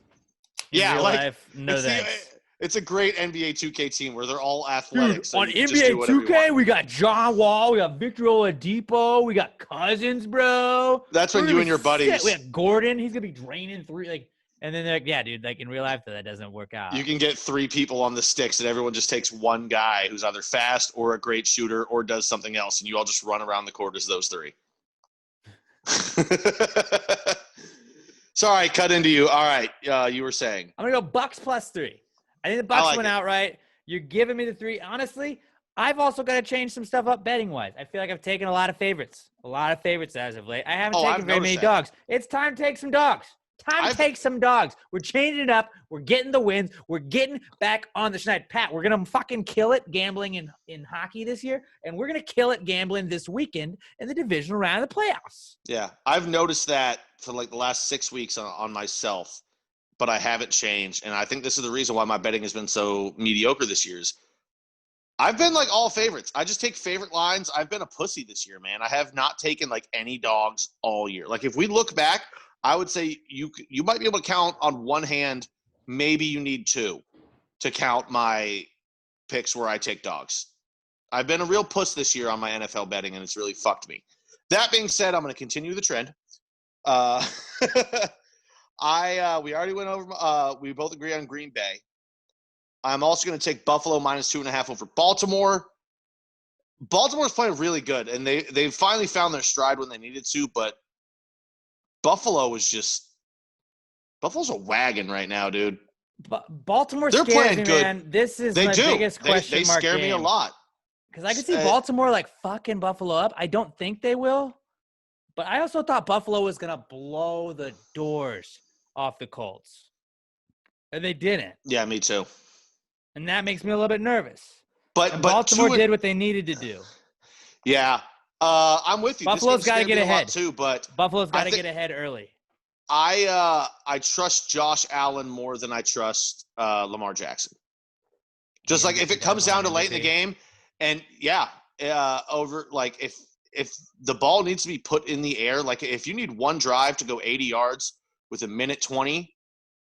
real life, no thanks. It's a great NBA 2K team where they're all athletic. Dude, so on NBA 2K, we got John Wall, we got Victor Oladipo, we got Cousins, bro. That's when you and your buddies. We have Gordon. He's gonna be draining 3 like. And then they're like, yeah, dude, like in real life, that doesn't work out. You can get 3 people on the sticks, and everyone just takes one guy who's either fast or a great shooter or does something else, and you all just run around the court as those 3. Sorry, cut into you. All right, you were saying. I'm going to go Bucks plus 3. I think the Bucks went outright. You're giving me the 3. Honestly, I've also got to change some stuff up betting-wise. I feel like I've taken a lot of favorites as of late. I haven't taken very many dogs. It's time to take some dogs. Take some dogs. We're changing it up. We're getting the wins. We're getting back on the schneid. Pat, we're going to fucking kill it gambling in hockey this year, and we're going to kill it gambling this weekend in the divisional round of the playoffs. Yeah, I've noticed that for like the last 6 weeks on myself, but I haven't changed, and I think this is the reason why my betting has been so mediocre this year is I've been like all favorites. I just take favorite lines. I've been a pussy this year, man. I have not taken like any dogs all year. Like if we look back, I would say you might be able to count on one hand. Maybe you need two to count my picks where I take dogs. I've been a real puss this year on my NFL betting, and it's really fucked me. That being said, I'm going to continue the trend. We already went over. We both agree on Green Bay. I'm also going to take Buffalo -2.5 over Baltimore. Baltimore's playing really good, and they finally found their stride when they needed to. But Buffalo's a wagon right now, dude. Baltimore They're scares playing me, good. man. This is They my do. biggest question They mark scare me a game. lot. Because I could see Baltimore like fucking Buffalo up. I don't think they will. But I also thought Buffalo was going to blow the doors off the Colts. And they didn't. Yeah, me too. And that makes me a little bit nervous. But Baltimore did what they needed to do. Yeah. I'm with you. Buffalo's got to get ahead too, but Buffalo's got to get ahead early. I trust Josh Allen more than I trust Lamar Jackson. Just like if it comes down to late in the game, and over like if the ball needs to be put in the air, like if you need one drive to go 80 yards with a minute 20,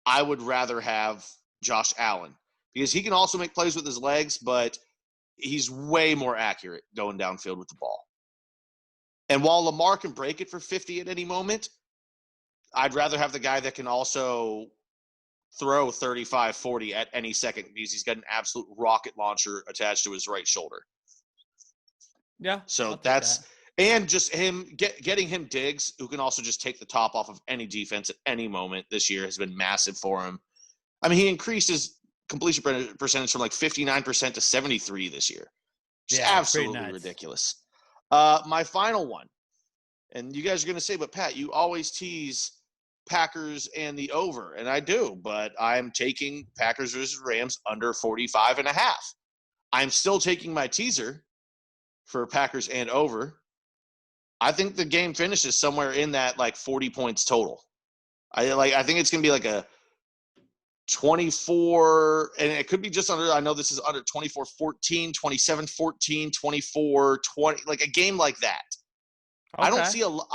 I would rather have Josh Allen because he can also make plays with his legs, but he's way more accurate going downfield with the ball. And while Lamar can break it for 50 at any moment, I'd rather have the guy that can also throw 35, 40 at any second because he's got an absolute rocket launcher attached to his right shoulder. Yeah. So that's – and just him getting him Diggs, who can also just take the top off of any defense at any moment this year has been massive for him. I mean, he increased his completion percentage from like 59% to 73 this year. Just absolutely ridiculous. My final one, and you guys are going to say, but Pat, you always tease Packers and the over, and I do, but I'm taking Packers versus Rams under 45.5. I'm still taking my teaser for Packers and over. I think the game finishes somewhere in that like 40 points total. I think it's going to be like a 24, and it could be just under, I know this is under 24-14, 27-14, 24-20, like a game like that. Okay. I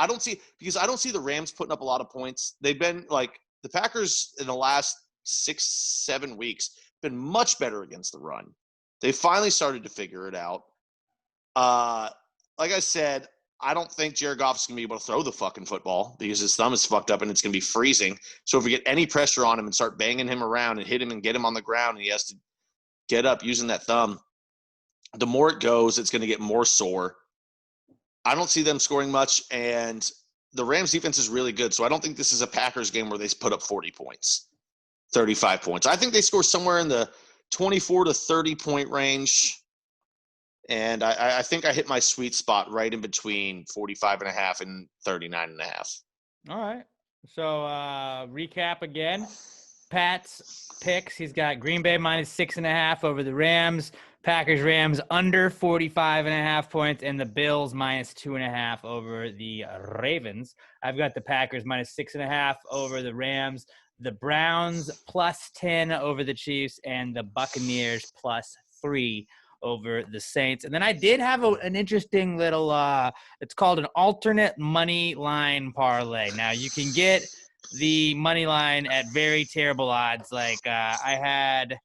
don't see because I don't see the Rams putting up a lot of points. They've been like the Packers in the last 6-7 weeks been much better against the run. They finally started to figure it out. Like I said, I don't think Jared Goff is going to be able to throw the fucking football because his thumb is fucked up and it's going to be freezing. So if we get any pressure on him and start banging him around and hit him and get him on the ground and he has to get up using that thumb, the more it goes, it's going to get more sore. I don't see them scoring much, and the Rams defense is really good. So I don't think this is a Packers game where they put up 40 points, 35 points. I think they score somewhere in the 24 to 30 point range. And I think I hit my sweet spot right in between 45.5 and 39.5. All right. So recap again. Pat's picks. He's got Green Bay -6.5 over the Rams. Packers Rams under 45.5 points, and the Bills -2.5 over the Ravens. I've got the Packers -6.5 over the Rams. The Browns +10 over the Chiefs, and the Buccaneers +3 over the Saints. And then I did have an interesting little it's called an alternate money line parlay. Now you can get the money line at very terrible odds. Like I had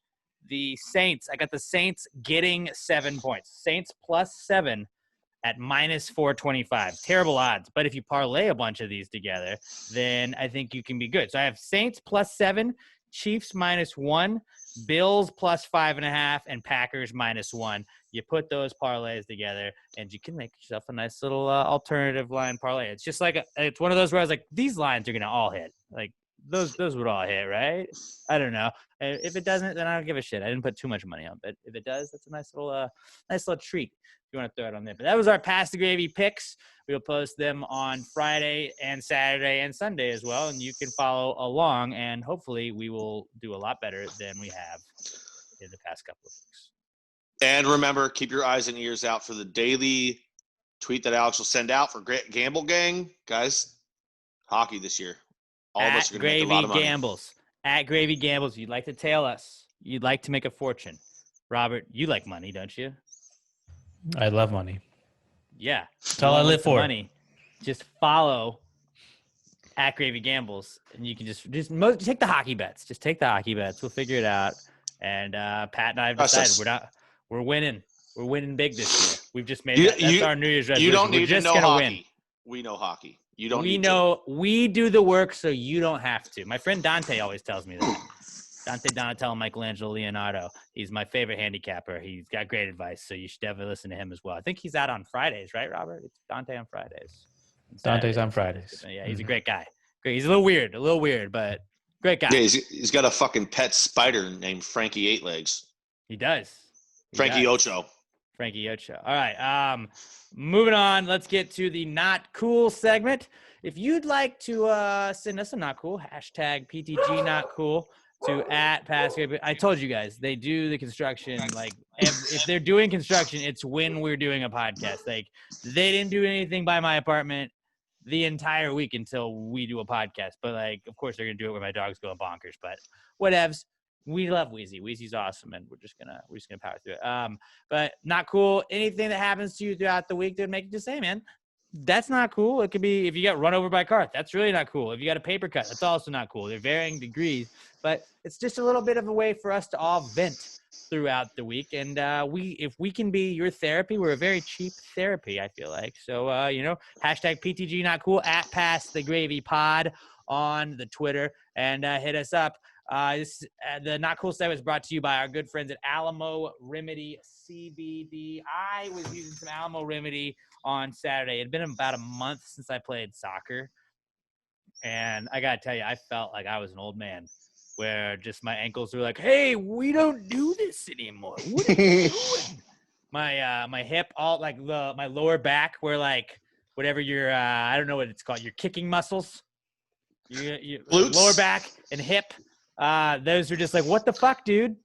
the Saints. I got the Saints getting 7 points. Saints +7 at -425. Terrible odds. But if you parlay a bunch of these together, then I think you can be good. So I have Saints +7, Chiefs -1, Bills +5.5, and Packers -1. You put those parlays together, and you can make yourself a nice little alternative line parlay. It's just like it's one of those where I was like, these lines are gonna all hit. Like those would all hit, right? I don't know. If it doesn't, then I don't give a shit. I didn't put too much money on, but if it does, that's a nice little treat. If you want to throw it on there. But that was our Pass the Gravy picks. We'll post them on Friday and Saturday and Sunday as well, and you can follow along, and hopefully we will do a lot better than we have in the past couple of weeks. And remember, keep your eyes and ears out for the daily tweet that Alex will send out for Gamble Gang. Guys, hockey this year. All of us are going to make a lot of money. At Gravy Gambles. You'd like to tail us. You'd like to make a fortune. Robert, you like money, don't you? I love money. Yeah. That's all I live for. Money. Just follow at Gravy Gambles, and you can just take the hockey bets. Just take the hockey bets. We'll figure it out. And Pat and I have decided we're winning. We're winning big this year. We've just made that's our New Year's resolution. You don't need to know hockey. Win. We know hockey. You don't. We do the work, so you don't have to. My friend Dante always tells me that. Dante Donatello, Michelangelo, Leonardo. He's my favorite handicapper. He's got great advice, so you should definitely listen to him as well. I think he's out on Fridays, right, Robert? It's Dante on Fridays. Dante's on Fridays. Yeah, he's a great guy. Great. He's a little weird, but great guy. Yeah, he's got a fucking pet spider named Frankie Eight Legs. He does. Frankie Ocho. All right. Moving on. Let's get to the not cool segment. If you'd like to send us a not cool, hashtag PTG not cool to @Pascal. I told you guys, they do the construction. Like if they're doing construction, it's when we're doing a podcast. Like they didn't do anything by my apartment the entire week until we do a podcast. But like, of course they're going to do it when my dog's going bonkers, but whatevs. We love Wheezy. Wheezy's awesome, and we're just gonna power through it. But not cool. Anything that happens to you throughout the week that would make you just say, man, that's not cool. It could be if you got run over by a car. That's really not cool. If you got a paper cut, that's also not cool. They're varying degrees, but it's just a little bit of a way for us to all vent throughout the week. And if we can be your therapy, we're a very cheap therapy, I feel like. So hashtag PTG not cool @PassTheGravyPod on the Twitter, and hit us up. The Not Cool segment is brought to you by our good friends at Alamo Remedy CBD. I was using some Alamo Remedy on Saturday. It had been about a month since I played soccer. And I got to tell you, I felt like I was an old man where just my ankles were like, hey, we don't do this anymore. What are you doing? My hip, all like my lower back where like whatever your, I don't know what it's called, your kicking muscles, your lower back and hip. Those are just like, what the fuck, dude?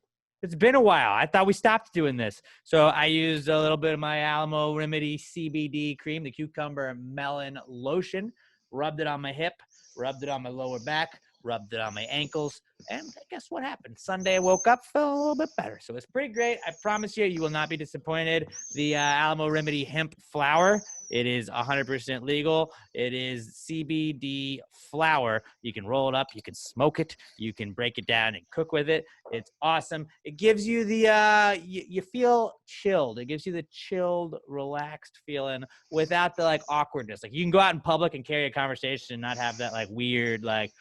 It's been a while. I thought we stopped doing this. So I used a little bit of my Alamo Remedy CBD cream, the cucumber melon lotion, rubbed it on my hip, rubbed it on my lower back, rubbed it on my ankles, and guess what happened? Sunday I woke up, felt a little bit better. So it's pretty great. I promise you will not be disappointed. The Alamo Remedy hemp flower, it is 100% legal. It is CBD flower. You can roll it up. You can smoke it. You can break it down and cook with it. It's awesome. It gives you the, you feel chilled. It gives you the chilled, relaxed feeling without the like awkwardness. Like you can go out in public and carry a conversation and not have that like weird, like,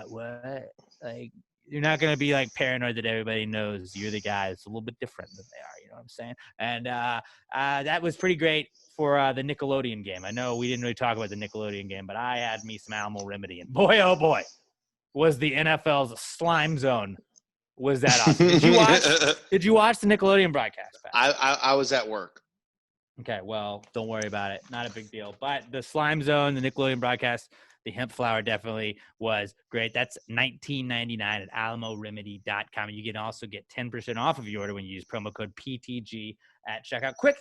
what? Like you're not going to be like paranoid that everybody knows you're the guy. It's a little bit different than they are. You know what I'm saying? And that was pretty great for the Nickelodeon game. I know we didn't really talk about the Nickelodeon game, but I had me some Alamo Remedy, and boy, oh boy, was the NFL's Slime Zone. Was that awesome? Did you watch the Nickelodeon broadcast, Pat? I was at work. Okay, well, don't worry about it. Not a big deal. But the Slime Zone, the Nickelodeon broadcast, the hemp flower definitely was great. That's $19.99 at alamoremedy.com. You can also get 10% off of your order when you use promo code PTG at checkout. Quick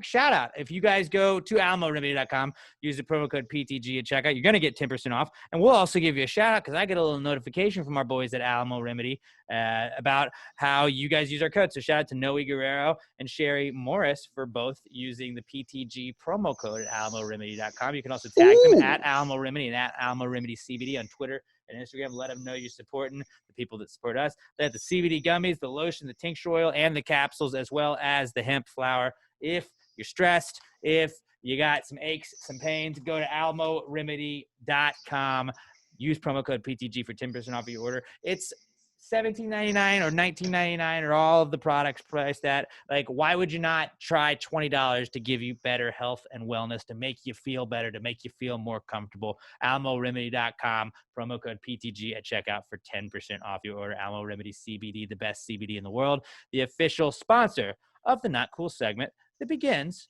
shout out. If you guys go to alamoremedy.com, use the promo code PTG at checkout, you're going to get 10% off. And we'll also give you a shout out because I get a little notification from our boys at Alamo Remedy about how you guys use our code. So shout out to Noe Guerrero and Sherry Morris for both using the PTG promo code at alamoremedy.com. You can also tag them at Alamo Remedy and at Alamo Remedy CBD on Twitter and Instagram. Let them know you're supporting the people that support us. They have the CBD gummies, the lotion, the tincture oil, and the capsules, as well as the hemp flower. If you're stressed, if you got some aches, some pains, go to alamoremedy.com. Use promo code PTG for 10% off of your order. It's $17.99 or $19.99 or all of the products priced at. Like, why would you not try $20 to give you better health and wellness, to make you feel better, to make you feel more comfortable? alamoremedy.com, promo code PTG at checkout for 10% off your order. Alamo Remedy CBD, the best CBD in the world, the official sponsor of the Not Cool segment that begins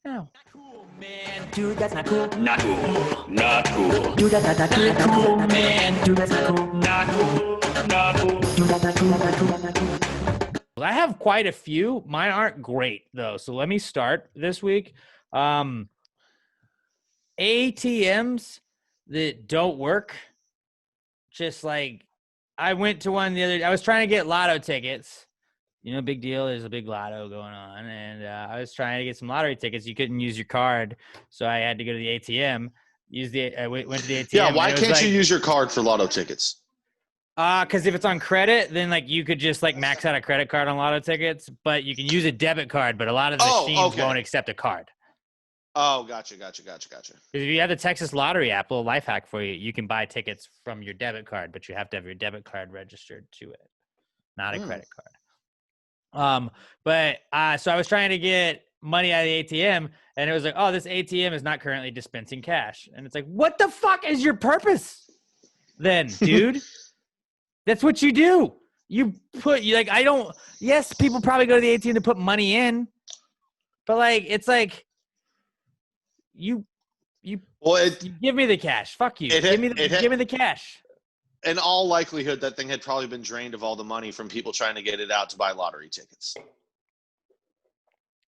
now. Not cool, man. Dude, that's not cool. Not cool. Not cool. Dude, that's not cool, man. Dude, that's not cool. Not cool. Not cool. Dude, that's not cool. Not cool. Not cool. I have quite a few. Mine aren't great though. So let me start this week. ATMs that don't work. Just like I went to one the other day. I was trying to get lotto tickets. big deal. There's a big lotto going on, and I was trying to get some lottery tickets. You couldn't use your card, so I had to go to the ATM. I went to the ATM. Yeah, why and it was can't you use your card for lotto tickets? Because if it's on credit, then like you could just like max out a credit card on lotto tickets, but you can use a debit card. But a lot of the machines won't accept a card. Oh, gotcha. Because if you have the Texas Lottery app, a life hack for you, you can buy tickets from your debit card, but you have to have your debit card registered to it, not a credit card. So I was trying to get money out of the ATM, and it was like, oh, this ATM is not currently dispensing cash, and it's like, what the fuck is your purpose, then, dude? That's what you do. Yes, people probably go to the ATM to put money in, but like it's like. You give me the cash. Fuck you. Give me the cash. In all likelihood, that thing had probably been drained of all the money from people trying to get it out to buy lottery tickets.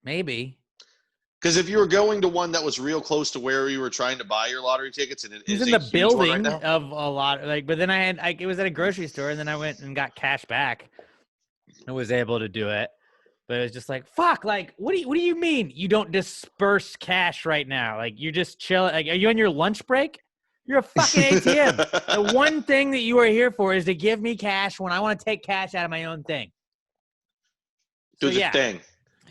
Maybe. Because if you were going to one that was real close to where you were trying to buy your lottery tickets, and it is in the building of a lot, but then it was at a grocery store, and then I went and got cash back. I was able to do it. But it was just like, fuck, like, what do you mean you don't disperse cash right now? Like, you're just chilling. Like, are you on your lunch break? You're a fucking ATM. The one thing that you are here for is to give me cash when I want to take cash out of my own thing. Do the thing.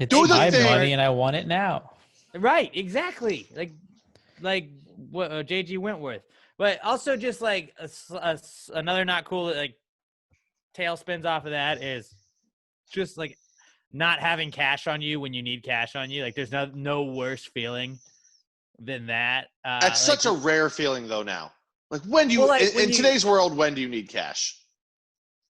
It's my money and I want it now. Right, exactly. Like what J.G. Wentworth. But also just like another not cool, like, tailspins off of that is just like, not having cash on you when you need cash on you. Like there's no worse feeling than that. That's such a rare feeling though now. Like when do you, in today's world, when do you need cash?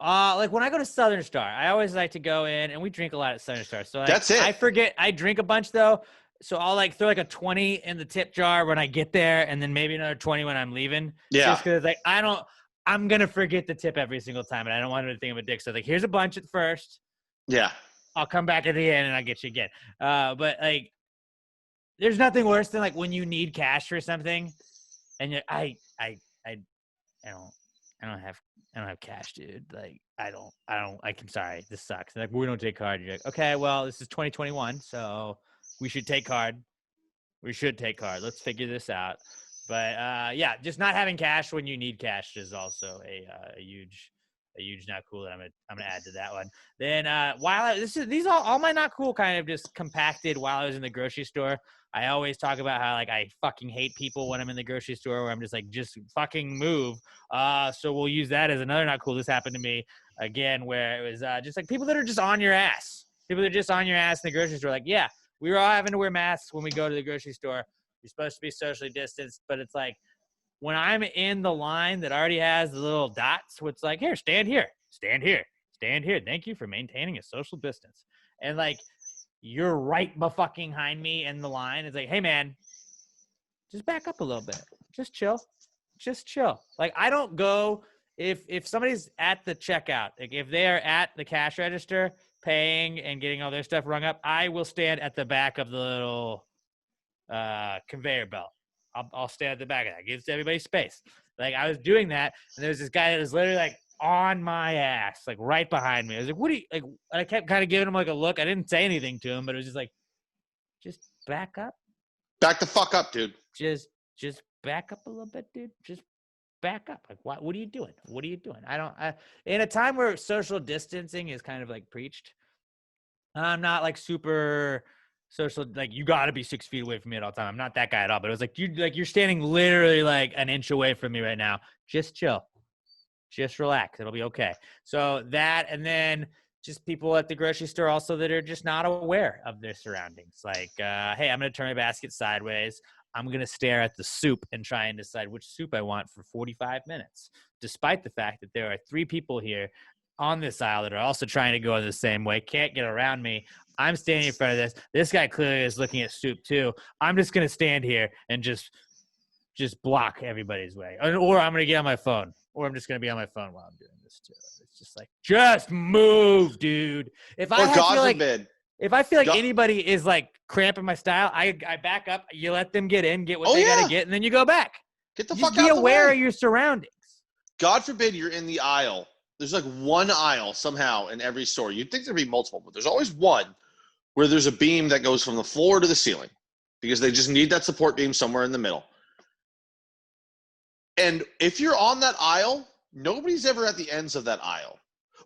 Like when I go to Southern Star, I always like to go in, and we drink a lot at Southern Star. So like, that's it. I forget, I drink a bunch though. So I'll like throw like a 20 in the tip jar when I get there, and then maybe another 20 when I'm leaving. Yeah. Just because like I'm going to forget the tip every single time, and I don't want to think of a dick. So like, here's a bunch at first. Yeah. I'll come back at the end and I'll get you again. But like, there's nothing worse than like when you need cash for something, and you're, I don't have cash, dude. Like I'm sorry, this sucks. Like we don't take card. You're like, okay, well this is 2021, so we should take card. Let's figure this out. But yeah, just not having cash when you need cash is also a huge not cool that I'm gonna add to that one. Then these all my not cool kind of just compacted while I was in the grocery store. I always talk about how like I fucking hate people when I'm in the grocery store, where I'm just like, just fucking move. So we'll use that as another not cool. This happened to me again, where it was just like people that are just on your ass. People that are just on your ass in the grocery store. Like, yeah, we were all having to wear masks when we go to the grocery store. You're supposed to be socially distanced, but it's like, when I'm in the line that already has the little dots, it's like, here, stand here. Thank you for maintaining a social distance. And like, you're right fucking behind me in the line. It's like, hey man, just back up a little bit. Just chill. Like I don't go, if somebody's at the checkout, like if they are at the cash register paying and getting all their stuff rung up, I will stand at the back of the little conveyor belt. I'll stand at the back of that. Gives everybody space. Like I was doing that, and there was this guy that was literally like on my ass, like right behind me. I was like, "What do you like?" And I kept kind of giving him like a look. I didn't say anything to him, but it was just like, "Just back up. Back the fuck up, dude. Just back up a little bit, dude. Just back up. Like, what are you doing? In a time where social distancing is kind of like preached, I'm not like super social, like you got to be 6 feet away from me at all time. I'm not that guy at all. But it was like you're standing literally like an inch away from me right now. Just chill, just relax. It'll be okay. So that, and then just people at the grocery store also that are just not aware of their surroundings. Like, hey, I'm gonna turn my basket sideways. I'm gonna stare at the soup and try and decide which soup I want for 45 minutes, despite the fact that there are 3 people here on this aisle that are also trying to go the same way, can't get around me. I'm standing in front of this. This guy clearly is looking at soup too. I'm just going to stand here and just block everybody's way. Or I'm going to get on my phone. Or I'm just going to be on my phone while I'm doing this too. It's just like, just move, dude. If I feel like anybody is like cramping my style, I back up. You let them get in, get what they got to get, and then you go back. Get the just fuck out of the way. Be aware of your surroundings. God forbid you're in the aisle there's like one aisle somehow in every store. You'd think there'd be multiple, but there's always one where there's a beam that goes from the floor to the ceiling because they just need that support beam somewhere in the middle. And if you're on that aisle, nobody's ever at the ends of that aisle.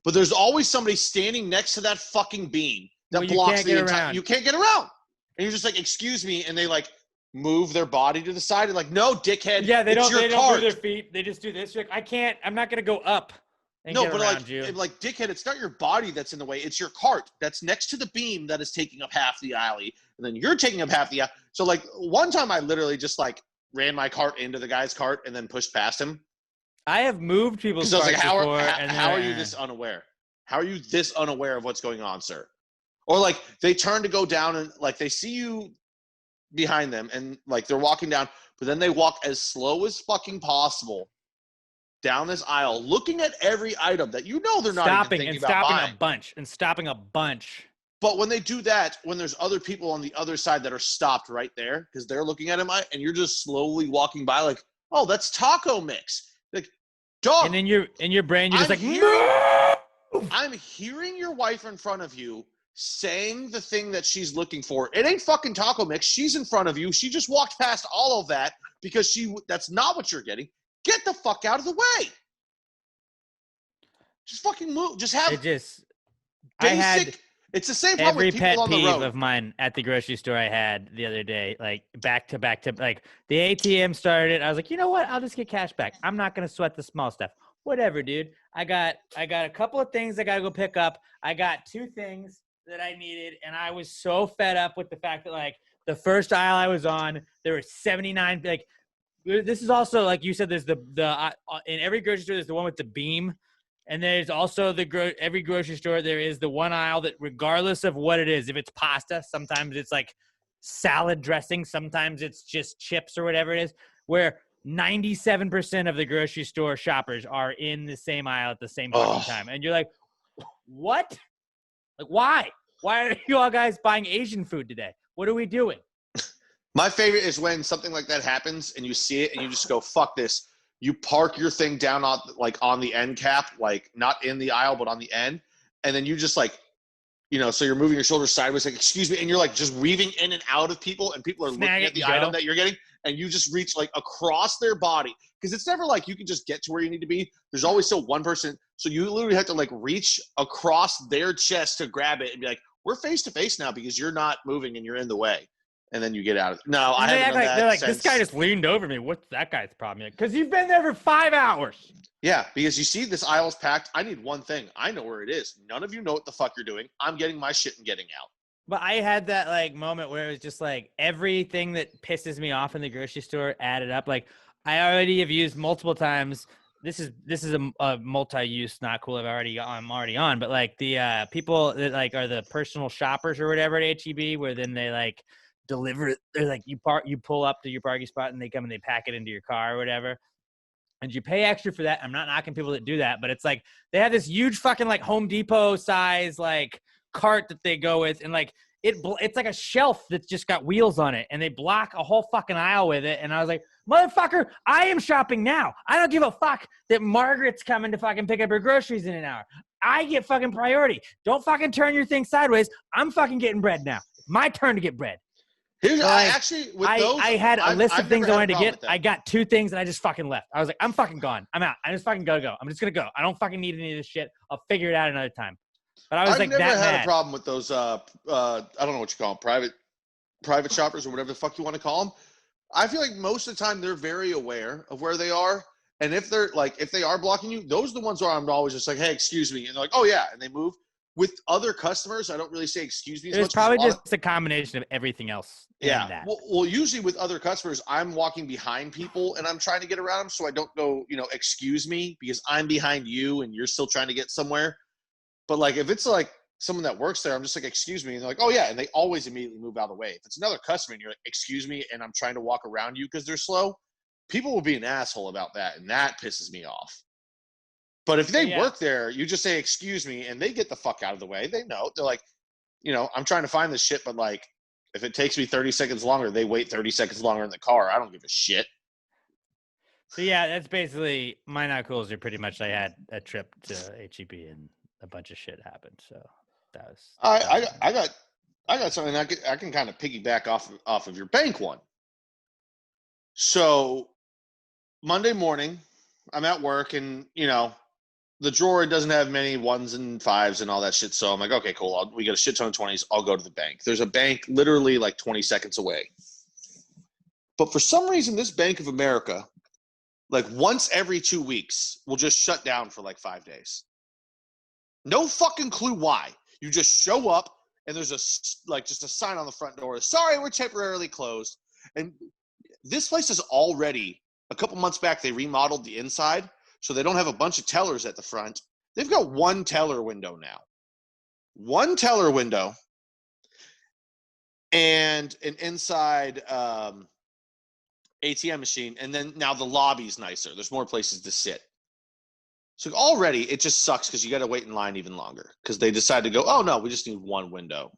But there's always somebody standing next to that fucking beam that blocks the entire. You can't get around. And you're just like, excuse me, and they like move their body to the side and like, no, dickhead. Yeah, they don't move cart. their feet. They just do this. You're like, I'm not gonna go up. No, but like dickhead, it's not your body that's in the way. It's your cart that's next to the beam that is taking up half the alley, and then you're taking up half the alley. So like one time, I literally just like ran my cart into the guy's cart and then pushed past him. I have moved people's carts like, how are you this unaware? How are you this unaware of what's going on, sir? Or like they turn to go down and like they see you behind them and like they're walking down, but then they walk as slow as fucking possible down this aisle, looking at every item that you know they're not even thinking about buying. stopping a bunch. But when they do that, when there's other people on the other side that are stopped right there because they're looking at him, and you're just slowly walking by, like, oh, that's taco mix. Like, dog. And then in your brain, you're just like, move! I'm hearing your wife in front of you saying the thing that she's looking for. It ain't fucking taco mix. She's in front of you. She just walked past all of that because that's not what you're getting. Get the fuck out of the way. Just fucking move. Just have basic. It's the same problem with people on the road. Every pet peeve of mine at the grocery store I had the other day, like back to like the ATM started. I was like, you know what? I'll just get cash back. I'm not going to sweat the small stuff. Whatever, dude. I got a couple of things I got to go pick up. I got 2 things that I needed, and I was so fed up with the fact that like the first aisle I was on, there were 79. Like this is also like you said. There's the in every grocery store there's the one with the beam. And there's also every grocery store, there is the one aisle that regardless of what it is, if it's pasta, sometimes it's like salad dressing, sometimes it's just chips or whatever it is, where 97% of the grocery store shoppers are in the same aisle at the same time. And you're like, what? Like, why? Why are you all guys buying Asian food today? What are we doing? My favorite is when something like that happens and you see it and you just go, fuck this. You park your thing down on the end cap, like not in the aisle, but on the end. And then you just like, so you're moving your shoulders sideways, like, excuse me. And you're like just weaving in and out of people and people are looking at the item that you're getting. And you just reach like across their body. Cause it's never like you can just get to where you need to be. There's always still one person. So you literally have to like reach across their chest to grab it and be like, we're face to face now because you're not moving and you're in the way. And then you get out of it. No, I haven't done that. They're like, this guy just leaned over me. What's that guy's problem? Because you've been there for 5 hours. Yeah, because you see this aisle's packed. I need one thing. I know where it is. None of you know what the fuck you're doing. I'm getting my shit and getting out. But I had that like moment where it was just like everything that pisses me off in the grocery store added up. Like I already have used multiple times. This is a multi-use, not cool. I'm already on. But like the people that like are the personal shoppers or whatever at HEB, where then they like deliver it. They're like you pull up to your parking spot and they come and they pack it into your car or whatever, and you pay extra for that. I'm not knocking people that do that, but it's like they have this huge fucking like Home Depot size like cart that they go with, and like it's like a shelf that's just got wheels on it, and they block a whole fucking aisle with it. And I was like, motherfucker, I am shopping now. I don't give a fuck that Margaret's coming to fucking pick up her groceries in an hour. I get fucking priority. Don't fucking turn your thing sideways. I'm fucking getting bread now. My turn to get bread. I had a list of things I wanted to get. I got 2 things and I just fucking left. I was like, I'm fucking gone. I'm out. I just fucking gotta go. I'm just gonna go. I don't fucking need any of this shit. I'll figure it out another time. But I was like, I've never had a problem with those. I don't know what you call them, private shoppers or whatever the fuck you want to call them. I feel like most of the time they're very aware of where they are, and if they are blocking you, those are the ones where I'm always just like, hey, excuse me, and they're like, oh yeah, and they move. With other customers, I don't really say excuse me as much. It's probably just a combination of everything else. Yeah. Well, usually with other customers, I'm walking behind people and I'm trying to get around them, so I don't go, excuse me, because I'm behind you and you're still trying to get somewhere. But like if it's like someone that works there, I'm just like, excuse me, and they're like, oh yeah, and they always immediately move out of the way. If it's another customer and you're like, excuse me, and I'm trying to walk around you because they're slow, people will be an asshole about that, and that pisses me off. But if they work there, you just say, excuse me, and they get the fuck out of the way. They know. They're like, I'm trying to find this shit, but like, if it takes me 30 seconds longer, they wait 30 seconds longer in the car. I don't give a shit. So yeah, that's basically my not cools are pretty much. I had a trip to HEB and a bunch of shit happened. So that was. I got something I can kind of piggyback off of your bank one. So Monday morning, I'm at work, and the drawer doesn't have many ones and fives and all that shit. So I'm like, okay, cool. We got a shit ton of 20s. I'll go to the bank. There's a bank literally like 20 seconds away. But for some reason, this Bank of America, like once every 2 weeks, will just shut down for like 5 days. No fucking clue why. You just show up and there's just a sign on the front door. Sorry, we're temporarily closed. And this place is already, a couple months back, they remodeled the inside. So they don't have a bunch of tellers at the front. They've got one teller window now. One teller window and an inside ATM machine. And then now the lobby's nicer. There's more places to sit. So already it just sucks because you got to wait in line even longer because they decide to go, oh, no, we just need one window.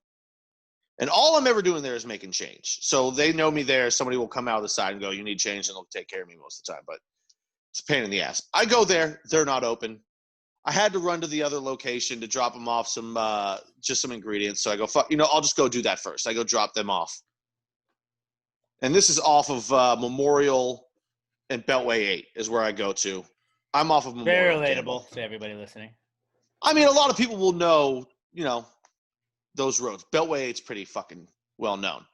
And all I'm ever doing there is making change. So they know me there. Somebody will come out of the side and go, you need change, and they'll take care of me most of the time. But it's a pain in the ass. I go there. They're not open. I had to run to the other location to drop them off just some ingredients. So I go, fuck, I'll just go do that first. I go drop them off. And this is off of Memorial and Beltway 8 is where I go to. I'm off of Memorial. Very relatable to everybody listening. I mean, a lot of people will know, those roads. Beltway 8's pretty fucking well known.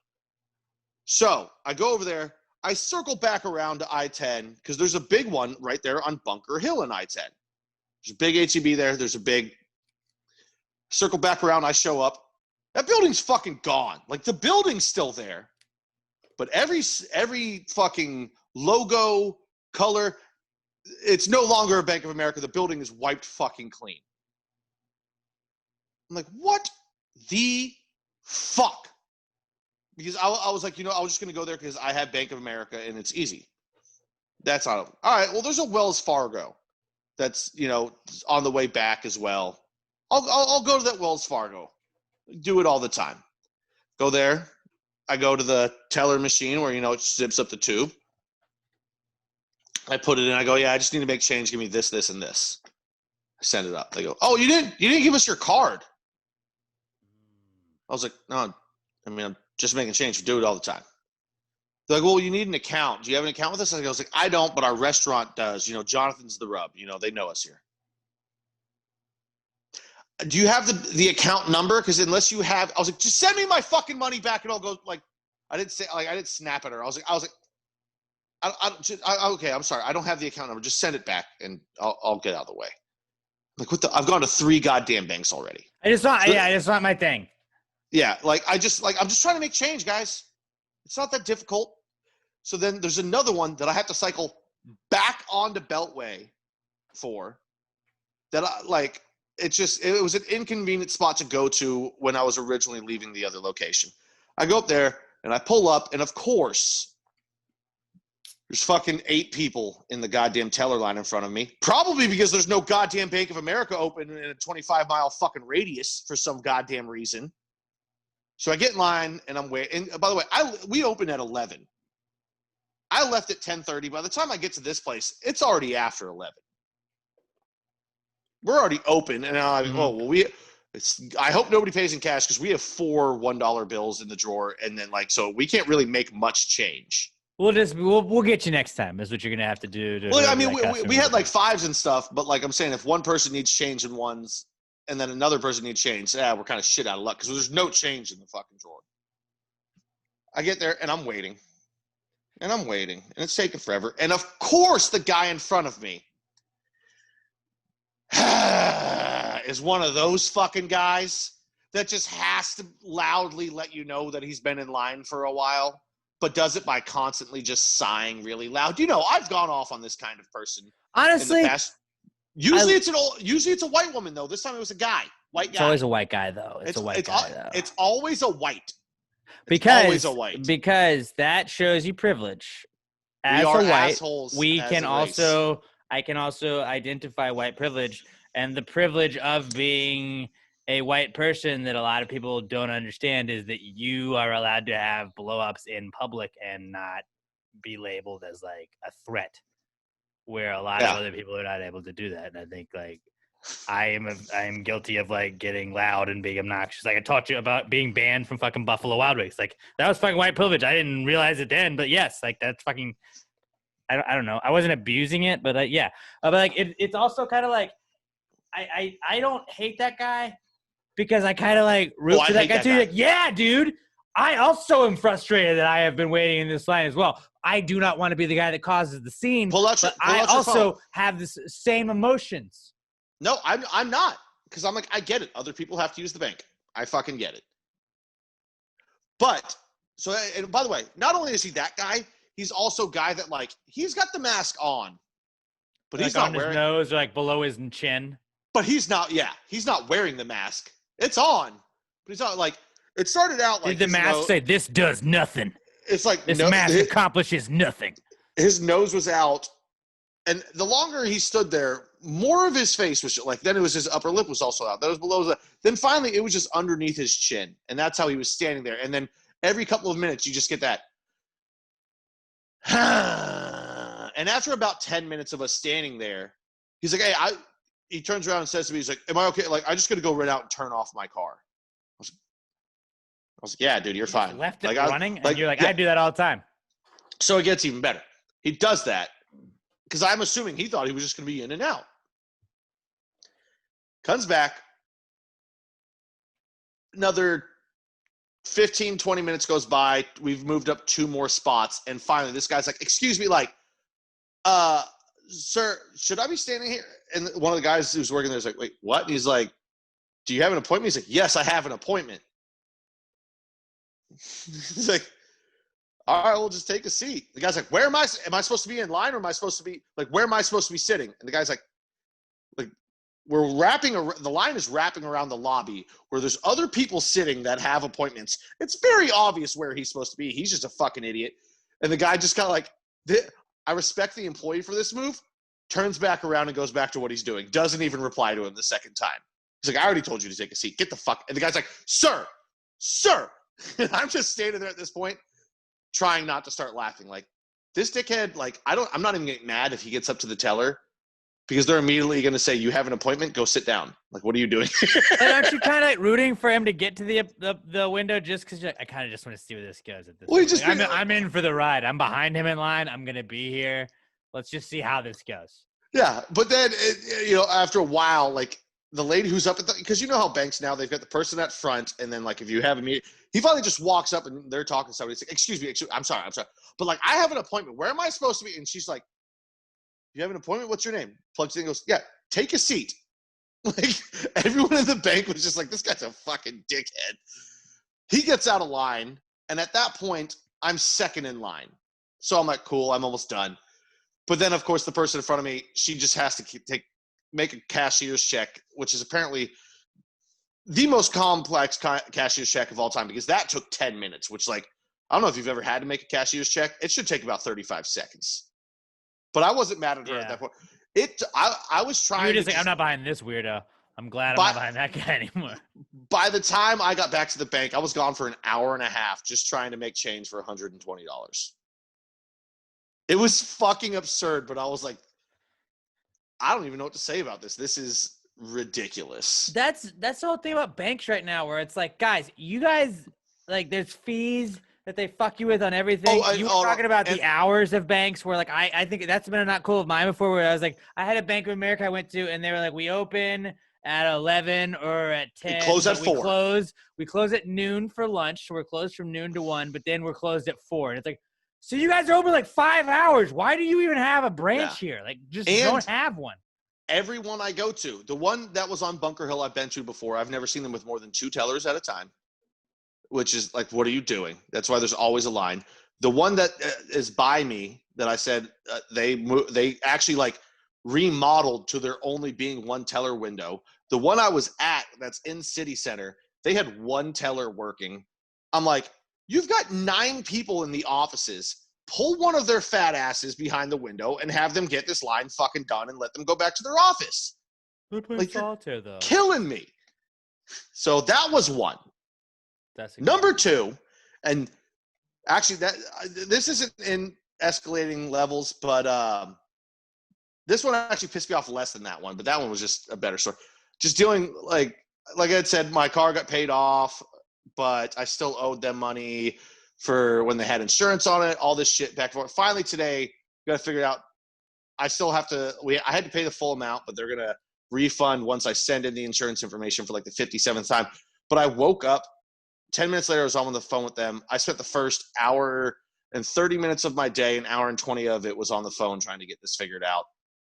So I go over there. I circle back around to I-10 because there's a big one right there on Bunker Hill in I-10. There's a big HEB there. There's a big circle back around. I show up. That building's fucking gone. Like, the building's still there. But every fucking logo, color, it's no longer a Bank of America. The building is wiped fucking clean. I'm like, what the fuck? Because I was like, I was just going to go there because I have Bank of America and it's easy. That's not open. All right, well, there's a Wells Fargo that's, on the way back as well. I'll go to that Wells Fargo. Do it all the time. Go there. I go to the teller machine where, it zips up the tube. I put it in. I go, yeah, I just need to make change. Give me this, this, and this. I send it up. They go, oh, you didn't give us your card. I was like, no, I'm just making change. We do it all the time. They're like, well, you need an account. Do you have an account with us? I was like, I don't, but our restaurant does. Jonathan's the rub. They know us here. Do you have the account number? Because unless you have, I was like, just send me my fucking money back and I'll go. Like, I didn't snap at her. I was like, okay, I'm sorry. I don't have the account number. Just send it back and I'll get out of the way. Like, I've gone to 3 goddamn banks already. It's not my thing. Yeah, I'm just trying to make change, guys. It's not that difficult. So then there's another one that I have to cycle back onto Beltway for. That it was an inconvenient spot to go to when I was originally leaving the other location. I go up there and I pull up, and of course, there's fucking 8 people in the goddamn teller line in front of me. Probably because there's no goddamn Bank of America open in a 25-mile fucking radius for some goddamn reason. So I get in line and I'm waiting. And by the way, we open at 11. I left at 10:30. By the time I get to this place, it's already after 11. We're already open, and I'm I hope nobody pays in cash because we have 4 $1 bills in the drawer, and then so we can't really make much change. We'll get you next time. Is what you're gonna have to do. Well, I mean, we had like 5s and stuff, but I'm saying if one person needs change in ones, and then another person needs change, we're kind of shit out of luck because there's no change in the fucking drawer. I get there and I'm waiting, and it's taking forever. And of course, the guy in front of me is one of those fucking guys that just has to loudly let you know that he's been in line for a while, but does it by constantly just sighing really loud. I've gone off on this kind of person. Honestly, in the past. Usually it's a white woman though. This time it was a guy, white guy. It's always a white guy though. It's always a white. Because that shows you privilege. As a white, I can also identify white privilege, and the privilege of being a white person that a lot of people don't understand is that you are allowed to have blow-ups in public and not be labeled as like a threat where a lot of other people are not able to do that. And I think like I am guilty of like getting loud and being obnoxious. Like I taught you about being banned from fucking Buffalo Wild Wings. Like that was fucking white privilege. I didn't realize it then, but yes, like that's fucking. I don't know. I wasn't abusing it, but yeah. But like it's also kind of like I don't hate that guy because I kind of like root for that guy too. Like, yeah, dude. I also am frustrated that I have been waiting in this line as well. I do not want to be the guy that causes the scene, but I also have the same emotions. No, I'm not, because I'm like, I get it. Other people have to use the bank. I fucking get it. But so, and by the way, not only is he that guy, he's also a guy that like he's got the mask on, but like he's not on wearing his nose or like below his chin. But he's not. Yeah, he's not wearing the mask. It's on, but he's not like. It started out like did the mask say this does nothing? It's like this mask accomplishes nothing. His nose was out, and the longer he stood there, more of his face was like. Then it was his upper lip was also out. That was below. Then finally, it was just underneath his chin, and that's how he was standing there. And then every couple of minutes, you just get that. And after about 10 minutes of us standing there, he's like, "Hey, He turns around and says to me, he's like, "Am I okay? Like, I just got to go run out and turn off my car." I was like, "Yeah, dude, you're fine." Left it like, running, and you're like, "I do that all the time." So it gets even better. He does that because I'm assuming he thought he was just going to be in and out. Comes back. Another 15, 20 minutes goes by. We've moved up 2 more spots. And finally, this guy's like, "Excuse me, like, sir, should I be standing here?" And one of the guys who's working there is like, "Wait, what?" And he's like, "Do you have an appointment?" He's like, "Yes, I have an appointment." He's like, "All right, we'll just take a seat." The guy's like, "Where am I supposed to be in line, or am I supposed to be like, where am I supposed to be sitting?" And the guy's like, we're wrapping, the line is wrapping around the lobby where there's other people sitting that have appointments. It's very obvious where he's supposed to be. He's just a fucking idiot. And the guy just kind of like, I respect the employee for this move, turns back around and goes back to what he's doing. Doesn't even reply to him the second time. He's like, "I already told you to take a seat. Get the fuck." And the guy's like, Sir. And I'm just standing there at this point, trying not to start laughing. Like, this dickhead, like, I'm not even getting mad if he gets up to the teller because they're immediately going to say, "You have an appointment, go sit down." Like, what are you doing? But aren't you kind of like rooting for him to get to the window just because I kind of just want to see where this goes at this point. Like, I'm in for the ride. I'm behind him in line. I'm going to be here. Let's just see how this goes. Yeah, but then, after a while, like, the lady who's up at because you know how banks now, they've got the person at front, and then, like, if you have a meeting, he finally just walks up and they're talking to somebody. He's like, excuse me, I'm sorry. But, like, I have an appointment. Where am I supposed to be? And she's like, "You have an appointment? What's your name?" Plugs in and goes, "Yeah, take a seat." Like, everyone in the bank was just like, this guy's a fucking dickhead. He gets out of line, and at that point, I'm second in line. So I'm like, cool, I'm almost done. But then, of course, the person in front of me, she just has to make a cashier's check, which is apparently the most complex cashier's check of all time, because that took 10 minutes, which, like, I don't know if you've ever had to make a cashier's check. It should take about 35 seconds. But I wasn't mad at her at that point. I was trying. You're just like, I'm not behind this weirdo. I'm glad I'm not behind that guy anymore. By the time I got back to the bank, I was gone for an hour and a half just trying to make change for $120. It was fucking absurd, but I was like, I don't even know what to say about this. This is ridiculous. That's the whole thing about banks right now, where it's like, guys, you guys, like, there's fees that they fuck you with on everything. You were talking about the hours of banks where, like, I think that's been a not cool of mine before, where I was like, I had a Bank of America I went to, and they were like, we open at 11 or at 10. We close at 4. We close at noon for lunch. So we're closed from noon to 1, but then we're closed at 4. And it's like, so you guys are open like 5 hours. Why do you even have a branch here? Like, just don't have one. Everyone I go to, the one that was on Bunker Hill I've been to before, I've never seen them with more than 2 tellers at a time, which is like, what are you doing? That's why there's always a line. The one that is by me that I said they actually, like, remodeled to there only being 1 teller window. The one I was at that's in City Center, they had 1 teller working. I'm like, you've got 9 people in the offices. Pull one of their fat asses behind the window and have them get this line fucking done and let them go back to their office. Like, solitaire, though. Killing me. So that was one. That's number 2, and actually this isn't in escalating levels, but This one actually pissed me off less than that one, but that one was just a better story. Just dealing like I had said, my car got paid off, but I still owed them money for when they had insurance on it, all this shit back and forth. Finally today, got to figure it out. I still have to, I had to pay the full amount, but they're going to refund once I send in the insurance information for like the 57th time. But I woke up 10 minutes later, I was on the phone with them. I spent the first hour and 30 minutes of my day, an hour and 20 of it was on the phone trying to get this figured out.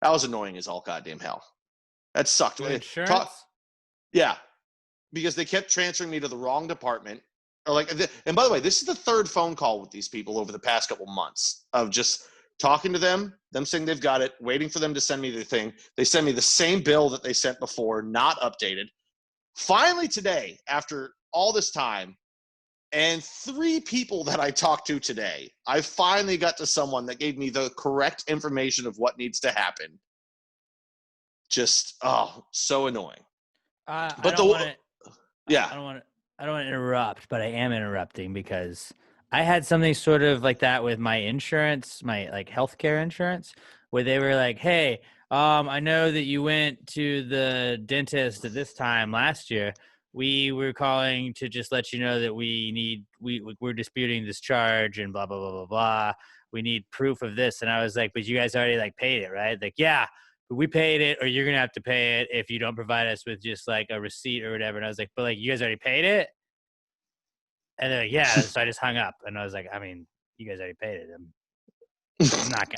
That was annoying as all goddamn hell. That sucked. Insurance? Yeah, because they kept transferring me to the wrong department. And by the way, this is the third phone call with these people over the past couple months of just talking to them saying they've got it, waiting for them to send me the thing. They send me the same bill that they sent before, not updated. Finally today, after all this time, and 3 people that I talked to today, I finally got to someone that gave me the correct information of what needs to happen. Just, so annoying. I don't want to Yeah. interrupt, but I am interrupting because I had something sort of like that with my insurance, my like healthcare insurance, where they were like, "Hey, I know that you went to the dentist at this time last year. We were calling to just let you know that we're disputing this charge and blah blah blah blah blah. We need proof of this." And I was like, "But you guys already like paid it, right?" Like, "Yeah, but we paid it, or you're gonna have to pay it if you don't provide us with just like a receipt or whatever." And I was like, "But like, you guys already paid it?" And they're like, "Yeah." So I just hung up, and I was like, "I mean, you guys already paid it.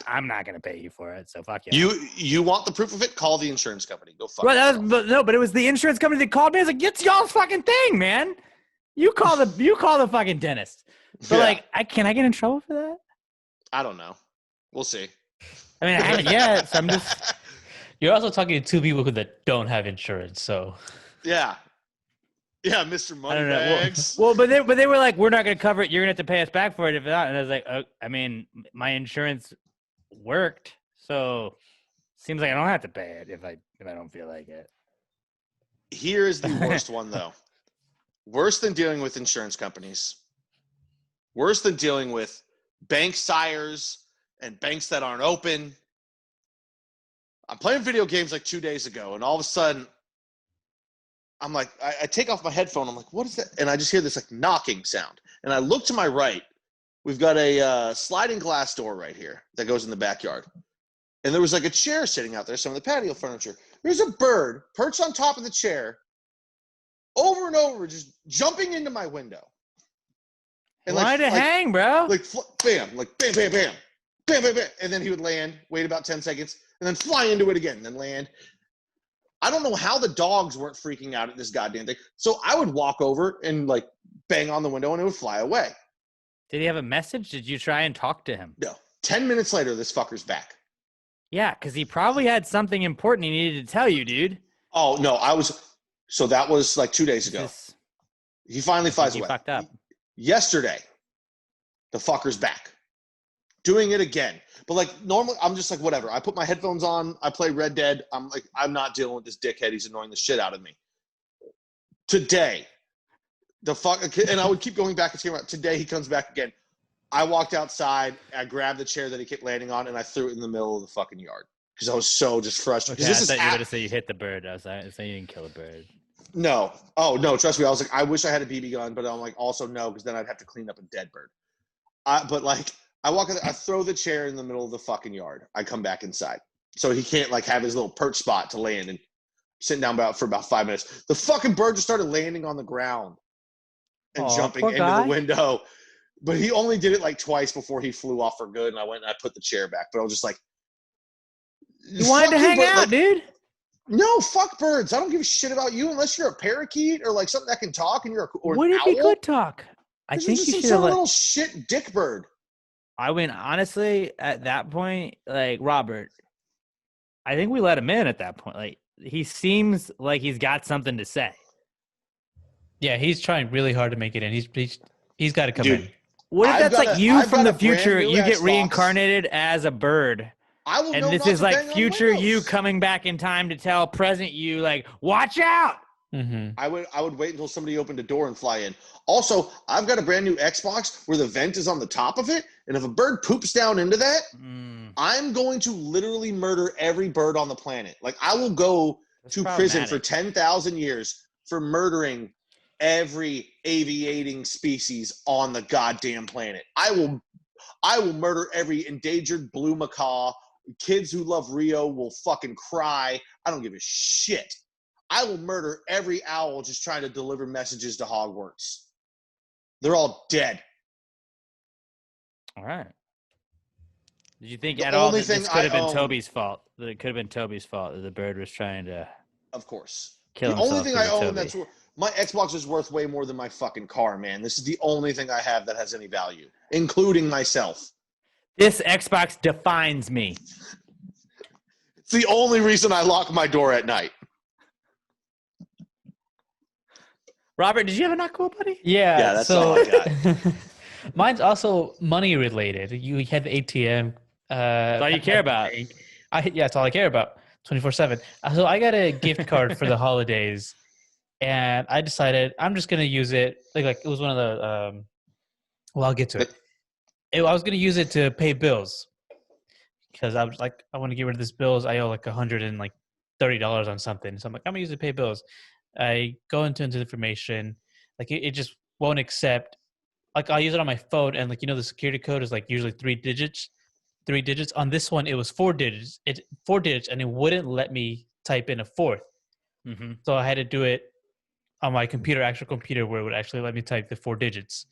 I'm not gonna pay you for it. So fuck you." You want the proof of it? Call the insurance company. Go fuck. Well, but it was the insurance company that called me. I was like, "It's y'all's fucking thing, man. You call the fucking dentist." But like, can I get in trouble for that? I don't know. We'll see. I mean, I haven't yet. So I'm just. You're also talking to 2 people that don't have insurance, so. Yeah, Mr. Moneybags. Well, but they were like, "We're not going to cover it. You're going to have to pay us back for it if not." And I was like, I mean, my insurance worked, so seems like I don't have to pay it if I don't feel like it. Here's the worst one though. Worse than dealing with insurance companies. Worse than dealing with bank sires and banks that aren't open. I'm playing video games like 2 days ago, and all of a sudden, I'm like, I take off my headphone. I'm like, what is that? And I just hear this like knocking sound. And I look to my right. We've got a sliding glass door right here that goes in the backyard. And there was like a chair sitting out there, some of the patio furniture. There's a bird perched on top of the chair over and over, just jumping into my window. And Why'd it hang, bro? Like, bam, like bam, bam, bam, bam, bam, bam. And then he would land, wait about 10 seconds, and then fly into it again, then land. I don't know how the dogs weren't freaking out at this goddamn thing. So I would walk over and like bang on the window and it would fly away. Did he have a message? Did you try and talk to him? No. 10 minutes later, this fucker's back. Yeah, because he probably had something important he needed to tell you, dude. Oh, no. So that was like 2 days ago. He finally flies away. He fucked up. Yesterday, the fucker's back. Doing it again. But like normally, I'm just like, whatever. I put my headphones on. I play Red Dead. I'm like, I'm not dealing with this dickhead. He's annoying the shit out of me. Today, and I would keep going back and saying, today he comes back again. I walked outside. I grabbed the chair that he kept landing on, and I threw it in the middle of the fucking yard because I was so just frustrated. Okay, I thought you were going to say you hit the bird. I was saying you didn't kill a bird. No. Oh, no. Trust me. I was like, I wish I had a BB gun, but I'm like, also no, because then I'd have to clean up a dead bird. But like, I walk in there, I throw the chair in the middle of the fucking yard. I come back inside. So he can't like have his little perch spot to land and sitting down for about 5 minutes. The fucking bird just started landing on the ground and jumping into the window. But he only did it like twice before he flew off for good. And I went and I put the chair back. But I was just like, you wanted to hang out, dude. No, fuck birds. I don't give a shit about you unless you're a parakeet or like something that can talk and you're or what if he could talk? I think you should have little shit dick bird. I mean, honestly, at that point, like Robert, I think we let him in at that point. Like he seems like he's got something to say. Yeah, he's trying really hard to make it in. He's got to come in. What if that's like you from the future? You get reincarnated as a bird. I will. And this is like future you coming back in time to tell present you, like, watch out. Mm-hmm. I would wait until somebody opened a door and fly in. Also, I've got a brand new Xbox where the vent is on the top of it, and if a bird poops down into that, I'm going to literally murder every bird on the planet. Like, I will go to prison for 10,000 years for murdering every aviating species on the goddamn planet. I will murder every endangered blue macaw. Kids who love Rio will fucking cry. I don't give a shit. I will murder every owl just trying to deliver messages to Hogwarts. They're all dead. All right. Did you think The at all only that thing this could have I been own- Toby's fault? That it could have been Toby's fault that the bird was trying to Of course. kill The himself. only thing I 'cause of own Toby. that's my Xbox is worth way more than my fucking car, man. This is the only thing I have that has any value, including myself. This Xbox defines me. It's the only reason I lock my door at night. Robert, did you have a not cool buddy? Yeah, that's so, all I got. Mine's also money related. You had the ATM. That's all you care about. That's all I care about. 24/7. So I got a gift card for the holidays, and I decided I'm just gonna use it. Like it was one of the. Well, I'll get to it. I was gonna use it to pay bills because I was like, I want to get rid of this bills. I owe like $130 on something, so I'm like, I'm gonna use it to pay bills. I go into the information, like it just won't accept. Like I'll use it on my phone, and like the security code is like usually 3 digits. 3 digits. On this one, it was 4 digits. 4 digits, and it wouldn't let me type in a fourth. Mm-hmm. So I had to do it on my actual computer, where it would actually let me type the 4 digits.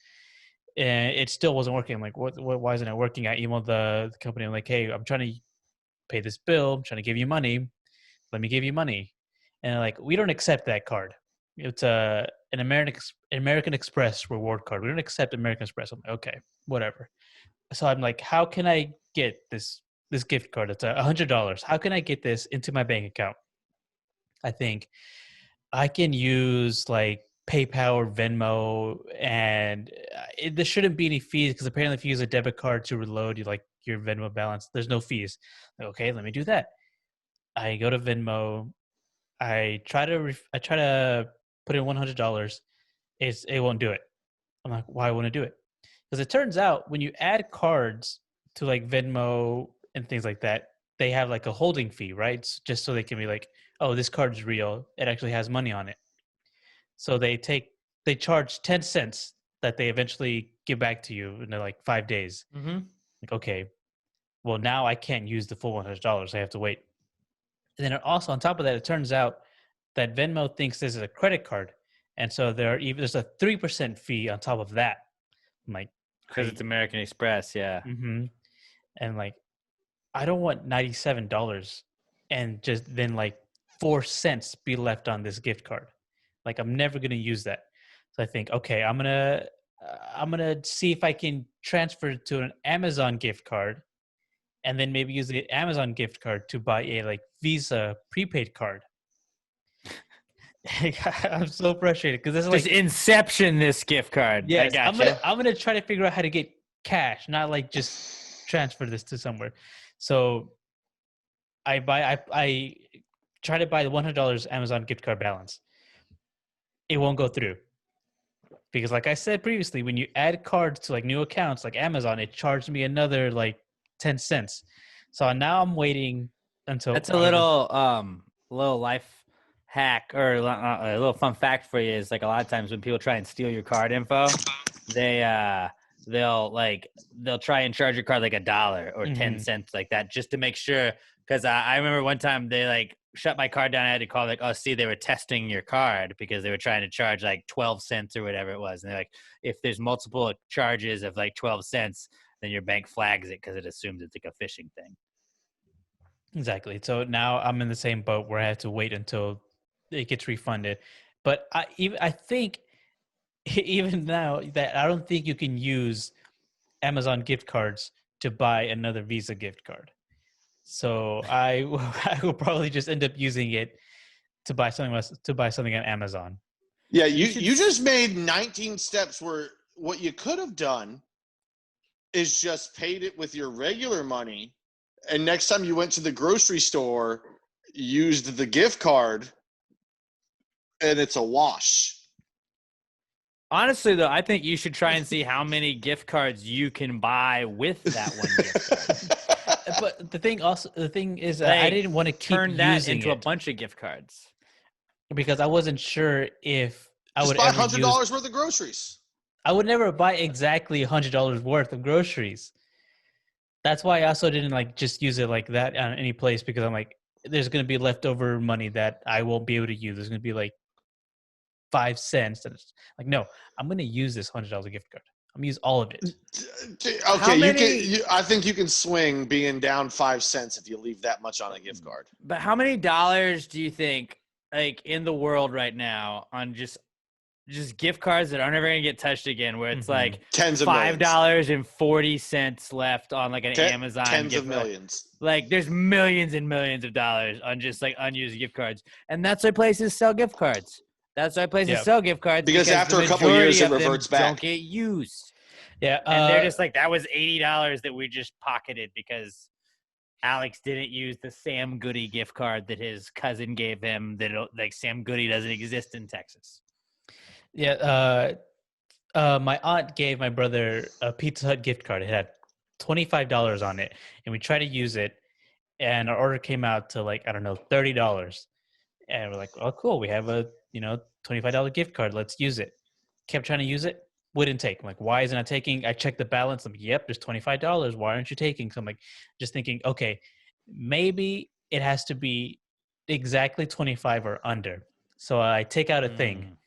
And it still wasn't working. I'm like, what? Why isn't it working? I emailed the company. I'm like, hey, I'm trying to pay this bill. I'm trying to give you money. Let me give you money. And they're like, we don't accept that card. It's an American Express reward card. We don't accept American Express. I'm like, okay, whatever. So I'm like, how can I get this gift card? It's $100. How can I get this into my bank account? I think I can use like PayPal or Venmo, and there shouldn't be any fees because apparently if you use a debit card to reload your Venmo balance, there's no fees. Like, okay, let me do that. I go to Venmo. I try to put in $100. It won't do it. I'm like, why won't it do it? Because it turns out when you add cards to like Venmo and things like that, they have like a holding fee, right? Just so they can be like, oh, this card is real. It actually has money on it. So they charge 10 cents that they eventually give back to you in like 5 days. Mm-hmm. Like, okay, well now I can't use the full $100. I have to wait. And then also on top of that, it turns out that Venmo thinks this is a credit card. And so there's a 3% fee on top of that. I'm like, Because it's American Express, yeah. mm-hmm. And like, I don't want $97 and just then like 4 cents be left on this gift card. Like, I'm never going to use that. So I think, okay, I'm gonna see if I can transfer it to an Amazon gift card, and then maybe use the Amazon gift card to buy a like Visa prepaid card. I'm so frustrated because this is Just inception this gift card. Yes, I gotcha. I'm gonna try to figure out how to get cash, not like just transfer this to somewhere. So I try to buy the $100 Amazon gift card balance. It won't go through because, like I said previously, when you add cards to like new accounts like Amazon, it charged me another like 10 cents. So now I'm waiting until That's a little life hack or a little fun fact for you is like a lot of times when people try and steal your card info, they'll try and charge your card like $1 or 10 cents like that just to make sure. Because I remember one time they like shut my card down. I had to call like, oh, see, they were testing your card because they were trying to charge like 12 cents or whatever it was. And they're like, if there's multiple charges of like 12 cents, then your bank flags it because it assumes it's like a phishing thing. Exactly. So now I'm in the same boat where I have to wait until it gets refunded. But I think even now that I don't think you can use Amazon gift cards to buy another Visa gift card. So I will probably just end up using it to buy something on Amazon. Yeah, you just made 19 steps where what you could have done is just paid it with your regular money, and next time you went to the grocery store, used the gift card, and it's a wash. Honestly, though, I think you should try and see how many gift cards you can buy with that one gift card. but the thing is, I Like, didn't want to keep turn that using into a it bunch of gift cards. because I wasn't sure if I Just would buy ever use. $100 worth of groceries. I would never buy exactly $100 worth of groceries. That's why I also didn't like just use it like that on any place because I'm like, there's going to be leftover money that I won't be able to use. There's going to be like 5 cents. And it's like, no, I'm going to use this $100 gift card. I'm going to use all of it. Okay, I think you can swing being down 5 cents if you leave that much on a gift card. But how many dollars do you think, like, in the world right now on just gift cards that aren't ever gonna get touched again, where it's like Tens of millions. $5.40 left on like an Amazon Tens gift of card. millions. Like there's millions and millions of dollars on just like unused gift cards, and that's why places sell gift cards. That's why places sell gift cards Because after the a couple years, majority it of them reverts back. Don't get used. Yeah, And they're just like, that was $80 that we just pocketed because Alex didn't use the Sam Goody gift card that his cousin gave him. That like Sam Goody doesn't exist in Texas. Yeah, my aunt gave my brother a Pizza Hut gift card. It had $25 on it, and we tried to use it, and our order came out to like, I don't know, $30. And we're like, oh, cool, we have a $25 gift card. Let's use it. Kept trying to use it, wouldn't take. I'm like, why isn't it taking? I checked the balance. I'm like, yep, there's $25. Why aren't you taking? So I'm like, just thinking, okay, maybe it has to be exactly 25 or under. So I take out a thing.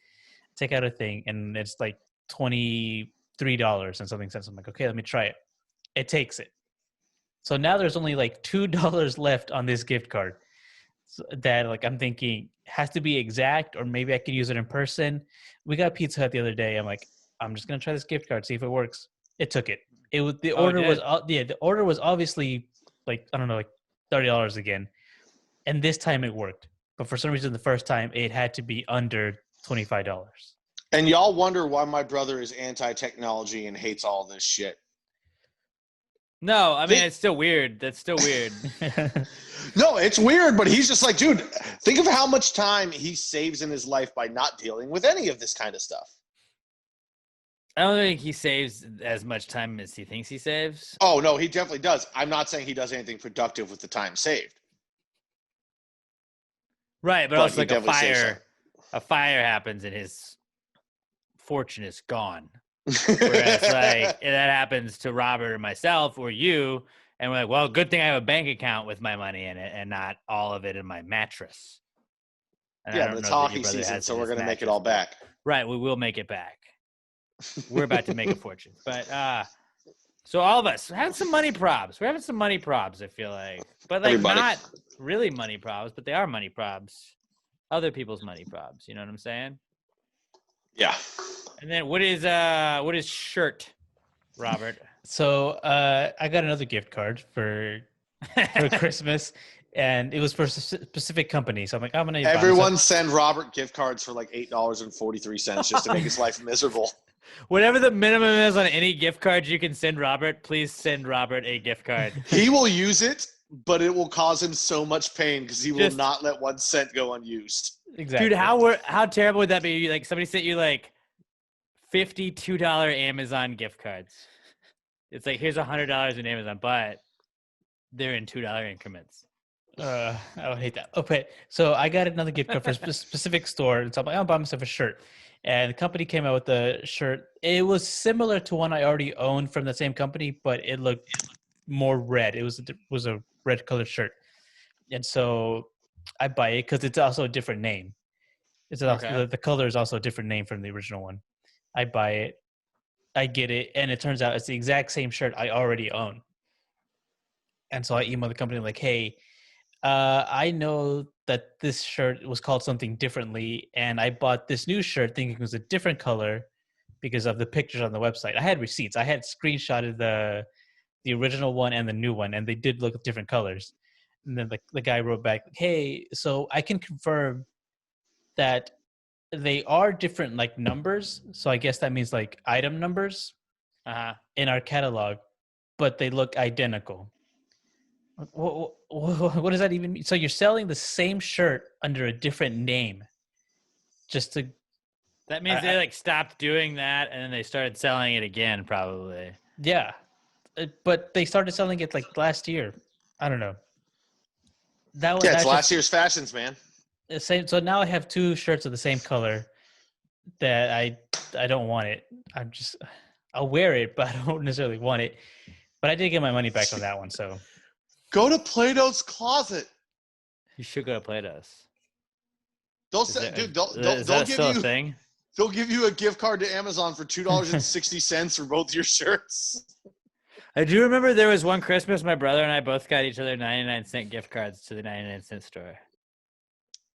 And it's like $23 and something cents. I'm like, okay, let me try it. It takes it. So now there's only like $2 left on this gift card. So that like I'm thinking has to be exact, or maybe I could use it in person. We got Pizza Hut the other day. I'm like, I'm just gonna try this gift card, see if it works. It took it. It was the order was the order was obviously like, I don't know, like $30 again, and this time it worked. But for some reason, the first time it had to be under $25. And y'all wonder why my brother is anti-technology and hates all this shit. No, I mean, it's still weird. That's still weird. No, it's weird, but he's just like, dude, think of how much time he saves in his life by not dealing with any of this kind of stuff. I don't think he saves as much time as he thinks he saves. Oh, no, he definitely does. I'm not saying he does anything productive with the time saved. Right, but also like a fire happens and his fortune is gone. Whereas like that happens to Robert or myself or you, and we're like, well, good thing I have a bank account with my money in it and not all of it in my mattress. And yeah, but it's hockey season, so we're going to make it all back. Right, we will make it back. We're about to make a fortune. But so all of us have some money probs. We're having some money probs, I feel like. But like Everybody. Not really money probs, but they are money probs. Other people's money probs, you know what I'm saying? Yeah. And then what is shirt, Robert? So I got another gift card for Christmas, and it was for a specific company. So I'm like, I'm gonna. Everyone send Robert gift cards for like $8.43 just to make his life miserable. Whatever the minimum is on any gift card you can send Robert, please send Robert a gift card. He will use it, but it will cause him so much pain because he will not let 1 cent go unused. Exactly. Dude, how terrible would that be? Like somebody sent you like $52 Amazon gift cards. It's like, here's $100 in Amazon, but they're in $2 increments. I would hate that. Okay, so I got another gift card for a specific store, and so I'm like, I'll buy myself a shirt. And the company came out with the shirt. It was similar to one I already owned from the same company, but it looked more red. It was a red colored shirt, and so I buy it because it's also a different name. It's also, the color is also a different name from the original one. I buy it, I get it, and it turns out it's the exact same shirt I already own. And so I email the company like, hey, I know that this shirt was called something differently, and I bought this new shirt thinking it was a different color because of the pictures on the website. I had receipts. I had screenshotted the original one and the new one, and they did look different colors. And then the guy wrote back, hey, so I can confirm that they are different like numbers. So I guess that means like item numbers in our catalog, but they look identical. What does that even mean? So you're selling the same shirt under a different name just to... That means they like stopped doing that and then they started selling it again, probably. Yeah. But they started selling it like last year. I don't know. Yeah, it's that's last just year's fashions, man. the same. So now I have two shirts of the same color that I don't want it. I'll wear it, but I don't necessarily want it. But I did get my money back on that one, so Go to Plato's Closet. You should go to Plato's. They'll Is say, that, dude, is they'll that give still you a thing? they'll give you a gift card to Amazon for $2.60 for both your shirts. I do remember there was one Christmas my brother and I both got each other 99-cent gift cards to the 99-cent store.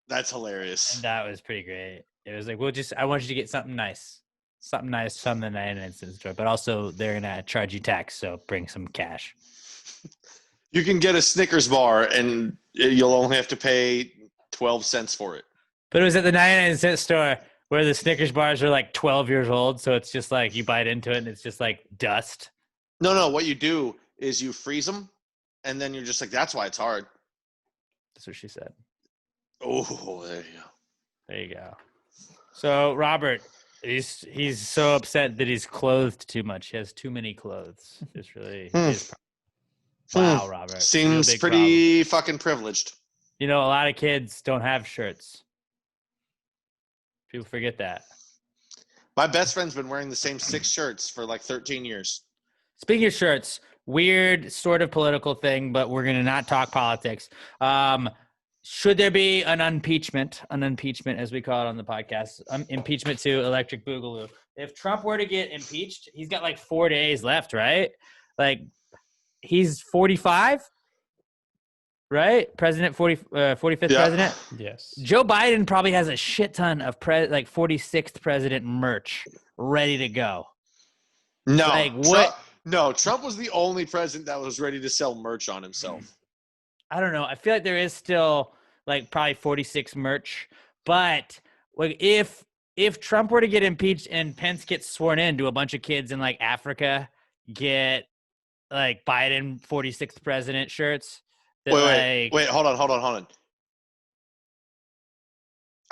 That's hilarious. And that was pretty great. It was like, I want you to get something nice from the 99-cent store, but also they're going to charge you tax, so bring some cash. You can get a Snickers bar and you'll only have to pay 12 cents for it. But it was at the 99-cent store where the Snickers bars are like 12 years old, so it's just like you bite into it and it's just like dust. No, what you do is you freeze them, and then you're just like, that's why it's hard. That's what she said. Oh, there you go. There you go. So Robert, he's so upset that he's clothed too much. He has too many clothes. It's really wow, Robert. Seems pretty fucking privileged. You know, a lot of kids don't have shirts. People forget that. My best friend's been wearing the same 6 shirts for like 13 years. Speaking of shirts, weird sort of political thing, but we're going to not talk politics. Should there be an impeachment as we call it on the podcast, impeachment to Electric Boogaloo? If Trump were to get impeached, he's got like 4 days left, right? Like he's 45, right? President 45th president. yes. Joe Biden probably has a shit ton of 46th president merch ready to go. No, Like what? Trump was the only president that was ready to sell merch on himself. I don't know. I feel like there is still like probably 46 merch, but like if Trump were to get impeached and Pence gets sworn in, do a bunch of kids in like Africa get like Biden 46th president shirts? Wait, hold on.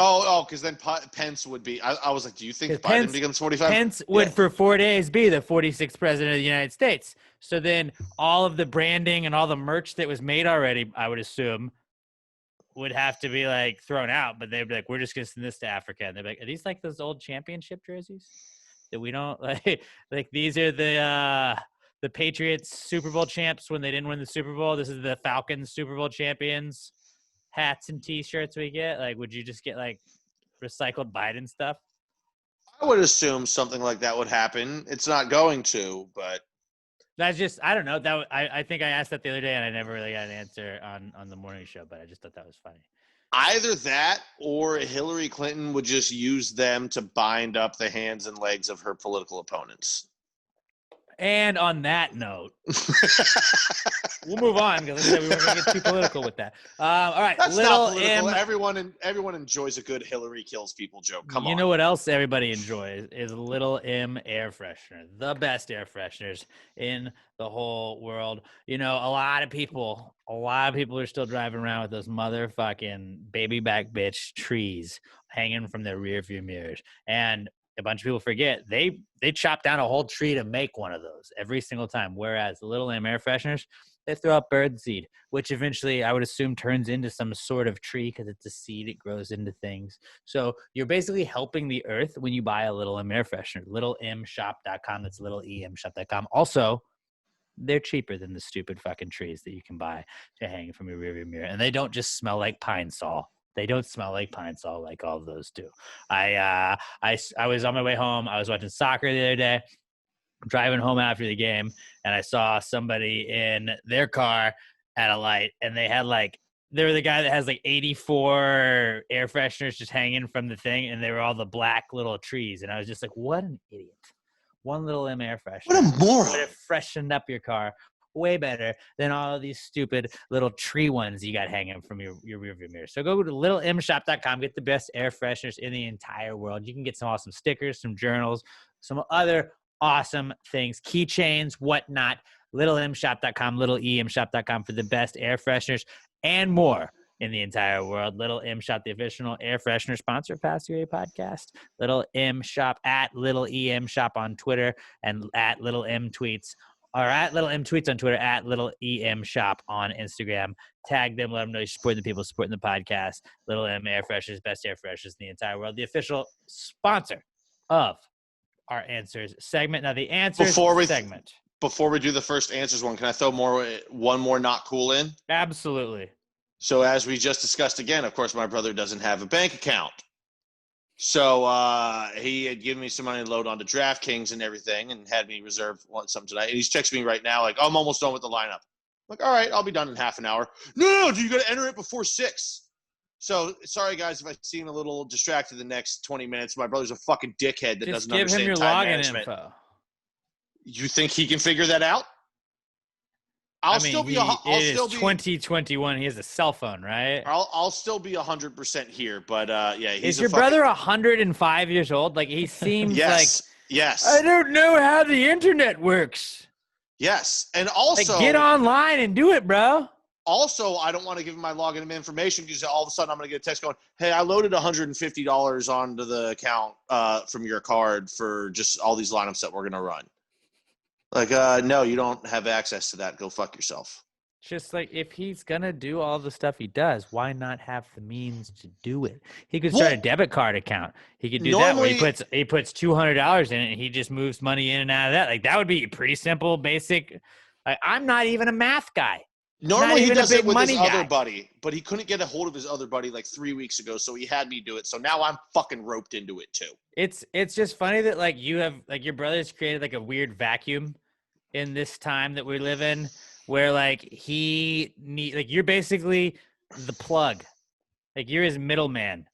Oh, because then Pence would be. I was like, do you think Biden becomes 45? Pence would for 4 days be the 46th president of the United States. So then all of the branding and all the merch that was made already, I would assume, would have to be like thrown out. But they'd be like, we're just going to send this to Africa. And they'd be like, are these like those old championship jerseys that we don't like? Like these are the Patriots Super Bowl champs when they didn't win the Super Bowl. This is the Falcons Super Bowl champions. Hats and T-shirts we get. Like, would you just get like recycled Biden stuff? I would assume something like that would happen. It's not going to, but That's just, I don't know. I think I asked that the other day and I never really got an answer on the morning show, but I just thought that was funny. either that or Hillary Clinton would just use them to bind up the hands and legs of her political opponents. And on that note, we'll move on because we weren't going to get too political with that. All right, That's Little not political. M. Everyone enjoys a good Hillary kills people joke. Come on. You know what else everybody enjoys is Little M air freshener, the best air fresheners in the whole world. You know, a lot of people are still driving around with those motherfucking baby back bitch trees hanging from their rear view mirrors, and a bunch of people forget they chop down a whole tree to make one of those every single time. Whereas the Little M air fresheners, they throw up bird seed, which eventually I would assume turns into some sort of tree because it's a seed. It grows into things. So you're basically helping the earth when you buy a Little M air freshener. LittleMshop.com. That's LittleEMshop.com. Also, they're cheaper than the stupid fucking trees that you can buy to hang from your rearview mirror. And they don't just smell like pine sol. They don't smell like pine sol like all of those do. I was on my way home. I was watching soccer the other day, driving home after the game, and I saw somebody in their car at a light, and they were the guy that has like 84 air fresheners just hanging from the thing, and they were all the black little trees. And I was just like, what an idiot. One Little M air freshener. What a moron. Would have freshened up your car way better than all of these stupid little tree ones you got hanging from your rearview mirror. So go to littlemshop.com, get the best air fresheners in the entire world. You can get some awesome stickers, some journals, some other awesome things, keychains, whatnot. littlemshop.com, littleemshop.com for the best air fresheners and more in the entire world. Little M Shop, the official air freshener sponsor of Pass Your A podcast. Little M Shop at Little EM Shop on Twitter and at Little M Tweets All right, Little M tweets on Twitter at Little EM Shop on Instagram. Tag them, let them know you're supporting the people, supporting the podcast. Little M Air Freshers, best air freshers in the entire world. The official sponsor of our answers segment. Now, the answers segment. Before we do the first answers one, can I throw one more not cool in? Absolutely. So as we just discussed again, of course, my brother doesn't have a bank account. So he had given me some money to load onto DraftKings and everything and had me reserve something tonight. And he's texting me right now like, I'm almost done with the lineup. I'm like, all right, I'll be done in half an hour. No, you got to enter it before 6. So sorry, guys, if I seem a little distracted the next 20 minutes. My brother's a fucking dickhead that doesn't understand give him your time login management. info. You think he can figure that out? I'll still be 2021. He has a cell phone, right? I'll still be 100% here, but yeah, he's Is your brother 105 years old? Like he seems yes. I don't know how the internet works. Yes, and also get online and do it, bro. Also, I don't want to give him my login information because all of a sudden I'm going to get a text going, "Hey, I loaded $150 onto the account from your card for just all these lineups that we're going to run." Like, no, you don't have access to that. Go fuck yourself. Just like if he's gonna do all the stuff he does, why not have the means to do it? He could start a debit card account. He could do that where he puts $200 in it and he just moves money in and out of that. Like that would be pretty simple, basic. Like, I'm not even a math guy. Normally he does it with his other buddy, but he couldn't get a hold of his other buddy like 3 weeks ago, so he had me do it. So now I'm fucking roped into it too. It's just funny that like you have like your brother's created like a weird vacuum in this time that we live in, where like you're basically the plug, like you're his middleman,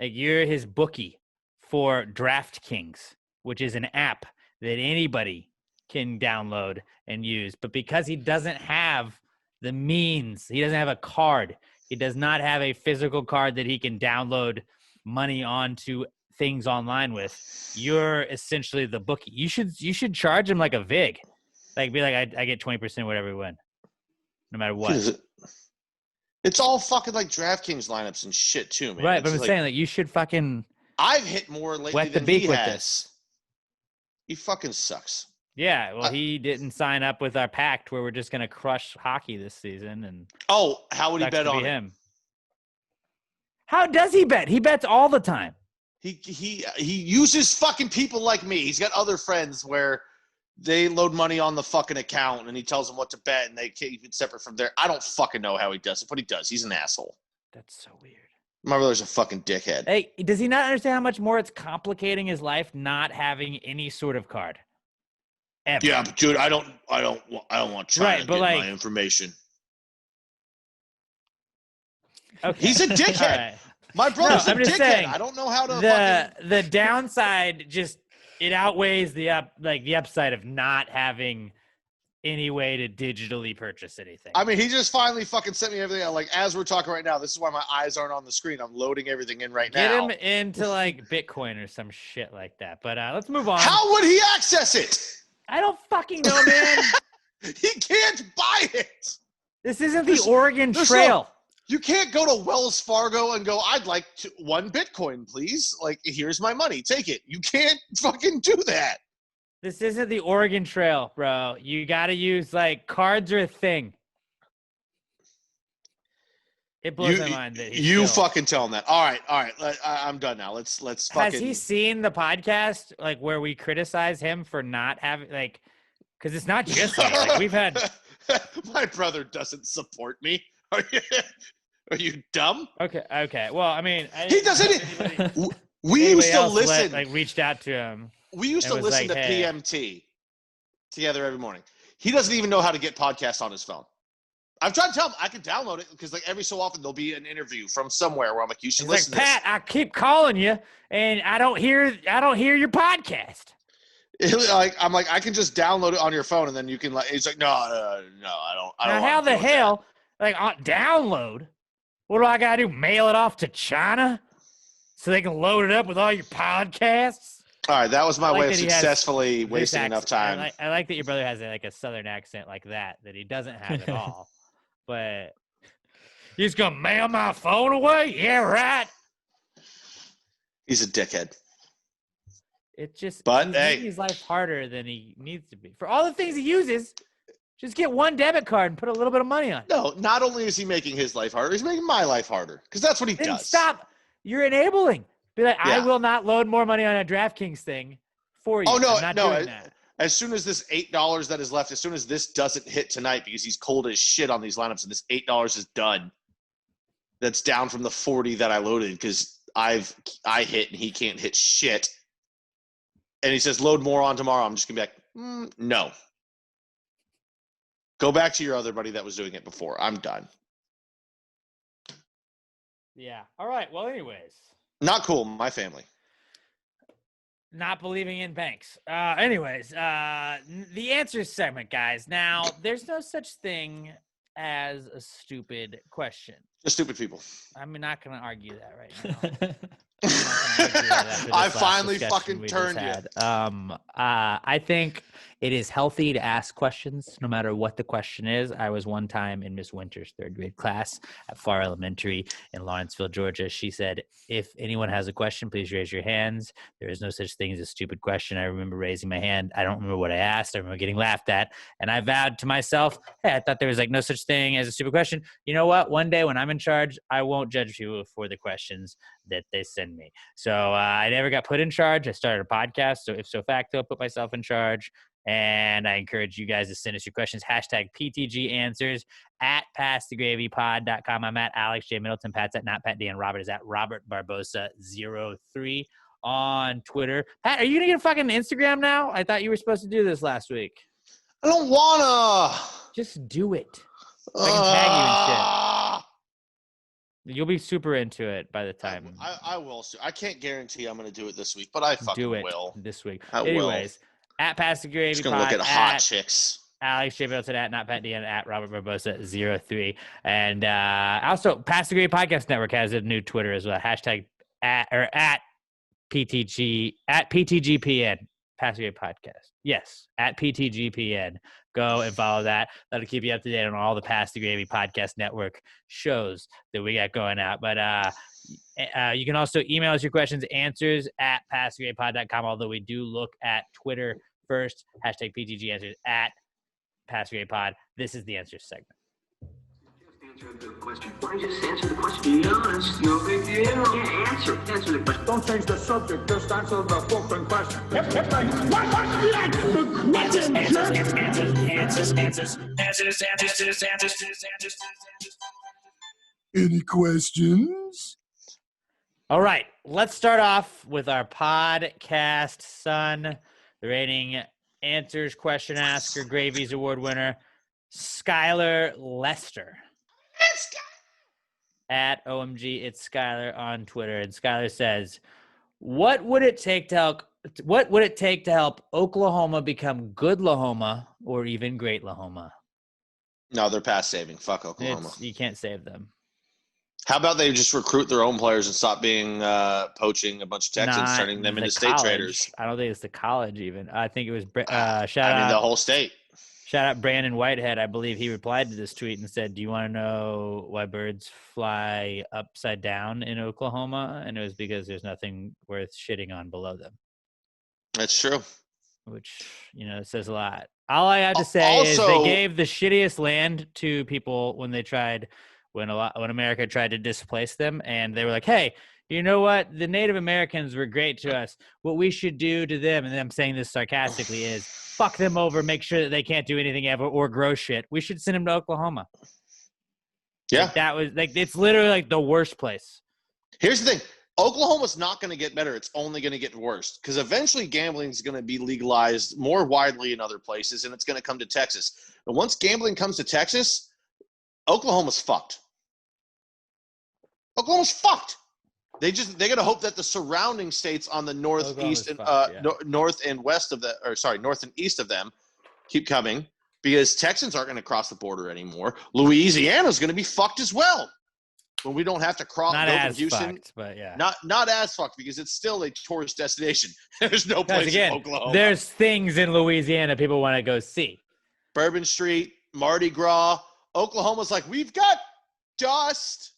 like you're his bookie for DraftKings, which is an app that anybody can download and use. But because he doesn't have the means, he doesn't have a card, he does not have a physical card that he can download money onto things online with, you're essentially the bookie. You should charge him like a vig, like be like I get 20% whatever we win, no matter what. It's all fucking like DraftKings lineups and shit too, man. Right, but I'm saying like you should fucking. I've hit more lately than he has. He fucking sucks. Yeah, well, he didn't sign up with our pact where we're just going to crush hockey this season. And how would he bet on him? How does he bet? He bets all the time. He uses fucking people like me. He's got other friends where they load money on the fucking account and he tells them what to bet and they keep it separate from there. I don't fucking know how he does it, but he does. He's an asshole. That's so weird. My brother's a fucking dickhead. Hey, does he not understand how much more it's complicating his life not having any sort of card? Ever. Yeah, but dude, I don't want China to get my information. Okay. He's a dickhead. Right. My brother's a dickhead. Saying, I don't know how to. The downside just it outweighs the upside of not having any way to digitally purchase anything. I mean, he just finally fucking sent me everything. Like as we're talking right now, this is why my eyes aren't on the screen. I'm loading everything in right now. Get him into like Bitcoin or some shit like that. But let's move on. How would he access it? I don't fucking know, man. He can't buy it. This isn't the Oregon Trail. You can't go to Wells Fargo and go, I'd like 1 Bitcoin, please. Like, here's my money. Take it. You can't fucking do that. This isn't the Oregon Trail, bro. You got to use, like, cards are a thing. It blows my mind that fucking tell him that. All right. I'm done now. Let's fucking. Has he seen the podcast, like, where we criticize him for not having, like, because it's not just me. Like, we've had. My brother doesn't support me. Are you dumb? Okay. Well, I mean, he doesn't. We used to listen. Reached out to him. We used to listen to PMT together every morning. He doesn't even know how to get podcasts on his phone. I've tried to tell him I can download it because, like, every so often there'll be an interview from somewhere where I'm like, you should listen. Like, Pat, I keep calling you and I don't hear your podcast. I'm like, I can just download it on your phone and then you can like. He's like, no, I don't. Now, how the hell, like, download? What do I gotta do? Mail it off to China so they can load it up with all your podcasts? All right, that was my way of successfully wasting enough time. I like that your brother has like a southern accent like that he doesn't have at all. But he's gonna mail my phone away? Yeah, right. He's a dickhead. It just But, he's hey. making his life harder than he needs to be. For all the things he uses, just get one debit card and put a little bit of money on it. No, not only is he making his life harder, he's making my life harder because that's what he Then does. stop. You're enabling. Be like, I Yeah. will not load more money on a DraftKings thing for you. Oh, no, I'm not no. doing that. As soon as this $8 that is left, as soon as this doesn't hit tonight because he's cold as shit on these lineups and this $8 is done, that's down from the 40 that I loaded because I hit and he can't hit shit. And he says, load more on tomorrow. I'm just going to be like, no. Go back to your other buddy that was doing it before. I'm done. Yeah. All right. Well, anyways. Not cool. My family. Not believing in banks. Anyways, the answers segment, guys. Now, there's no such thing as a stupid question. Just stupid people. I'm not going to argue that right now. I finally fucking turned you. I think it is healthy to ask questions no matter what the question is. I was one time in Miss Winter's third grade class at Farr Elementary in Lawrenceville, Georgia. She said, if anyone has a question, please raise your hands. There is no such thing as a stupid question. I remember raising my hand. I don't remember what I asked. I remember getting laughed at. And I vowed to myself, hey, I thought there was like no such thing as a stupid question. You know what? One day when I'm in charge, I won't judge you for the questions that they send me. So I never got put in charge. I started a podcast. So if so facto, put myself in charge. And I encourage you guys to send us your questions. Hashtag PTG answers at passthegravypod.com. I'm at Alex J. Middleton. Pat's at not Pat D. And Robert is at Robert Barbosa03 on Twitter. Pat, are you going to get a fucking Instagram now? I thought you were supposed to do this last week. I don't wanna. Just do it. I can tag you and shit. You'll be super into it by the time. I will. I can't guarantee I'm going to do it this week, but I fucking do it will. this week. I Anyways, at Pass the Gravy Just going to look at hot chicks. Alex J. Middleton at not Pat D. and at Robert Barbosa03. And also, Pass the Gravy Podcast Network has a new Twitter as well. Hashtag at PTGPN. Pass the Gravy Podcast. Yes, at PTGPN. Go and follow that. That'll keep you up to date on all the Pass the Gravy Podcast Network shows that we got going out. But you can also email us your questions, answers at passthegravypod.com, although we do look at Twitter first. Hashtag PTG answers at passthegravypod. This is the answers segment. Answer the question. Why just answer the question? Be honest. No big deal. Yeah, answer the question. Don't change the subject. Just answer the fucking question. Any questions? All right, let's start off with our podcast son, the rating answers question asker, Gravy's award winner, Skylar Lester. At OMG, it's Skylar on Twitter, and Skylar says, "What would it take to help Oklahoma become good Lahoma or even great Lahoma?" No, they're past saving. Fuck Oklahoma. You can't save them. How about they just recruit their own players and stop being poaching a bunch of Texans, turning them into state traders? I don't think it's the college even. I think it was the whole state. Shout out Brandon Whitehead. I believe he replied to this tweet and said, "Do you want to know why birds fly upside down in Oklahoma?" And it was because there's nothing worth shitting on below them. That's true. Which, it says a lot. All I have to say is they gave the shittiest land to people when America tried to displace them, and they were like, "Hey, you know what? The Native Americans were great to us. What we should do to them," and I'm saying this sarcastically, is fuck them over, make sure that they can't do anything ever or grow shit. We should send them to Oklahoma. Yeah. That was it's literally like the worst place. Here's the thing. Oklahoma's not going to get better. It's only going to get worse because eventually gambling is going to be legalized more widely in other places, and it's going to come to Texas. But once gambling comes to Texas, Oklahoma's fucked. Oklahoma's fucked. They got to hope that the surrounding states on the north and east of them keep coming because Texans aren't going to cross the border anymore. Louisiana's going to be fucked as well when we don't have to cross from Houston. Fucked, but yeah, not as fucked because it's still a tourist destination. There's no place in Oklahoma. There's things in Louisiana people want to go see. Bourbon Street, Mardi Gras. Oklahoma's like, we've got dust.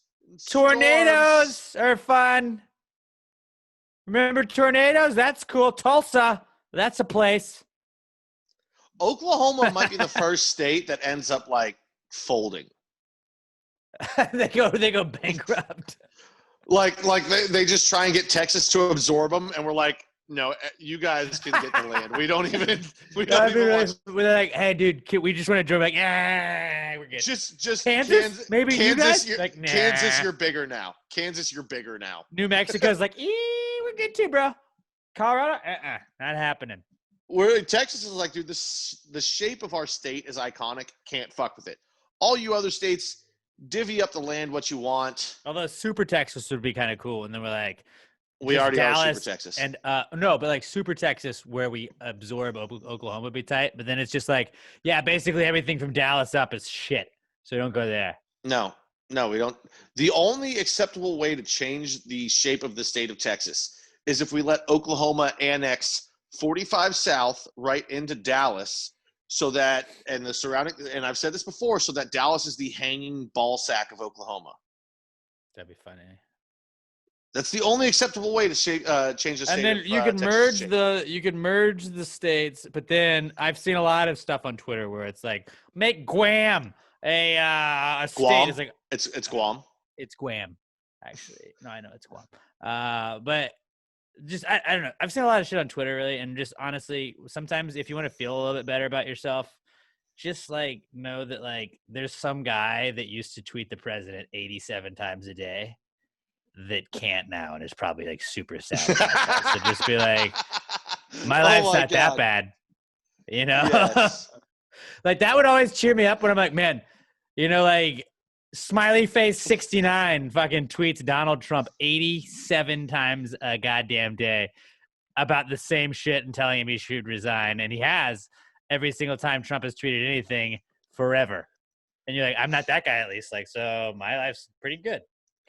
Tornadoes are fun. Remember tornadoes? That's cool. Tulsa, that's a place. Oklahoma might be the first state that ends up like folding. they go bankrupt. Like they just try and get Texas to absorb them, and we're like, no, you guys can get the land. We don't even Really, we're like, hey, dude, we just want to drive. Like, yeah, we're good. Just Kansas, maybe Kansas, you guys. Like, nah. Kansas, you're bigger now. Kansas, you're bigger now. New Mexico's like, we're good too, bro. Colorado, not happening. Where Texas is like, dude, the shape of our state is iconic. Can't fuck with it. All you other states, divvy up the land what you want. Although Super Texas would be kind of cool, and then we're like, we already Dallas are Super Texas, and no, but like Super Texas, where we absorb Oklahoma, would be tight. But then it's just like, yeah, basically everything from Dallas up is shit, so don't go there. No, we don't. The only acceptable way to change the shape of the state of Texas is if we let Oklahoma annex 45 South right into Dallas, so that and the surrounding. And I've said this before, so that Dallas is the hanging ball sack of Oklahoma. That'd be funny. That's the only acceptable way to change the state. And then you could merge the states, but then I've seen a lot of stuff on Twitter where it's like, make Guam a state. Guam? It's like it's Guam. It's Guam, actually. No, I know it's Guam. But just I don't know. I've seen a lot of shit on Twitter, really, and just honestly, sometimes if you want to feel a little bit better about yourself, just like know that like there's some guy that used to tweet the president 87 times a day that can't now and is probably like super sad. So just be like, my life's not that bad, you know? Yes. Like that would always cheer me up when I'm like, man, you know, like smiley face 69 fucking tweets Donald Trump 87 times a goddamn day about the same shit and telling him he should resign. And he has every single time Trump has tweeted anything forever. And you're like, I'm not that guy at least. Like, so my life's pretty good.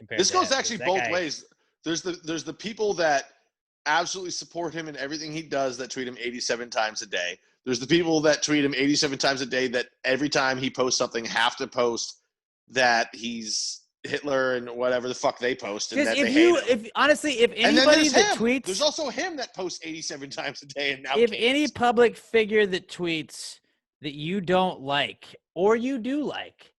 This goes actually both ways. There's the people that absolutely support him in everything he does that tweet him 87 times a day. There's the people that tweet him 87 times a day that every time he posts something have to post that he's Hitler and whatever the fuck they post. And that honestly, if anybody that tweets, there's also him that posts 87 times a day. And now if any public figure that tweets that you don't like or you do like,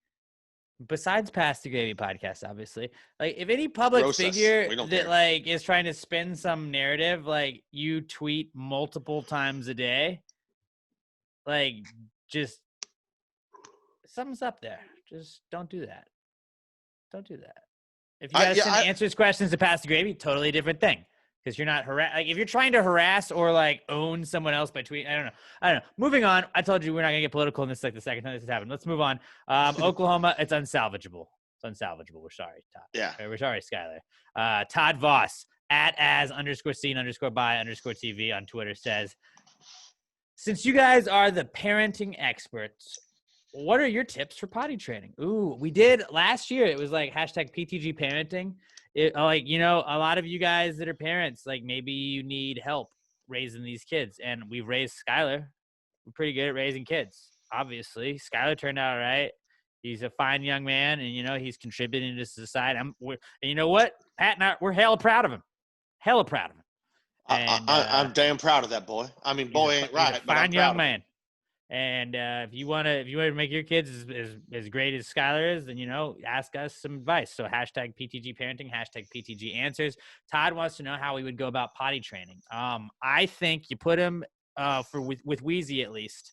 besides Past the Gravy podcast, obviously, like if any public figure that like is trying to spin some narrative, like you tweet multiple times a day, like just something's up there. Just don't do that. Don't do that. If you gotta send answers questions to Past the Gravy, totally different thing. Because you're not like if you're trying to harass or like own someone else by tweeting, I don't know. Moving on. I told you we're not gonna get political in this like the second time this has happened. Let's move on. Oklahoma, it's unsalvageable. It's unsalvageable. We're sorry, Todd. Yeah. We're sorry, Skyler. Todd Voss @as_scene_by_TV on Twitter says, since you guys are the parenting experts, what are your tips for potty training? Ooh, we did last year. It was like #PTG parenting. Like, you know, a lot of you guys that are parents, like maybe you need help raising these kids. And we've raised Skyler. We're pretty good at raising kids, obviously. Skyler turned out all right. He's a fine young man, and, you know, he's contributing to society. And you know what? Pat and I, we're hella proud of him. Hella proud of him. And, I'm damn proud of that boy. I mean, boy ain't right, but I'm fine young man. And if you want to make your kids as great as Skylar is, then, you know, ask us some advice. So #PTG parenting, #PTG answers. Todd wants to know how we would go about potty training. I think you put him with Wheezy at least.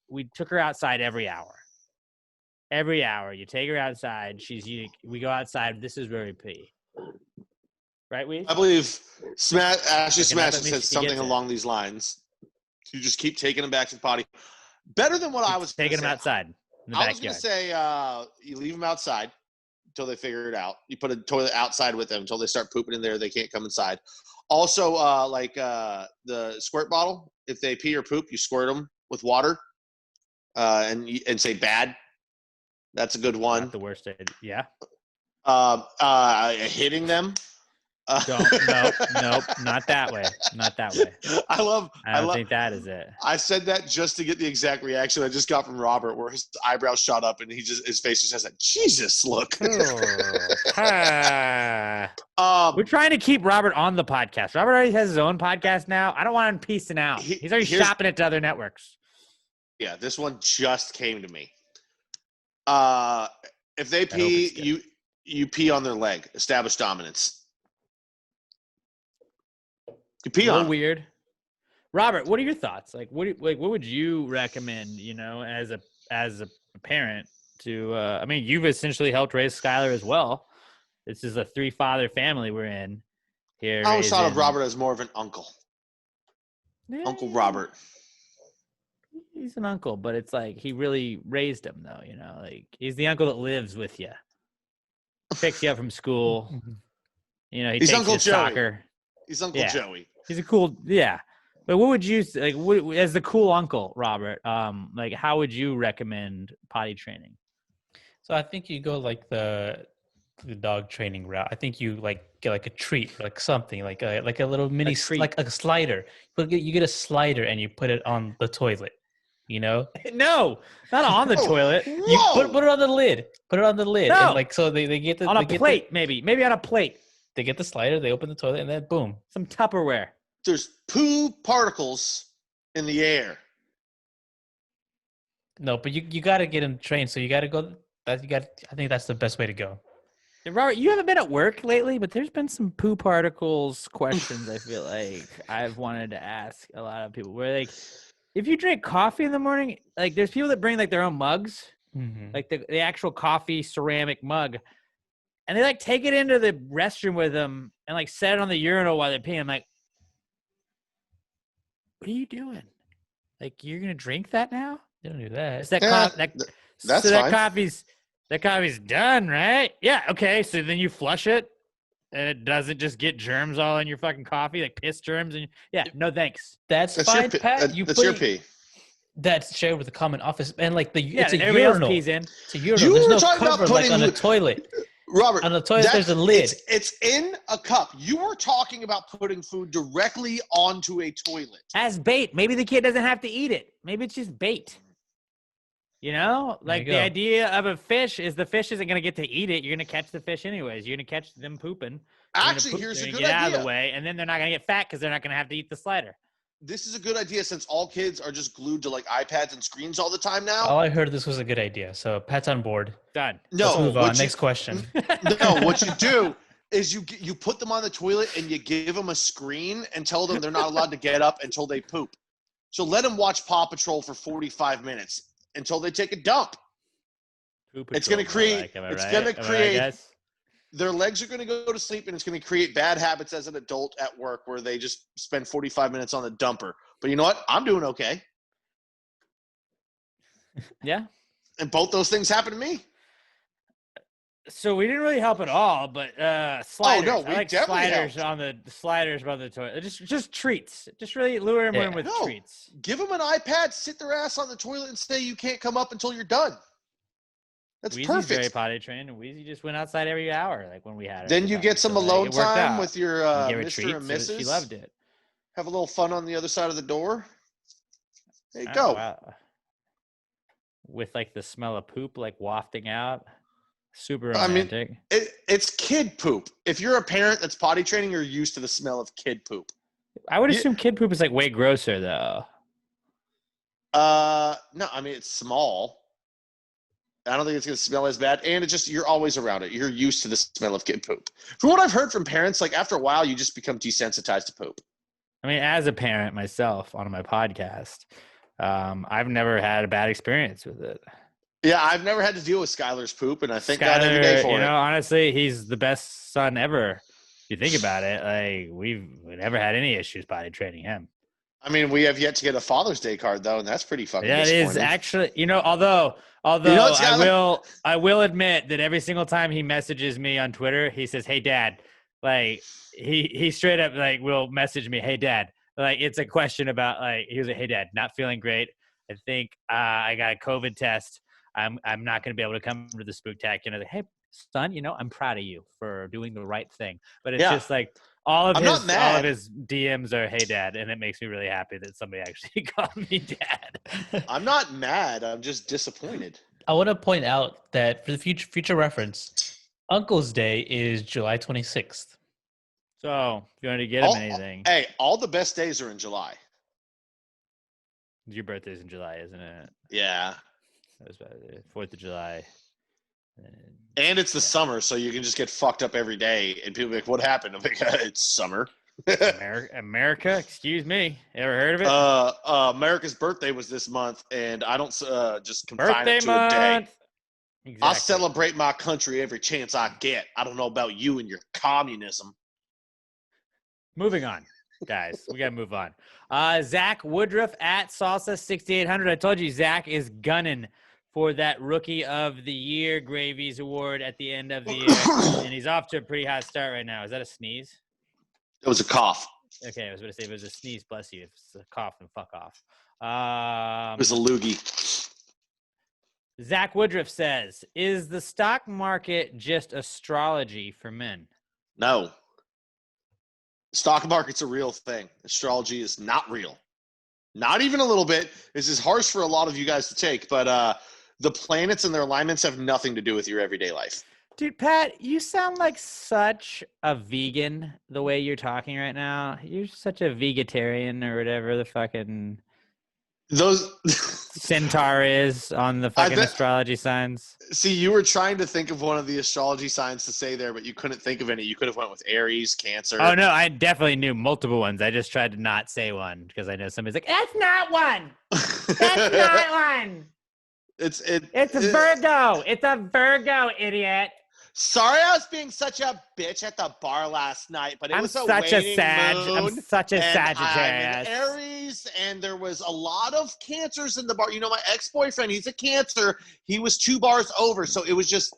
We took her outside every hour. Every hour you take her outside. We go outside. This is where we pee. Right, Wheezy? I believe Ashley Smash said something along these lines. You just keep taking them back to the potty. Better than what I was taking them outside in the backyard. I was going to say you leave them outside until they figure it out. You put a toilet outside with them until they start pooping in there. They can't come inside. Also, the squirt bottle, if they pee or poop, you squirt them with water and say bad. That's a good one. Not the worst idea. Yeah. Hitting them. Nope, not that way. Not that way. I don't think that is it. I said that just to get the exact reaction I just got from Robert, where his eyebrows shot up and his face just has that Jesus look. We're trying to keep Robert on the podcast. Robert already has his own podcast now. I don't want him piecing out. He's already shopping it to other networks. Yeah, this one just came to me. If they pee, you pee on their leg. Establish dominance. You pee on. Weird. Robert, what are your thoughts? Like, what would you recommend? You know, as a parent to. I mean, you've essentially helped raise Skylar as well. This is a 3-father family we're in here. I always thought of Robert as more of an uncle. Yeah, Uncle Robert. He's an uncle, but it's like he really raised him, though. You know, like he's the uncle that lives with you, picks you up from school. You know, he's Uncle Joey. Soccer. He's Uncle Joey. He's a cool, But what would you like as the cool uncle, Robert? Like, how would you recommend potty training? So I think you go like the dog training route. I think you like get like a treat, like something like a little mini like a slider. But you get a slider and you put it on the toilet. You know? No, not on the toilet. You put it on the lid. Put it on the lid. No. And like so they get the on a plate, maybe on a plate. They get the slider, they open the toilet, and then boom. Some Tupperware. There's poo particles in the air. No, but you got to get them trained. So you got to go. I think that's the best way to go. Robert, you haven't been at work lately, but there's been some poo particles questions I feel like I've wanted to ask a lot of people. Where like, if you drink coffee in the morning, like there's people that bring like their own mugs, like the actual coffee ceramic mug. And they like take it into the restroom with them and like set it on the urinal while they're peeing. I'm like, what are you doing? Like, you're gonna drink that now? You don't do that. That's fine. That coffee's done, right? Yeah. Okay. So then you flush it, and it doesn't just get germs all in your fucking coffee, like piss germs. And no thanks. That's fine, Pat. That's your pee. That's shared with a common office, and like it's a everybody urinal. Else pees in. It's a urinal. There's no cover like on a toilet. Robert, on the toilet, there's a lid. It's in a cup. You were talking about putting food directly onto a toilet. As bait. Maybe the kid doesn't have to eat it. Maybe it's just bait. You know? Like the idea of a fish is the fish isn't going to get to eat it. You're going to catch the fish anyways. You're going to catch them pooping. Actually, here's a good idea. Get out of the way, and then they're not going to get fat because they're not going to have to eat the slider. This is a good idea since all kids are just glued to like iPads and screens all the time now. Oh, I heard this was a good idea. So Pat's on board. Done. Let's move on. Next question. No, what you do is you put them on the toilet and you give them a screen and tell them they're not allowed to get up until they poop. So let them watch Paw Patrol for 45 minutes until they take a dump. It's going to create. Their legs are going to go to sleep, and it's going to create bad habits as an adult at work where they just spend 45 minutes on the dumper. But you know what? I'm doing okay. Yeah. And both those things happen to me. So we didn't really help at all, but sliders. Oh, no, we I like definitely sliders helped. on the sliders on the toilet. Just treats. Just really lure them in with treats. Give them an iPad, sit their ass on the toilet, and say you can't come up until you're done. That's Weezy's perfect. very potty trained, and Weezy just went outside every hour, like when we had her. Then you get some alone time with your Mr. and Mrs. She loved it. Have a little fun on the other side of the door. There you go. Wow. With like the smell of poop like wafting out. Super romantic. I mean, it's kid poop. If you're a parent that's potty training, you're used to the smell of kid poop. I would assume kid poop is like way grosser though. No, I mean it's small. I don't think it's going to smell as bad. And it's just, you're always around it. You're used to the smell of kid poop. From what I've heard from parents, like after a while, you just become desensitized to poop. I mean, as a parent myself on my podcast, I've never had a bad experience with it. Yeah, I've never had to deal with Skylar's poop, and I thank God every day for it. Honestly, he's the best son ever. If you think about it, like we've never had any issues potty training him. I mean, we have yet to get a Father's Day card though, and that's pretty fucking That is actually, although I will admit that every single time he messages me on Twitter, he says, "Hey Dad," like he straight up like will message me, "Hey Dad," like it's a question about like he was like, "Hey Dad, not feeling great. I think I got a COVID test. I'm not going to be able to come to the Spooktacular." Like, hey, son, I'm proud of you for doing the right thing. But it's Yeah. just like all of I'm not mad. his DMs are, hey, dad. And it makes me really happy that somebody actually called me dad. I'm not mad. I'm just disappointed. I want to point out that for the future reference, Uncle's Day is July 26th. So if you want to get him anything, Hey, all the best days are in July. your birthday's in July, isn't it? Yeah. That was 4th of July. And it's the summer, so you can just get fucked up every day. And people be like, what happened? I'm like, it's summer. America, excuse me. Ever heard of it? America's birthday was this month, and I don't just confine Birthday it to a day. month. Exactly. I celebrate my country every chance I get. I don't know about you and your communism. Moving on, guys. We got to move on. Zach Woodruff at Salsa 6800. I told you Zach is gunning for that Rookie of the Year Gravies Award at the end of the year. And he's off to a pretty hot start right now. Is that a sneeze? It was a cough. Okay, I was going to say if it was a sneeze, bless you. If it's a cough, then fuck off. It was a loogie. Zach Woodruff says, is the stock market just astrology for men? No. Stock market's a real thing. Astrology is not real. Not even a little bit. This is harsh for a lot of you guys to take, but the planets and their alignments have nothing to do with your everyday life. Dude, Pat, you sound like such a vegan the way you're talking right now. You're such a vegetarian or whatever the fucking Those centaur is on the fucking astrology signs. See, you were trying to think of one of the astrology signs to say there, but you couldn't think of any. You could have went with Aries, Cancer. Oh, no, I definitely knew multiple ones. I just tried to not say one because I know somebody's like, that's not one. That's not one. It's a Virgo. It's a Virgo, idiot. Sorry I was being such a bitch at the bar last night, but it was a waning moon. I'm such a I'm Sagittarius. in Aries, and there was a lot of Cancers in the bar. You know, my ex-boyfriend, he's a Cancer. He was 2 bars over, so it was just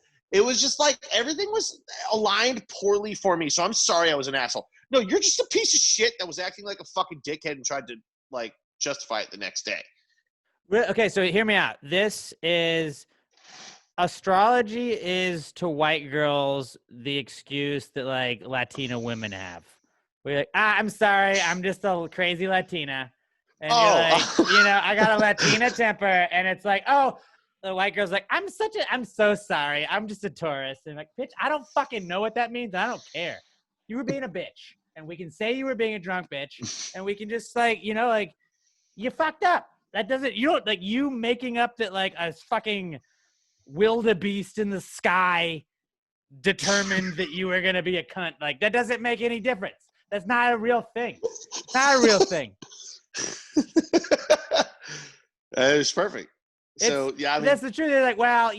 like everything was aligned poorly for me. So I'm sorry I was an asshole. No, you're just a piece of shit that was acting like a fucking dickhead and tried to like justify it the next day. Okay, so hear me out. This is astrology is to white girls the excuse that like Latina women have. We're like, I'm sorry, I'm just a crazy Latina. And you're like, I got a Latina temper. And it's like, oh, the white girl's like, I'm so sorry. I'm just a tourist. And like, bitch, I don't fucking know what that means. I don't care. You were being a bitch. And we can say you were being a drunk bitch. And we can just like, you fucked up. That doesn't, you making up that like a fucking wildebeest in the sky determined that you were going to be a cunt. Like, that doesn't make any difference. That's not a real thing. It's not a real thing. It's perfect. So, yeah, I mean, that's the truth. They're like, well,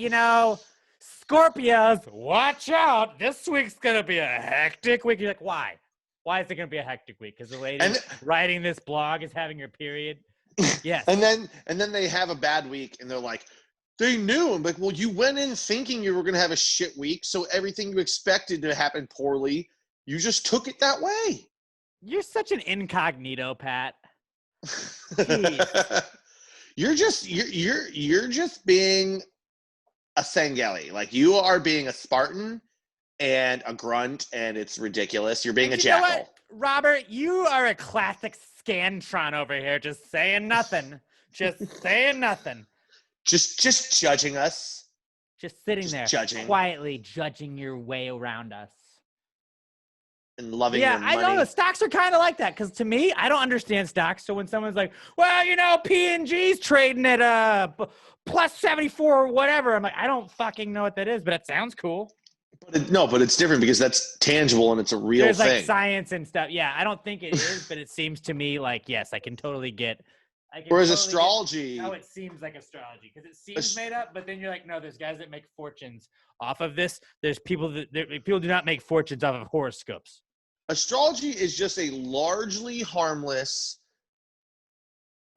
Scorpios, watch out. This week's going to be a hectic week. You're like, why? Why is it going to be a hectic week? Because the lady writing this blog is having her period. Yes. And then they have a bad week, and they're like, they knew. I'm like, well, you went in thinking you were going to have a shit week, so everything you expected to happen poorly, you just took it that way. You're such an incognito, Pat. You're just being a Sangeli. Like, you are being a Spartan and a grunt, and it's ridiculous. You're being a jackal. Know what, Robert, you are a classic Scantron over here, just saying nothing. Just saying nothing. Just judging us. Just sitting there, quietly judging your way around us. And loving your money. I know the stocks are kind of like that, because to me, I don't understand stocks. So when someone's like, well, P&G's trading at plus 74 or whatever, I'm like, I don't fucking know what that is, but it sounds cool. But it's different because that's tangible and it's a real thing. There's like science and stuff. Yeah, I don't think it is, but it seems to me like, yes, I can totally get. Whereas astrology. How it seems like astrology, because it seems made up, but then you're like, no, there's guys that make fortunes off of this. There's people people do not make fortunes off of horoscopes. Astrology is just a largely harmless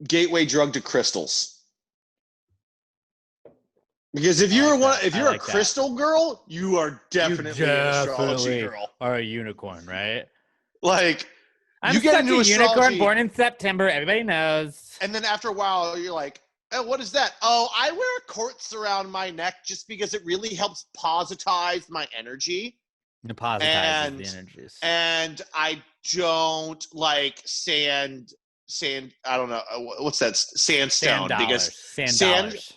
gateway drug to crystals. Because if you're a crystal girl, you are definitely an astrology girl. Or a unicorn, right? Like, I'm such a unicorn born in September. Everybody knows. And then after a while, you're like, What is that? Oh, I wear a quartz around my neck just because it really helps positize my energy. It positizes the energies. And I don't like sand. I don't know what's that, sandstone, because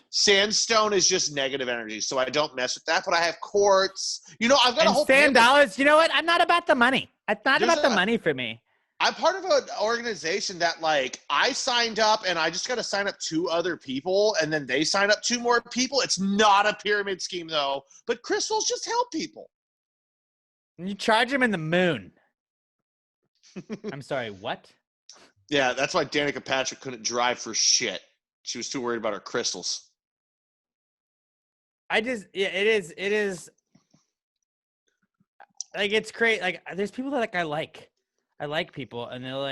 sandstone is just negative energy, so I don't mess with that. But I have quartz. I've got a whole sand dollars. You know what? I'm not about the money. It's not about the money for me. I'm part of an organization that, like, I signed up and I just got to sign up 2 other people, and then they sign up 2 more people. It's not a pyramid scheme, though. But crystals just help people. And you charge them in the moon. I'm sorry, what? Yeah, that's why Danica Patrick couldn't drive for shit. She was too worried about her crystals. It is. Like, it's great. Like, there's people that I like people, and they'll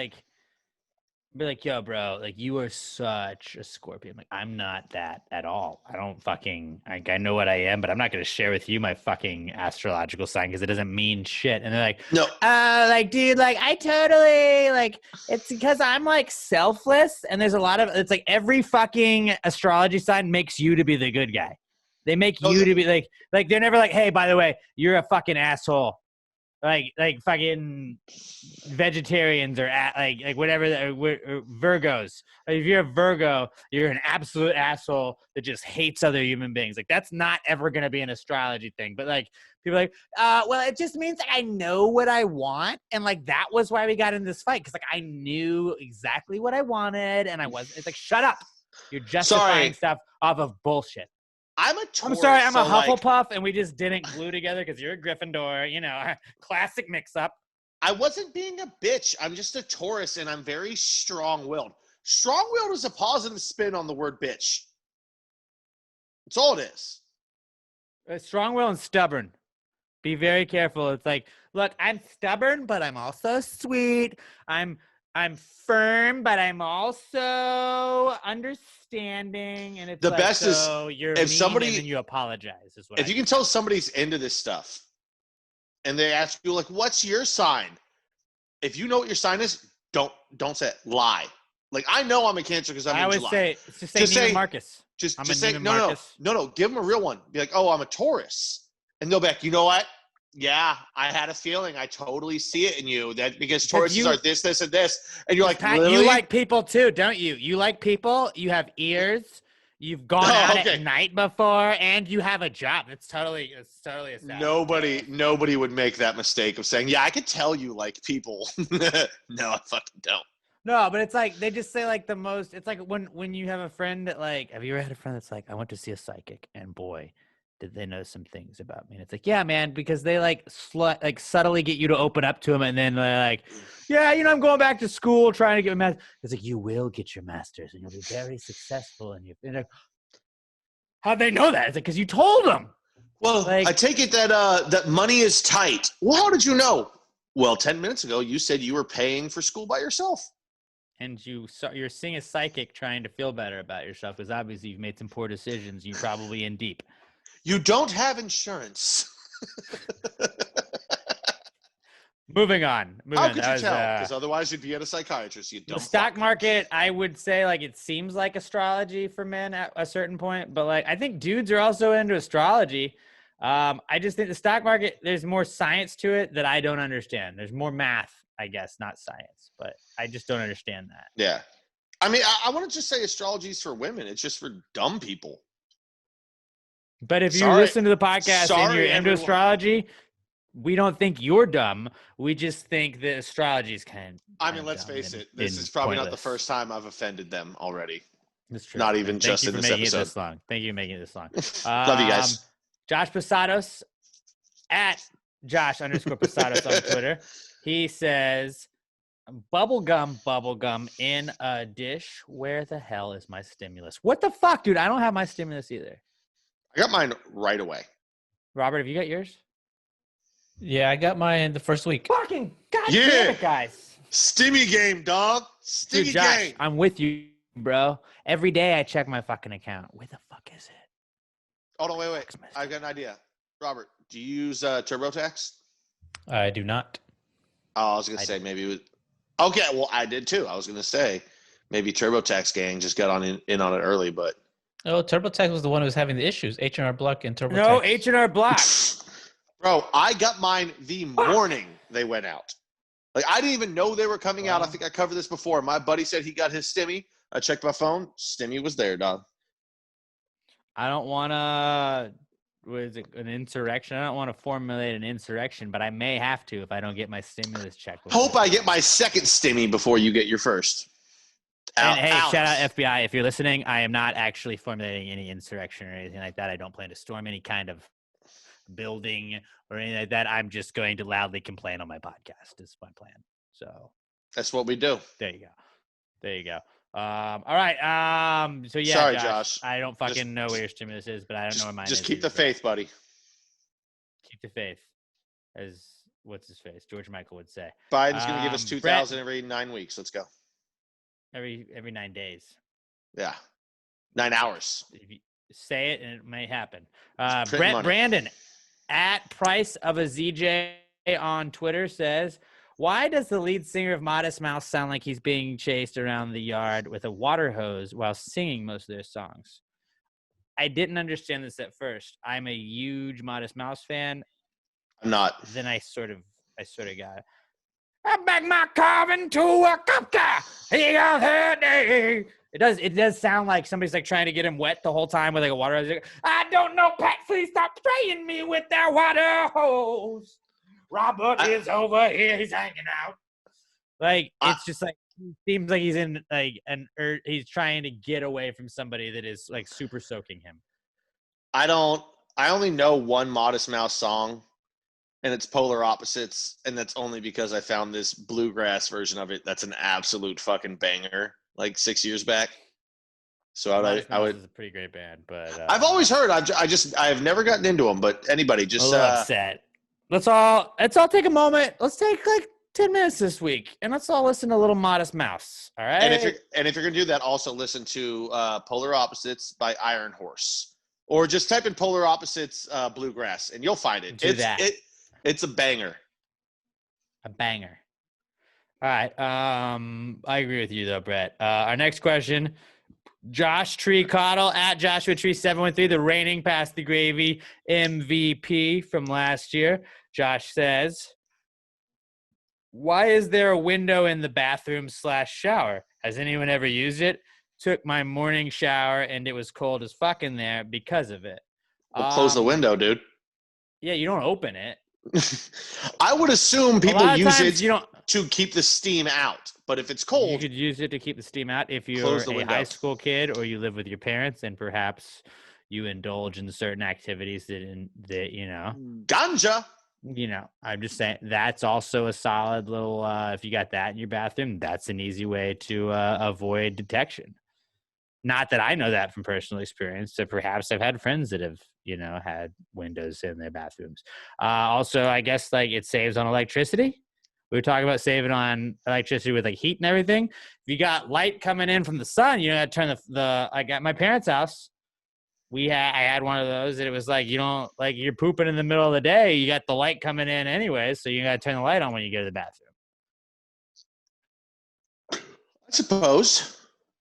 be like, yo, bro, like, you are such a Scorpio. I'm like, I'm not that at all. I don't fucking, like, I know what I am, but I'm not going to share with you my fucking astrological sign because it doesn't mean shit. And they're like, no, like, dude, like, I totally, like, it's because I'm, like, selfless. And there's a lot of, it's like every fucking astrology sign makes you to be the good guy. They make you to be like, they're never like, hey, by the way, you're a fucking asshole. Like fucking vegetarians or like whatever, or Virgos. Like, if you're a Virgo, you're an absolute asshole that just hates other human beings. Like, that's not ever going to be an astrology thing. But, like, people are like, well, it just means that I know what I want. And, like, that was why we got in this fight. Because, like, I knew exactly what I wanted. And it's like, shut up. You're justifying stuff off of bullshit. I'm a Taurus. I'm sorry, I'm a Hufflepuff, and we just didn't glue together because you're a Gryffindor. Classic mix-up. I wasn't being a bitch. I'm just a Taurus, and I'm very strong-willed. Strong-willed is a positive spin on the word bitch. That's all it is. Strong-willed and stubborn. Be very careful. It's like, look, I'm stubborn, but I'm also sweet. I'm firm, but I'm also understanding. And it's the like, best so is you're if mean somebody, and then you apologize. Is what if you can tell somebody's into this stuff, and they ask you, like, "What's your sign?" If you know what your sign is, don't say it. Lie. Like, I know I'm a Cancer because I'm in July. I always say, just say Neiman Marcus. Just I'm say Neiman no. Marcus. Give them a real one. Be like, "Oh, I'm a Taurus," and they'll be like, "You know what? Yeah, I had a feeling. I totally see it in you. That because Tauruses are this, this, and this." And you're like, Pat, really? You like people too, don't you? You like people. You have ears. You've gone out at night before, and you have a job. It's totally established. Nobody would make that mistake of saying, "Yeah, I could tell you like people." No, I fucking don't. No, but it's like they just say like the most. It's like when you have a friend that, like, have you ever had a friend that's like, I went to see a psychic, and boy, did they know some things about me. And it's like, yeah, man, because they like subtly get you to open up to them, and then they're like, yeah, I'm going back to school trying to get a master's. It's like, you will get your master's, and you'll be very successful. And you're like, how'd they know that? It's like, because you told them. Well, like, I take it that money is tight. Well, how did you know? Well, 10 minutes ago, you said you were paying for school by yourself. And you're seeing a psychic trying to feel better about yourself because obviously you've made some poor decisions. You're probably in deep. You don't have insurance. Moving on. How could you tell? Because otherwise you'd be at a psychiatrist. You don't. The stock market, I would say, like, it seems like astrology for men at a certain point, but like I think dudes are also into astrology. I just think the stock market, there's more science to it that I don't understand. There's more math, I guess, not science, but I just don't understand that. Yeah. I mean, I want to just say astrology is for women. It's just for dumb people. But if you listen to the podcast and you're into astrology, we don't think you're dumb. We just think that astrology is kind of. I mean, let's face it. This is probably not the first time I've offended them already. That's true. Not even just in this episode. Thank you for making it this long. Love you guys. Josh Posados at Josh_Posados on Twitter. He says, bubblegum in a dish. Where the hell is my stimulus? What the fuck, dude? I don't have my stimulus either. I got mine right away. Robert, have you got yours? Yeah, I got mine the first week. Fucking goddamn it, guys. Stimmy game, dog. Stimmy game. I'm with you, bro. Every day I check my fucking account. Where the fuck is it? Hold on, wait. I've got an idea. Robert, do you use TurboTax? I do not. Oh, I was going to say maybe it was. Okay, well, I did too. I was going to say Maybe TurboTax gang just got in on it early, but Oh, TurboTax was the one who was having the issues. H&R Block and TurboTax. No, H&R Block. bro, I got mine the morning they went out. Like, I didn't even know they were coming out. I think I covered this before. My buddy said he got his stimmy. I checked my phone. Stimmy was there, dog. I don't want to. Was it an insurrection? I don't want to formulate an insurrection, but I may have to if I don't get my stimulus check. Hope I get my second stimmy before you get your first. And hey, shout out FBI if you're listening. I am not actually formulating any insurrection or anything like that. I don't plan to storm any kind of building or anything like that. I'm just going to loudly complain on my podcast. Is my plan. So that's what we do. There you go. All right. So yeah, sorry, Josh. I don't fucking know where your stimulus is, but I don't know where mine is. Just keep the faith, buddy. Keep the faith, as what's his face, George Michael would say. Biden's gonna give us 2,000 every 9 weeks. Let's go. Every 9 days. Yeah, 9 hours. If you say it, and it may happen. Brandon at Price of a ZJ on Twitter says, why does the lead singer of Modest Mouse sound like he's being chased around the yard with a water hose while singing most of their songs? I didn't understand this at first. I'm a huge Modest Mouse fan. I'm not. Then I sort of got it. I back my car into a cop car. He got her day. It does sound like somebody's like trying to get him wet the whole time with like a water hose. I don't know, Pat. Please stop spraying me with that water hose. Robert is over here. He's hanging out. Like, it's just like, he seems like he's in like he's trying to get away from somebody that is like super soaking him. I only know one Modest Mouse song, and it's Polar Opposites. And that's only because I found this bluegrass version of it. That's an absolute fucking banger, like 6 years back. So I would. It's a pretty great band, but I've always heard. I've never gotten into them, but anybody just a little upset. Let's all take a moment. Let's take like 10 minutes this week, and let's all listen to a little Modest Mouse. All right. And if you're gonna do that, also listen to Polar Opposites by Iron Horse, or just type in Polar Opposites bluegrass, and you'll find it. It's a banger. A banger. All right. I agree with you though, Brett. Our next question. Josh Tree Cottle at Joshua Tree 713, the reigning Pass the Gravy MVP from last year. Josh says, why is there a window in the bathroom/shower? Has anyone ever used it? Took my morning shower and it was cold as fuck in there because of it. Well, close the window, dude. Yeah, you don't open it. I would assume people use it to keep the steam out. But if it's cold, you could use it to keep the steam out. If you're a high school kid or you live with your parents, and perhaps you indulge in certain activities that you know, ganja. You know, I'm just saying that's also a solid little. If you got that in your bathroom, that's an easy way to avoid detection. Not that I know that from personal experience. So perhaps I've had friends that have, had windows in their bathrooms. Also, I guess like it saves on electricity. We were talking about saving on electricity with like heat and everything. If you got light coming in from the sun, you got to turn like at my parents' house, I had one of those that it was like, you're pooping in the middle of the day. You got the light coming in anyway. So you got to turn the light on when you go to the bathroom. I suppose.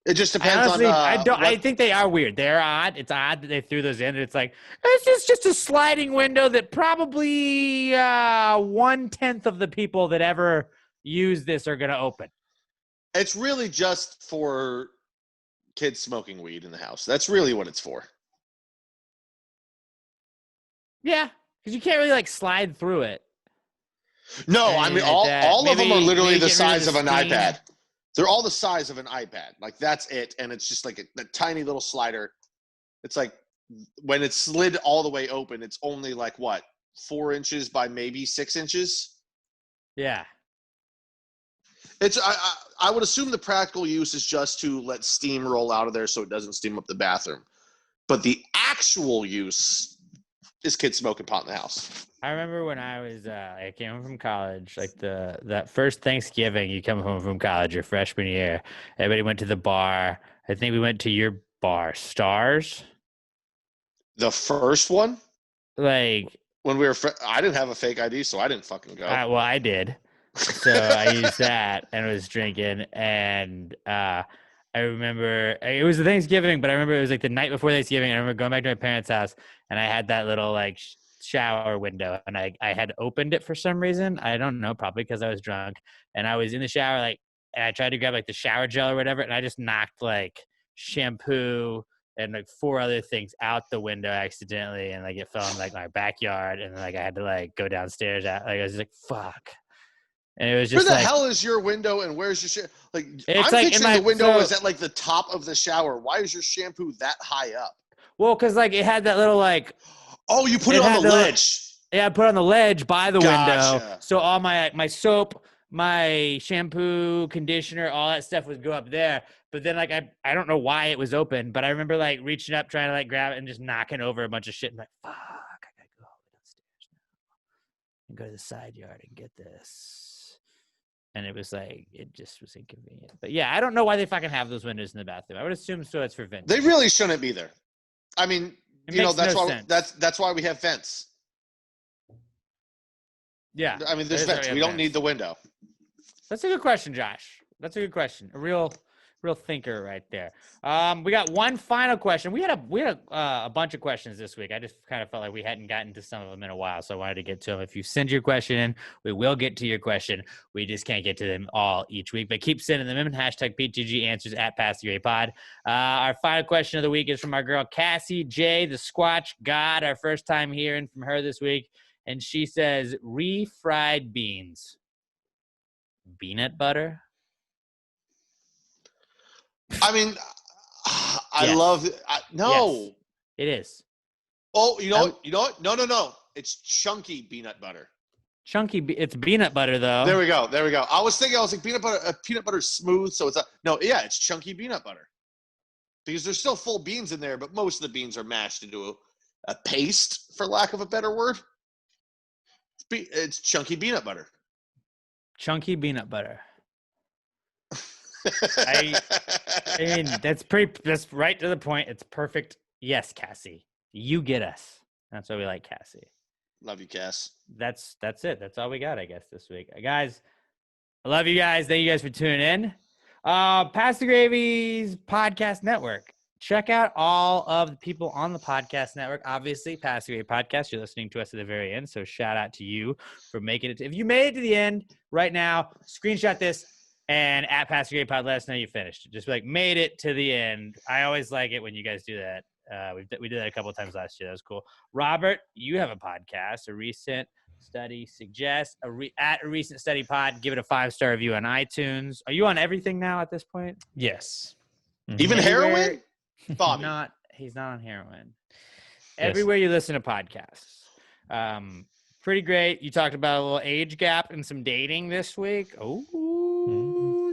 It just depends honestly, on. I think they are weird. They're odd. It's odd that they threw those in. It's like it's just a sliding window that probably 1/10 of the people that ever use this are going to open. It's really just for kids smoking weed in the house. That's really what it's for. Yeah, because you can't really like slide through it. No, I mean all of them are literally the size of an iPad. They're all the size of an iPad. Like, that's it. And it's just like a tiny little slider. It's like when it's slid all the way open, it's only like, 4 inches by maybe 6 inches? Yeah. I would assume the practical use is just to let steam roll out of there so it doesn't steam up the bathroom. But the actual use is kids smoking pot in the house. I remember when I came home from college, like that first Thanksgiving, you come home from college, your freshman year, everybody went to the bar. I think we went to your bar, Stars. The first one? Like when we were, I didn't have a fake ID, so I didn't fucking go. Well, I did. So I used that and was drinking. And I I remember it was the Thanksgiving, but I remember it was like the night before Thanksgiving. I remember going back to my parents' house, and I had that little like shower window, and I had opened it for some reason. I don't know, probably because I was drunk, and I was in the shower like, and I tried to grab like the shower gel or whatever, and I just knocked like shampoo and like 4 other things out the window accidentally, and like it fell in like my backyard, and then like I had to like go downstairs. Like I was like, fuck. And it was just Where the like, hell is your window and where's your like? It's I'm like in picturing my- the window so- is at like the top of the shower. Why is your shampoo that high up? well, because like it had that little like, Oh, you put it It on had the the- ledge. yeah, I put it on the ledge by the window. Gotcha. So all my soap, my shampoo, conditioner, all that stuff would go up there. But then like I don't know why it was open, but I remember like reaching up, trying to like grab it and just knocking over a bunch of shit. And like, fuck, I gotta go all the way downstairs now and go to the side yard and get this. And it was like, it just was inconvenient. But yeah, I don't know why they fucking have those windows in the bathroom. I would assume so. It's for vents. They really shouldn't be there. I mean, It you know, makes that's no why sense. that's why we have vents. Yeah, I mean, there's that is why vents. we We have don't need the window. That's a good question, Josh. That's a good question. A real thinker right there. We got one final question. We had a bunch of questions this week. I just kind of felt like we hadn't gotten to some of them in a while, so I wanted to get to them. If you send your question in, we will get to your question. We just can't get to them all each week, but keep sending them in. Hashtag PTG answers at Pass the Gray Pod. Our final question of the week is from our girl Cassie J, the Squatch God. Our first time hearing from her this week, and she says refried beans, peanut butter. I mean, I Yes. love it. No. Yes, it is. Oh, you know what? You know what? No. It's chunky peanut butter. Chunky. It's peanut butter though. There we go. I was like peanut butter. Peanut butter is smooth, so it's no. Yeah, it's chunky peanut butter because there's still full beans in there, but most of the beans are mashed into a paste, for lack of a better word. It's chunky peanut butter. Chunky peanut butter. I mean, that's right to the point. It's perfect. Yes, Cassie, you get us. That's why we like Cassie. Love you, Cass. That's it. That's all we got, I guess, this week. Guys, I love you guys. Thank you guys for tuning in. Pass the Gravy's podcast network. Check out all of the people on the podcast network. Obviously, Pass the Gravy podcast. You're listening to us at the very end, so shout out to you for making it. If you made it to the end right now, screenshot this and at Pass the Gravy Pod, let us know you finished. Just be like, made it to the end. I always like it when you guys do that. We did that a couple of times last year. That was cool. Robert, you have a podcast. A recent study suggests at a recent study pod. Give it a 5-star review on iTunes. Are you on everything now at this point? Yes. Even Everywhere- heroin? Bobby. He's not on heroin. Yes. Everywhere you listen to podcasts. Pretty great. You talked about a little age gap and some dating this week. Oh,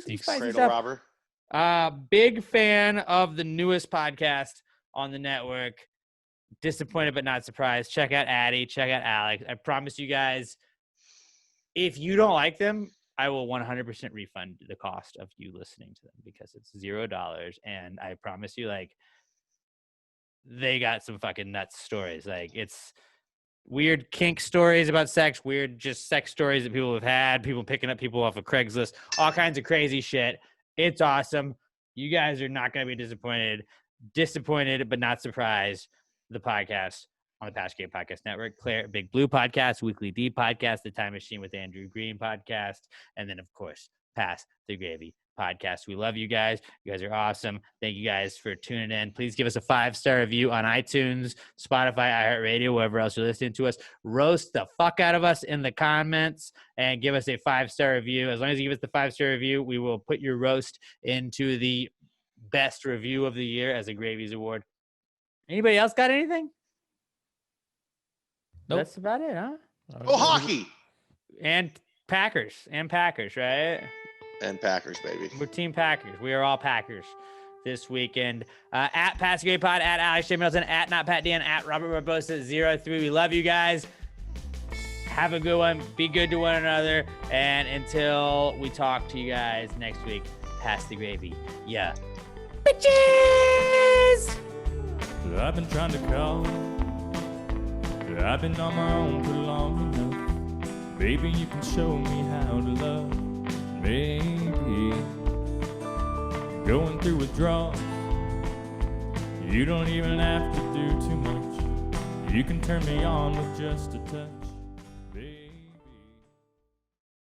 some spicy Cradle stuff. robber. Big fan of the newest podcast on the network. Disappointed but not surprised. Check out Addie. Check out Alex. I promise you guys, if you don't like them, I will 100% refund the cost of you listening to them because it's $0. And I promise you, like, they got some fucking nuts stories. Like, it's weird kink stories about sex, weird just sex stories that people have had, people picking up people off of Craigslist, all kinds of crazy shit. It's awesome. You guys are not going to be disappointed but not surprised. The podcast on the Pass the Gravy Podcast Network, Claire Big Blue Podcast, Weekly D Podcast, The Time Machine with Andrew Green Podcast, and then, of course, Pass the Gravy Podcast. We love you guys. You guys are awesome. Thank you guys for tuning in. Please give us a 5-star review on iTunes, Spotify, iHeartRadio, wherever else you're listening to us. Roast the fuck out of us in the comments and give us a 5-star review. As long as you give us the 5-star review, we will put your roast into the best review of the year as a Gravies Award. Anybody else got anything? Nope. That's about it, huh? Oh, hockey. And Packers, right? And Packers, baby. We're Team Packers. We are all Packers this weekend. At Pass the Gravy Pod, at Alex J. Middleton, at Not Pat Dan, at Robert Barbosa 03. We love you guys. Have a good one. Be good to one another. And until we talk to you guys next week, Pass the Gravy. Yeah. Bitches! I've been trying to call. I've been on my own for long enough. Baby, you can show me how to love. Maybe going through withdrawals. You don't even have to do too much. You can turn me on with just a touch.